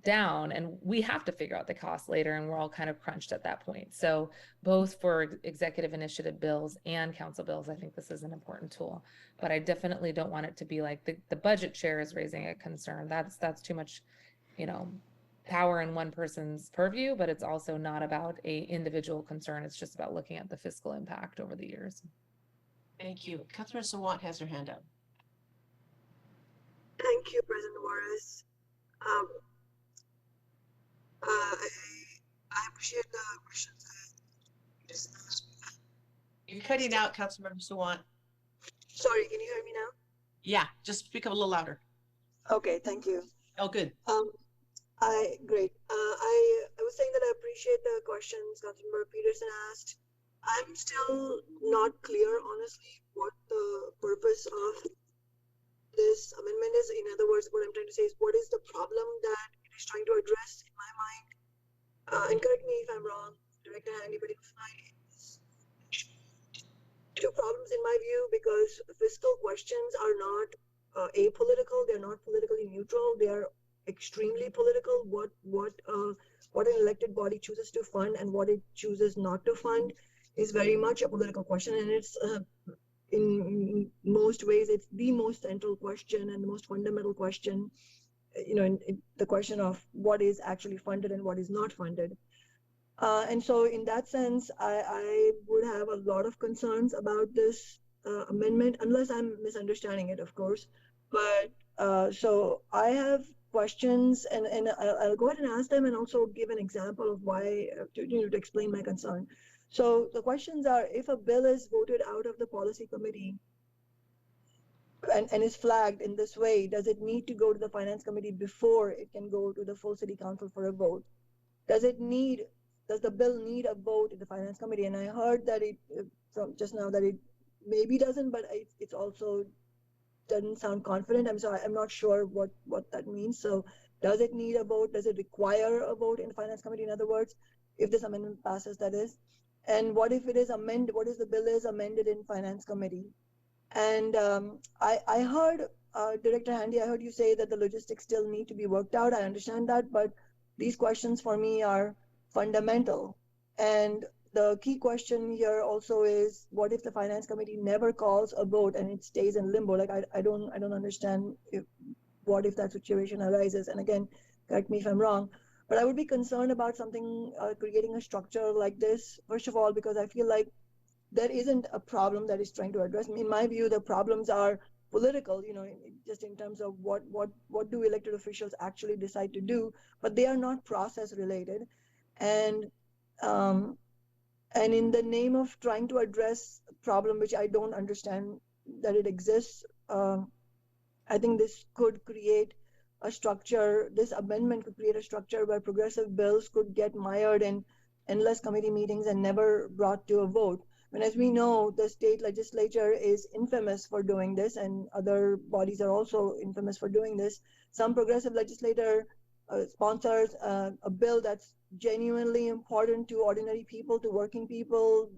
down and we have to figure out the cost later, and we're all kind of crunched at that point. So both for executive initiative bills and council bills, I think this is an important tool, but I definitely don't want it to be like the budget chair is raising a concern. That's too much, power in one person's purview, but it's also not about a individual concern. It's just about looking at the fiscal impact over the years. Thank you. Councilor Sawant has her hand up. Thank you, President Morris. I appreciate the questions that you just asked. You're cutting out, Councilmember Sawant. Sorry, can you hear me now? Yeah, just speak up a little louder. Okay, thank you. Oh, good. Great. I was saying that I appreciate the questions Councilmember Peterson asked. I'm still not clear, honestly, what the purpose of this amendment is. In other words, what I'm trying to say is, what is the problem that it is trying to address in my mind? And correct me if I'm wrong, Director Handy, but two problems in my view, because fiscal questions are not apolitical. They're not politically neutral. They are extremely political. What an elected body chooses to fund and what it chooses not to fund is very much a political question, and it's in most ways it's the most central question and the most fundamental question. In the question of what is actually funded and what is not funded. And so in that sense, I would have a lot of concerns about this amendment, unless I'm misunderstanding it, of course. But so I have questions, and I'll go ahead and ask them and also give an example of why, to explain my concern. So the questions are, if a bill is voted out of the policy committee, and is flagged in this way, does it need to go to the finance committee before it can go to the full city council for a vote? Does the bill need a vote in the finance committee? And I heard that from just now that it maybe doesn't, but it's also doesn't sound confident. I'm not sure what that means. So does it need a vote? Does it require a vote in the finance committee? In other words, if this amendment passes, that is. And what if it is amended? What if the bill is amended in finance committee? And I heard, Director Handy, I heard you say that the logistics still need to be worked out. I understand that, but these questions for me are fundamental. And the key question here also is, what if the finance committee never calls a vote and it stays in limbo? Like, I don't understand what if that situation arises. And again, correct me if I'm wrong, but I would be concerned about something, creating a structure like this, first of all, because I feel like there isn't a problem that is trying to address. In my view, the problems are political, just in terms of what do elected officials actually decide to do, but they are not process related. And in the name of trying to address a problem, which I don't understand that it exists, I think this could create a structure, this amendment could create a structure where progressive bills could get mired in endless committee meetings and never brought to a vote. And as we know, the state legislature is infamous for doing this, and other bodies are also infamous for doing this. Some progressive legislator sponsors a bill that's genuinely important to ordinary people, to working people.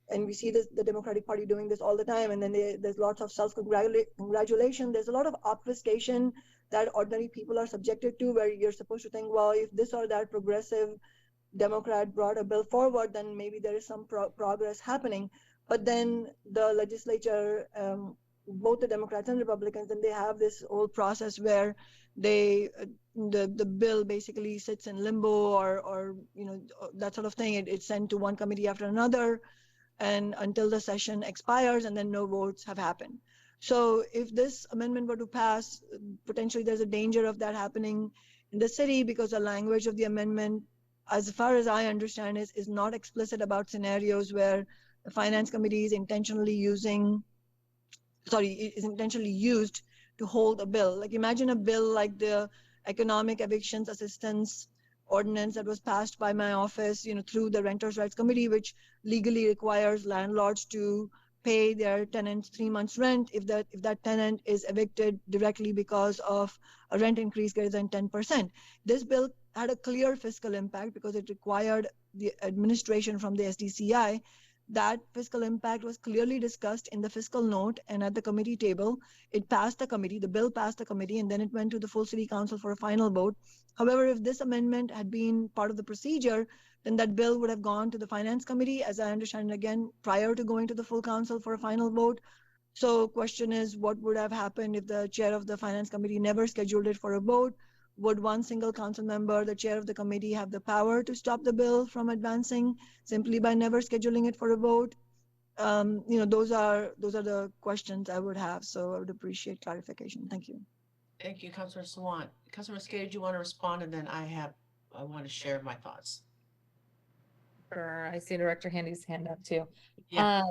And we see the Democratic Party doing this all the time. And then there's lots of self-congratulation. There's a lot of obfuscation that ordinary people are subjected to, where you're supposed to think, well, if this or that progressive Democrat brought a bill forward, then maybe there is some progress happening. But then the legislature, both the Democrats and Republicans, and they have this whole process where the bill basically sits in limbo, or that sort of thing. It's sent to one committee after another, and until the session expires, and then no votes have happened. So if this amendment were to pass, potentially there's a danger of that happening in the city, because the language of the amendment, as far as I understand, is not explicit about scenarios where the finance committee is intentionally used to hold a bill. Like, imagine a bill like the Economic Evictions Assistance Ordinance that was passed by my office, through the Renters' Rights Committee, which legally requires landlords to pay their tenants 3 months rent if that tenant is evicted directly because of a rent increase greater than 10%. This bill had a clear fiscal impact because it required the administration from the SDCI That fiscal impact was clearly discussed in the fiscal note and at the committee table. It passed the committee, the bill passed the committee, and then it went to the full city council for a final vote. However, if this amendment had been part of the procedure, then that bill would have gone to the finance committee, as I understand it, again, prior to going to the full council for a final vote. So question is, what would have happened if the chair of the finance committee never scheduled it for a vote? Would one single council member, the chair of the committee, have the power to stop the bill from advancing simply by never scheduling it for a vote? Those are the questions I would have. So I would appreciate clarification. Thank you. Thank you, Councilor Sawant. Councilor Mosqueda, do you want to respond? And then I want to share my thoughts. Sure. I see Director Handy's hand up too. Yeah.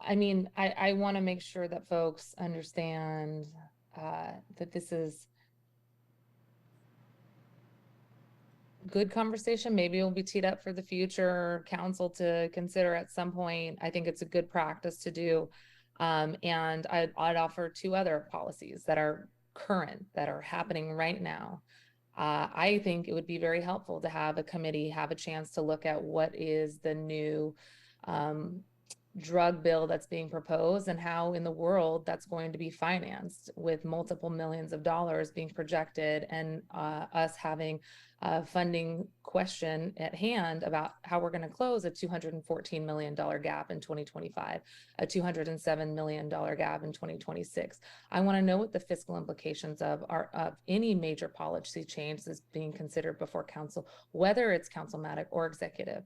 I mean, I want to make sure that folks understand that this is good conversation. Maybe it will be teed up for the future council to consider at some point. I think it's a good practice to do. And I'd offer two other policies that are current, that are happening right now. I think it would be very helpful to have a committee have a chance to look at what is the new drug bill that's being proposed and how in the world that's going to be financed, with multiple millions of dollars being projected, and us having a funding question at hand about how we're going to close a $214 million gap in 2025, a $207 million gap in 2026. I want to know what the fiscal implications of any major policy change that's being considered before council, whether it's councilmatic or executive,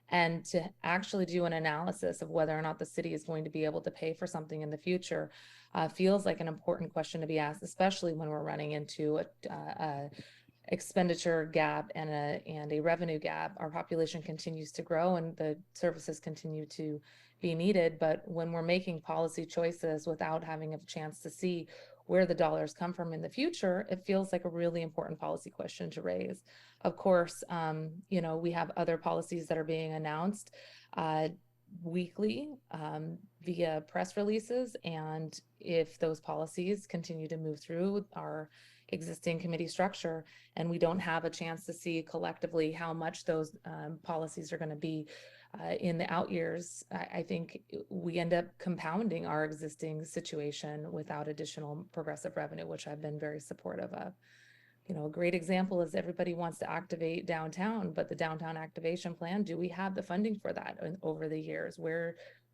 and to actually do an analysis of whether or not the city is going to be able to pay for something in the future feels like an important question to be asked, especially when we're running into a expenditure gap and a revenue gap. Our population continues to grow and the services continue to be needed, but when we're making policy choices without having a chance to see where the dollars come from in the future, it feels like a really important policy question to raise. Of course, we have other policies that are being announced weekly via press releases, and if those policies continue to move through our existing committee structure and we don't have a chance to see collectively how much those policies are going to be in the out years, I think we end up compounding our existing situation without additional progressive revenue, which I've been very supportive of. A great example is everybody wants to activate downtown, but the downtown activation plan, do we have the funding for that over the years?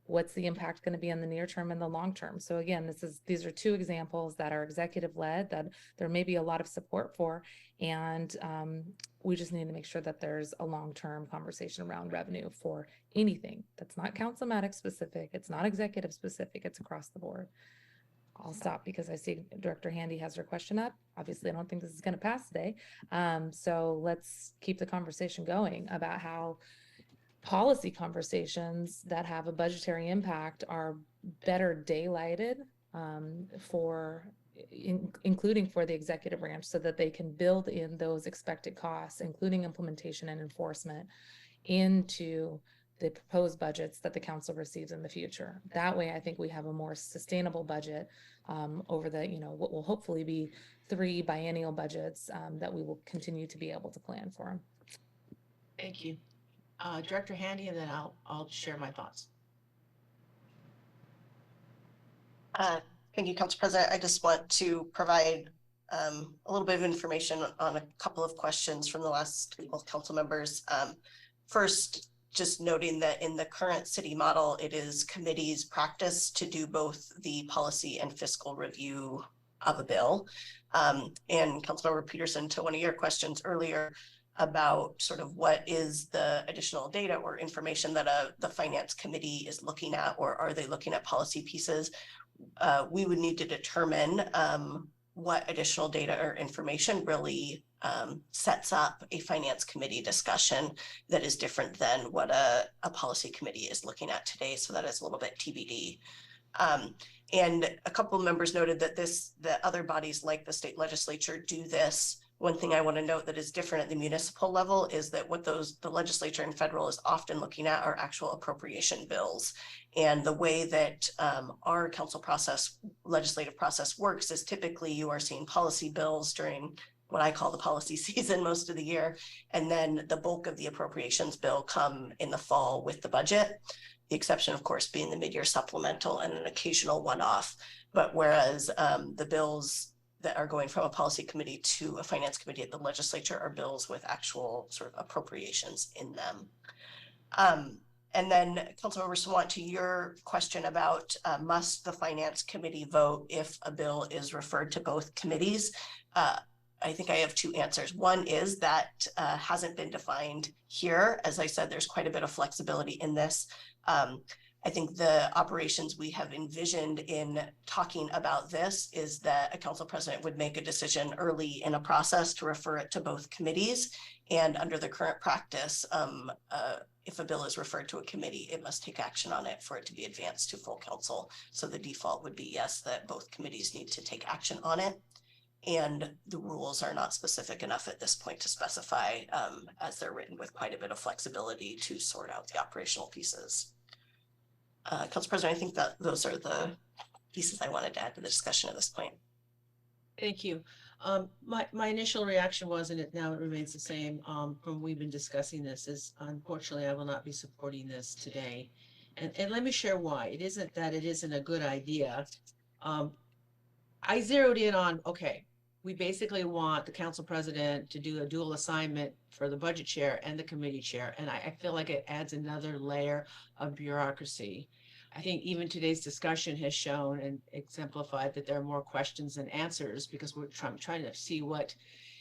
What's the impact going to be in the near term and the long term? So again, these are two examples that are executive led, that there may be a lot of support for, and we just need to make sure that there's a long-term conversation around revenue for anything that's not councilmatic specific, it's not executive specific, it's across the board. I'll stop because I see Director Handy has her question up. Obviously, I don't think this is going to pass today. So let's keep the conversation going about how policy conversations that have a budgetary impact are better daylighted including for the executive branch, so that they can build in those expected costs, including implementation and enforcement, into the proposed budgets that the council receives in the future. That way, I think we have a more sustainable budget over the, what will hopefully be 3 biennial budgets that we will continue to be able to plan for. Thank you. Director Handy, and then I'll share my thoughts. Thank you, Council President. I just want to provide a little bit of information on a couple of questions from the last council members. First, just noting that in the current city model, it is committee's practice to do both the policy and fiscal review of a bill. And Councilmember Peterson, to one of your questions earlier about sort of what is the additional data or information that the finance committee is looking at, or are they looking at policy pieces? We would need to determine what additional data or information really sets up a finance committee discussion that is different than what a policy committee is looking at today. So that is a little bit TBD. And a couple of members noted that that other bodies like the state legislature do this. One thing I want to note that is different at the municipal level is that what the legislature and federal is often looking at are actual appropriation bills. And the way that our council legislative process works is typically you are seeing policy bills during what I call the policy season most of the year. And then the bulk of the appropriations bill come in the fall with the budget. The exception, of course, being the mid-year supplemental and an occasional one-off. But whereas the bills that are going from a policy committee to a finance committee at the legislature are bills with actual sort of appropriations in them. And then Councilmember Sawant, to your question about must the finance committee vote if a bill is referred to both committees? I think I have two answers. One is that hasn't been defined here. As I said, there's quite a bit of flexibility in this. I think the operations we have envisioned in talking about this is that a council president would make a decision early in a process to refer it to both committees. And under the current practice, if a bill is referred to a committee, it must take action on it for it to be advanced to full council. So the default would be yes, that both committees need to take action on it. And the rules are not specific enough at this point to specify, as they're written with quite a bit of flexibility to sort out the operational pieces. Council President, I think that those are the pieces I wanted to add to the discussion at this point. Thank you. My initial reaction was, and it now it remains the same from we've been discussing this, is unfortunately I will not be supporting this today. And let me share why. It isn't that it isn't a good idea. I zeroed in on, okay, we basically want the council president to do a dual assignment for the budget chair and the committee chair. And I feel like it adds another layer of bureaucracy. I think even today's discussion has shown and exemplified that there are more questions than answers because we're trying to see what,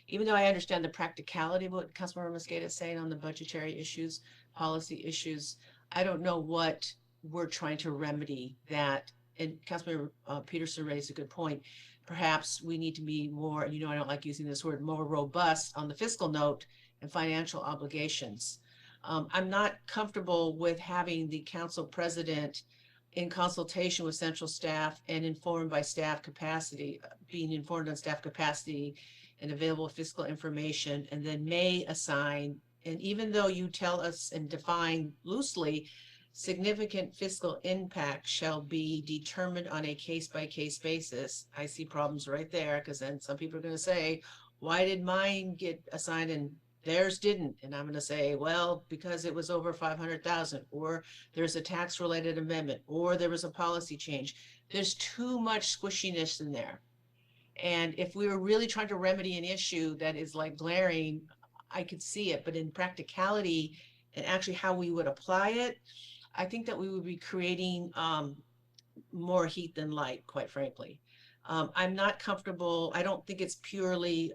even though I understand the practicality of what Councilmember Mosqueda is saying on the budgetary issues, policy issues, I don't know what we're trying to remedy that. And Councilmember Peterson raised a good point. Perhaps we need to be more, you know, I don't like using this word, more robust on the fiscal note and financial obligations. I'm not comfortable with having the council president in consultation with central staff and informed by staff capacity, being informed on staff capacity and available fiscal information, and then may assign, and even though you tell us and define loosely, significant fiscal impact shall be determined on a case-by-case basis. I see problems right there because then some people are going to say, why did mine get assigned and theirs didn't? And I'm going to say, well, because it was over 500,000, or there's a tax-related amendment, or there was a policy change. There's too much squishiness in there. And if we were really trying to remedy an issue that is like glaring, I could see it, but in practicality and actually how we would apply it, I think that we would be creating more heat than light, quite frankly. I'm not comfortable. I don't think it's purely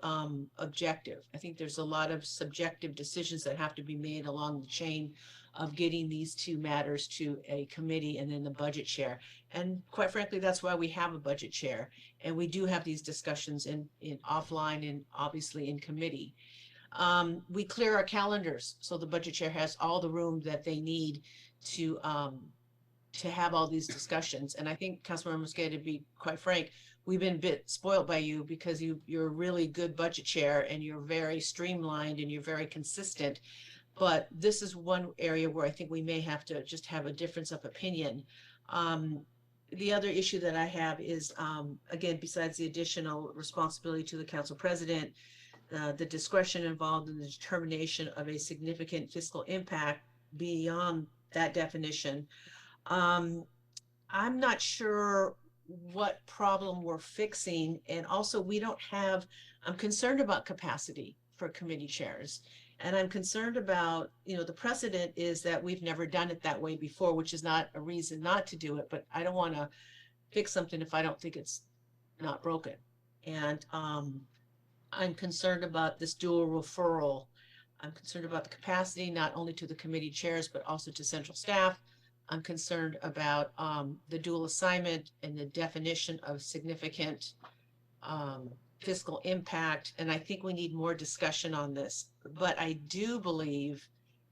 objective. I think there's a lot of subjective decisions that have to be made along the chain of getting these two matters to a committee and then the budget chair. And quite frankly, that's why we have a budget chair. And we do have these discussions in offline and obviously in committee. We clear our calendars so the budget chair has all the room that they need to have all these discussions. And I think Councilmember Mosqueda, to be quite frank, we've been a bit spoiled by you because you're a really good budget chair and you're very streamlined and you're very consistent. But this is one area where I think we may have to just have a difference of opinion. The other issue that I have is, again, besides the additional responsibility to the council president, the discretion involved in the determination of a significant fiscal impact beyond that definition. I'm not sure what problem we're fixing. And also we don't have, I'm concerned about capacity for committee chairs. And I'm concerned about, you know, the precedent is that we've never done it that way before, which is not a reason not to do it, but I don't want to fix something if I don't think it's not broken. And I'm concerned about this dual referral. I'm concerned about the capacity, not only to the committee chairs, but also to central staff. I'm concerned about the dual assignment and the definition of significant fiscal impact. And I think we need more discussion on this. But I do believe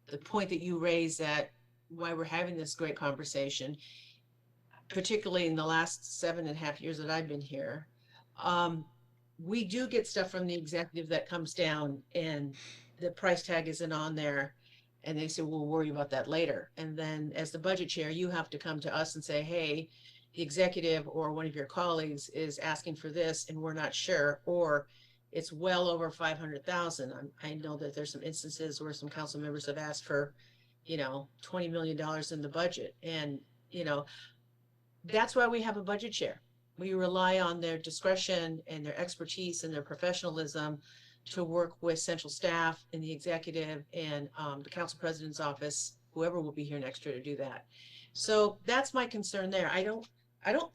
the point that you raised, that why we're having this great conversation, particularly in the last 7.5 years that I've been here, we do get stuff from the executive that comes down and the price tag isn't on there. And they say, we'll worry about that later. And then as the budget chair, you have to come to us and say, hey, the executive or one of your colleagues is asking for this and we're not sure, or it's well over 500,000. I know that there's some instances where some council members have asked for $20 million in the budget. And, that's why we have a budget chair. We rely on their discretion and their expertise and their professionalism to work with central staff and the executive and the council president's office, whoever will be here next year to do that. So that's my concern there. I don't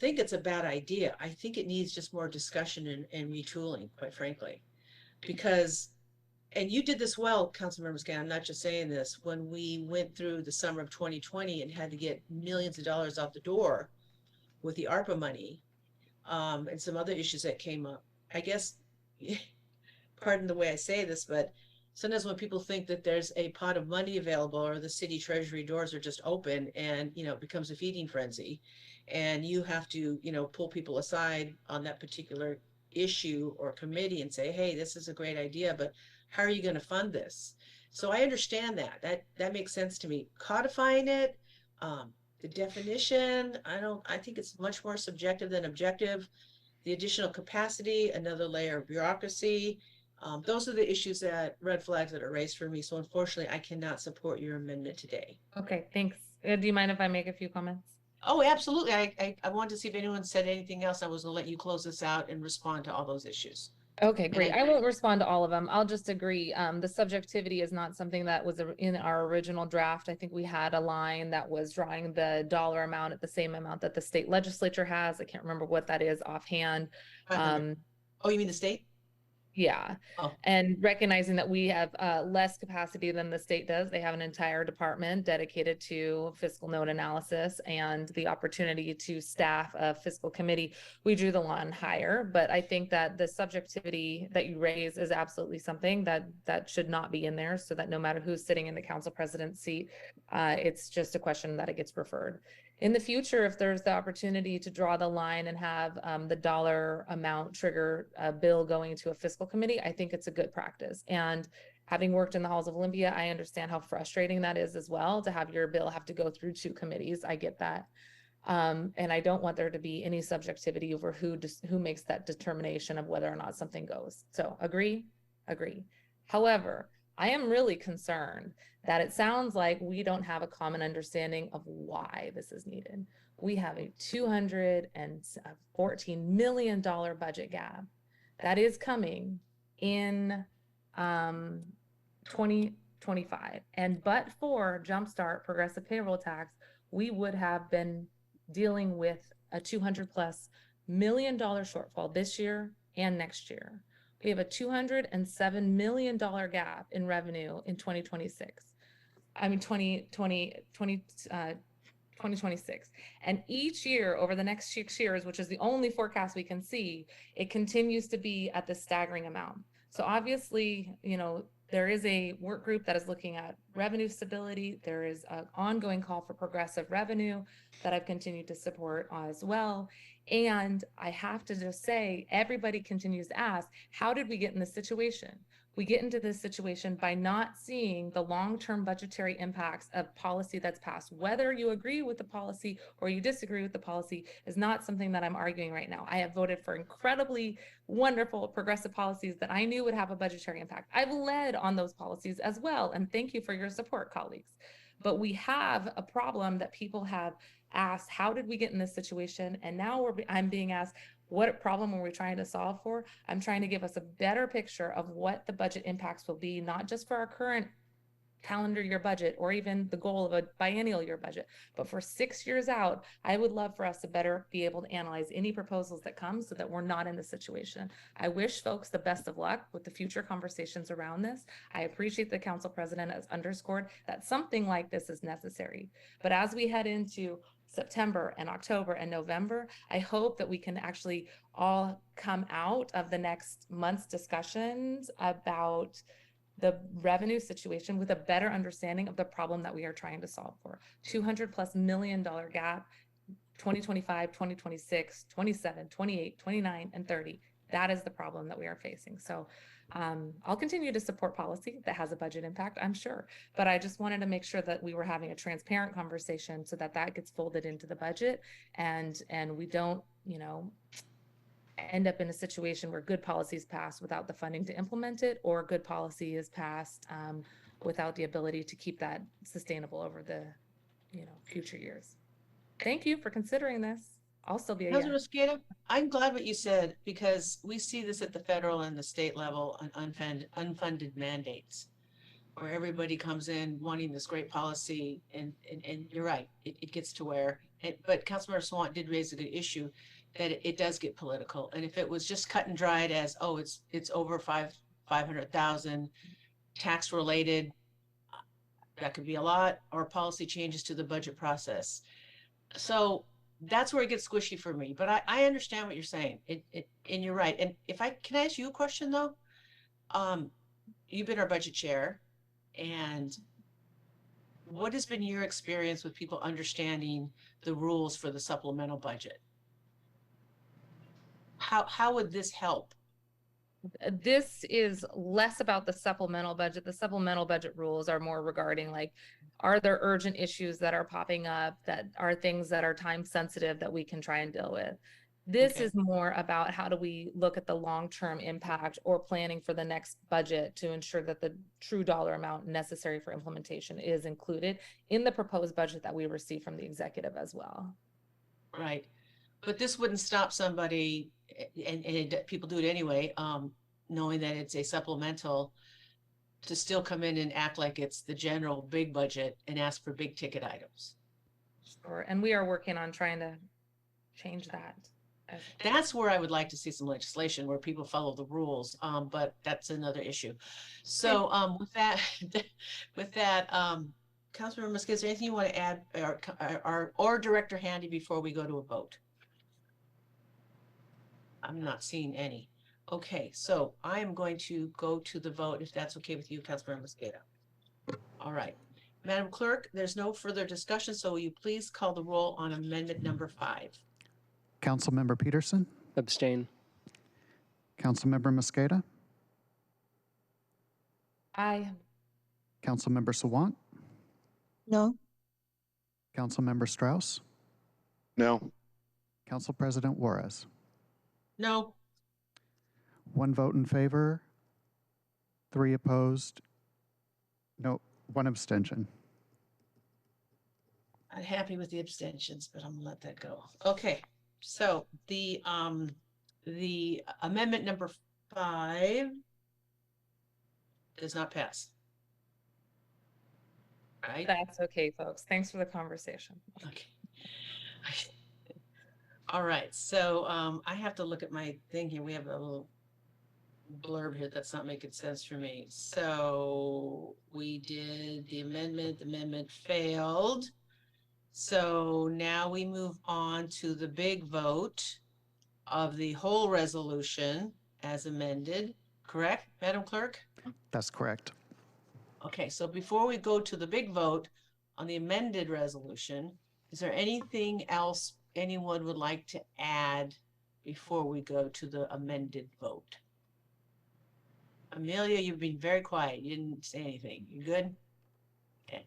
think it's a bad idea. I think it needs just more discussion and retooling, quite frankly, because, and you did this well, Councilmember Scan, I'm not just saying this, when we went through the summer of 2020 and had to get millions of dollars out the door with the ARPA money, and some other issues that came up. I guess, pardon the way I say this, but sometimes when people think that there's a pot of money available or the city treasury doors are just open and, it becomes a feeding frenzy, and you have to, pull people aside on that particular issue or committee and say, hey, this is a great idea, but how are you going to fund this? So I understand that makes sense to me. Codifying it, the definition, I think it's much more subjective than objective. The additional capacity, another layer of bureaucracy. Those are the issues red flags that are raised for me. So unfortunately, I cannot support your amendment today. Okay, thanks. Do you mind if I make a few comments? Oh, absolutely. I wanted to see if anyone said anything else. I was going to let you close this out and respond to all those issues. Okay, great. I won't respond to all of them. I'll just agree. The subjectivity is not something that was in our original draft. I think we had a line that was drawing the dollar amount at the same amount that the state legislature has. I can't remember what that is offhand. Oh, you mean the state? Yeah. Oh. And recognizing that we have less capacity than the state does. They have an entire department dedicated to fiscal note analysis and the opportunity to staff a fiscal committee. We drew the line higher, but I think that the subjectivity that you raise is absolutely something that should not be in there, so that no matter who's sitting in the council president's seat, it's just a question that it gets referred. In the future, if there's the opportunity to draw the line and have the dollar amount trigger a bill going to a fiscal committee, I think it's a good practice. And having worked in the halls of Olympia, I understand how frustrating that is as well, to have your bill have to go through 2 committees. I get that. And I don't want there to be any subjectivity over who makes that determination of whether or not something goes. So agree. However, I am really concerned that it sounds like we don't have a common understanding of why this is needed. We have a $214 million budget gap that is coming in 2025. And but for Jumpstart progressive payroll tax, we would have been dealing with a $200+ million shortfall this year and next year. We have a $207 million gap in revenue in 2026. 2026. And each year over the next 6 years, which is the only forecast we can see, it continues to be at this staggering amount. So obviously, there is a work group that is looking at revenue stability. There is an ongoing call for progressive revenue that I've continued to support as well. And I have to just say, everybody continues to ask, how did we get in this situation? We get into this situation by not seeing the long-term budgetary impacts of policy that's passed. Whether you agree with the policy or you disagree with the policy is not something that I'm arguing right now. I have voted for incredibly wonderful progressive policies that I knew would have a budgetary impact. I've led on those policies as well, and thank you for your support, colleagues. But we have a problem that people have asked, how did we get in this situation? And now I'm being asked, what problem are we trying to solve for? I'm trying to give us a better picture of what the budget impacts will be, not just for our current calendar year budget or even the goal of a biennial year budget, but for 6 years out. I would love for us to better be able to analyze any proposals that come so that we're not in this situation. I wish folks the best of luck with the future conversations around this. I appreciate the council president has underscored that something like this is necessary. But as we head into September and October and November, I hope that we can actually all come out of the next month's discussions about the revenue situation with a better understanding of the problem that we are trying to solve for. $200+ million gap, 2025, 2026, 27, 28, 29, and 30. That is the problem that we are facing. So I'll continue to support policy that has a budget impact, I'm sure, but I just wanted to make sure that we were having a transparent conversation so that that gets folded into the budget and we don't, end up in a situation where good policies pass without the funding to implement it, or good policy is passed without the ability to keep that sustainable over the, future years. Thank you for considering this. I'll still be a Councilor yes. Mosqueda, I'm glad what you said, because we see this at the federal and the state level on unfunded mandates, where everybody comes in wanting this great policy, and you're right, it gets to where, but Councilmember Sawant did raise a good issue, that it does get political. And if it was just cut and dried as, oh, it's over 500,000 tax related, that could be a lot, or policy changes to the budget process. So that's where it gets squishy for me. But I understand what you're saying. And you're right. And if I can I ask you a question though? You've been our budget chair, and what has been your experience with people understanding the rules for the supplemental budget? How would this help? This is less about the supplemental budget. The supplemental budget rules are more regarding like, are there urgent issues that are popping up, that are things that are time sensitive that we can try and deal with? This Okay. is more about how do we look at the long-term impact or planning for the next budget to ensure that the true dollar amount necessary for implementation is included in the proposed budget that we receive from the executive as well. Right. But this wouldn't stop somebody, and people do it anyway, knowing that it's a supplemental, to still come in and act like it's the general big budget and ask for big ticket items. Sure. And we are working on trying to change that. That's where I would like to see some legislation where people follow the rules, but that's another issue. So with that, Councilmember Muska, is there anything you want to add, or Director Handy, before we go to a vote? I'm not seeing any. Okay, so I am going to go to the vote, if that's okay with you, Councilmember Mosqueda. All right. Madam Clerk, there's no further discussion, so will you please call the roll on amendment number 5? Councilmember Peterson, Abstain. Councilmember Mosqueda, Aye. Councilmember Sawant, No. Councilmember Strauss, No. Council President Juarez. No. 1 vote in favor, 3 opposed, no, 1 abstention. I'm happy with the abstentions, but I'm gonna let that go. Okay, so the amendment number 5 does not pass. Right? That's okay, folks. Thanks for the conversation. Okay. All right, so I have to look at my thing here. We have a little blurb here that's not making sense for me. So we did the amendment failed. So now we move on to the big vote of the whole resolution as amended, correct, Madam Clerk? That's correct. Okay, so before we go to the big vote on the amended resolution, is there anything else anyone would like to add before we go to the amended vote? Amelia, you've been very quiet. You didn't say anything. You good? Okay.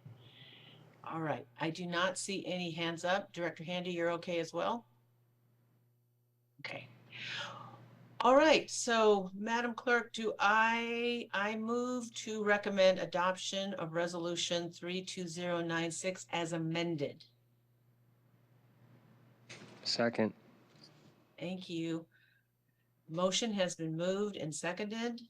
All right. I do not see any hands up. Director Handy, you're okay as well? Okay. All right. So, Madam Clerk, do I move to recommend adoption of Resolution 32096 as amended? Second. Thank you. Motion has been moved and seconded,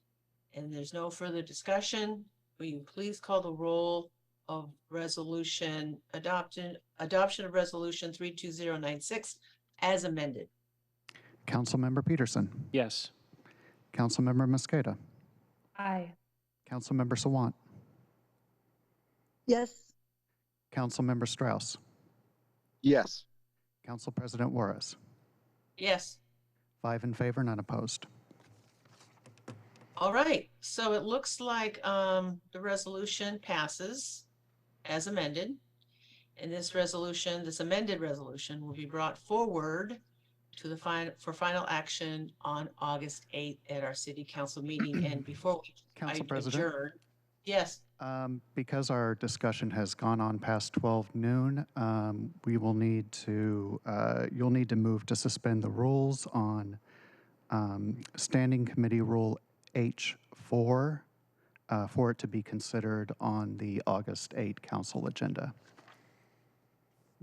and there's no further discussion. Will you please call the roll of adoption of Resolution 32096 as amended? Councilmember Peterson, Yes. Councilmember Mosqueda, Aye. Councilmember Sawant, Yes. Councilmember Strauss, Yes. Council President Juarez. Yes. 5 in favor, none opposed. All right. So it looks like the resolution passes as amended. And this amended resolution will be brought forward to the for final action on August 8th at our city council meeting. And before Council I President? adjourn, yes. Because our discussion has gone on past 12 noon, we will need to, you'll need to move to suspend the rules on Standing Committee Rule H4, for it to be considered on the August 8 council agenda.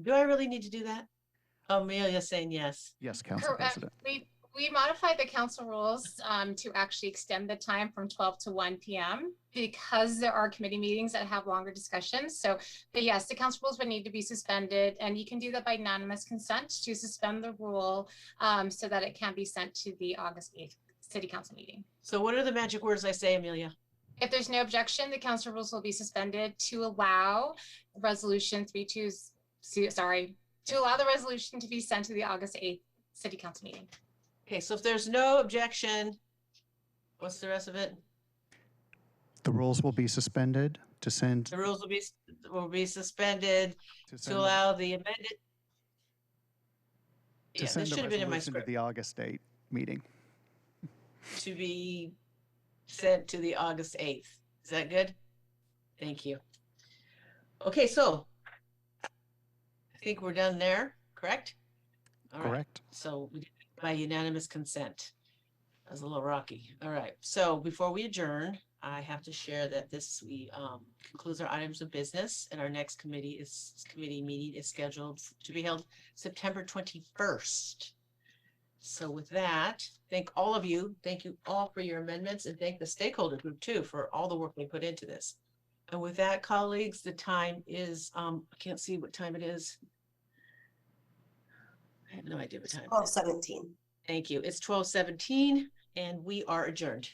Do I really need to do that? Amelia's saying yes. Yes, Council President. We modified the council rules to actually extend the time from 12 to 1 p.m. because there are committee meetings that have longer discussions. So, but yes, the council rules would need to be suspended, and you can do that by unanimous consent to suspend the rule so that it can be sent to the August 8th city council meeting. So what are the magic words I say, Amelia? If there's no objection, the council rules will be suspended to allow resolution to allow the resolution to be sent to the August 8th city council meeting. Okay, so if there's no objection, what's the rest of it? The rules will be suspended to send. The rules will be suspended to allow the amended. To send the resolution to the August 8 meeting. To be sent to the August 8th. Is that good? Thank you. Okay, so I think we're done there, correct? All right. Correct. So we did it by unanimous consent. That was a little rocky. All right. So before we adjourn, I have to share that we concludes our items of business, and our next committee meeting is scheduled to be held September 21st. So with that, thank all of you. Thank you all for your amendments, and thank the stakeholder group too for all the work they put into this. And with that, colleagues, the time is, I can't see what time it is. I have no idea what time. 12:17. Thank you. It's 12:17 and we are adjourned.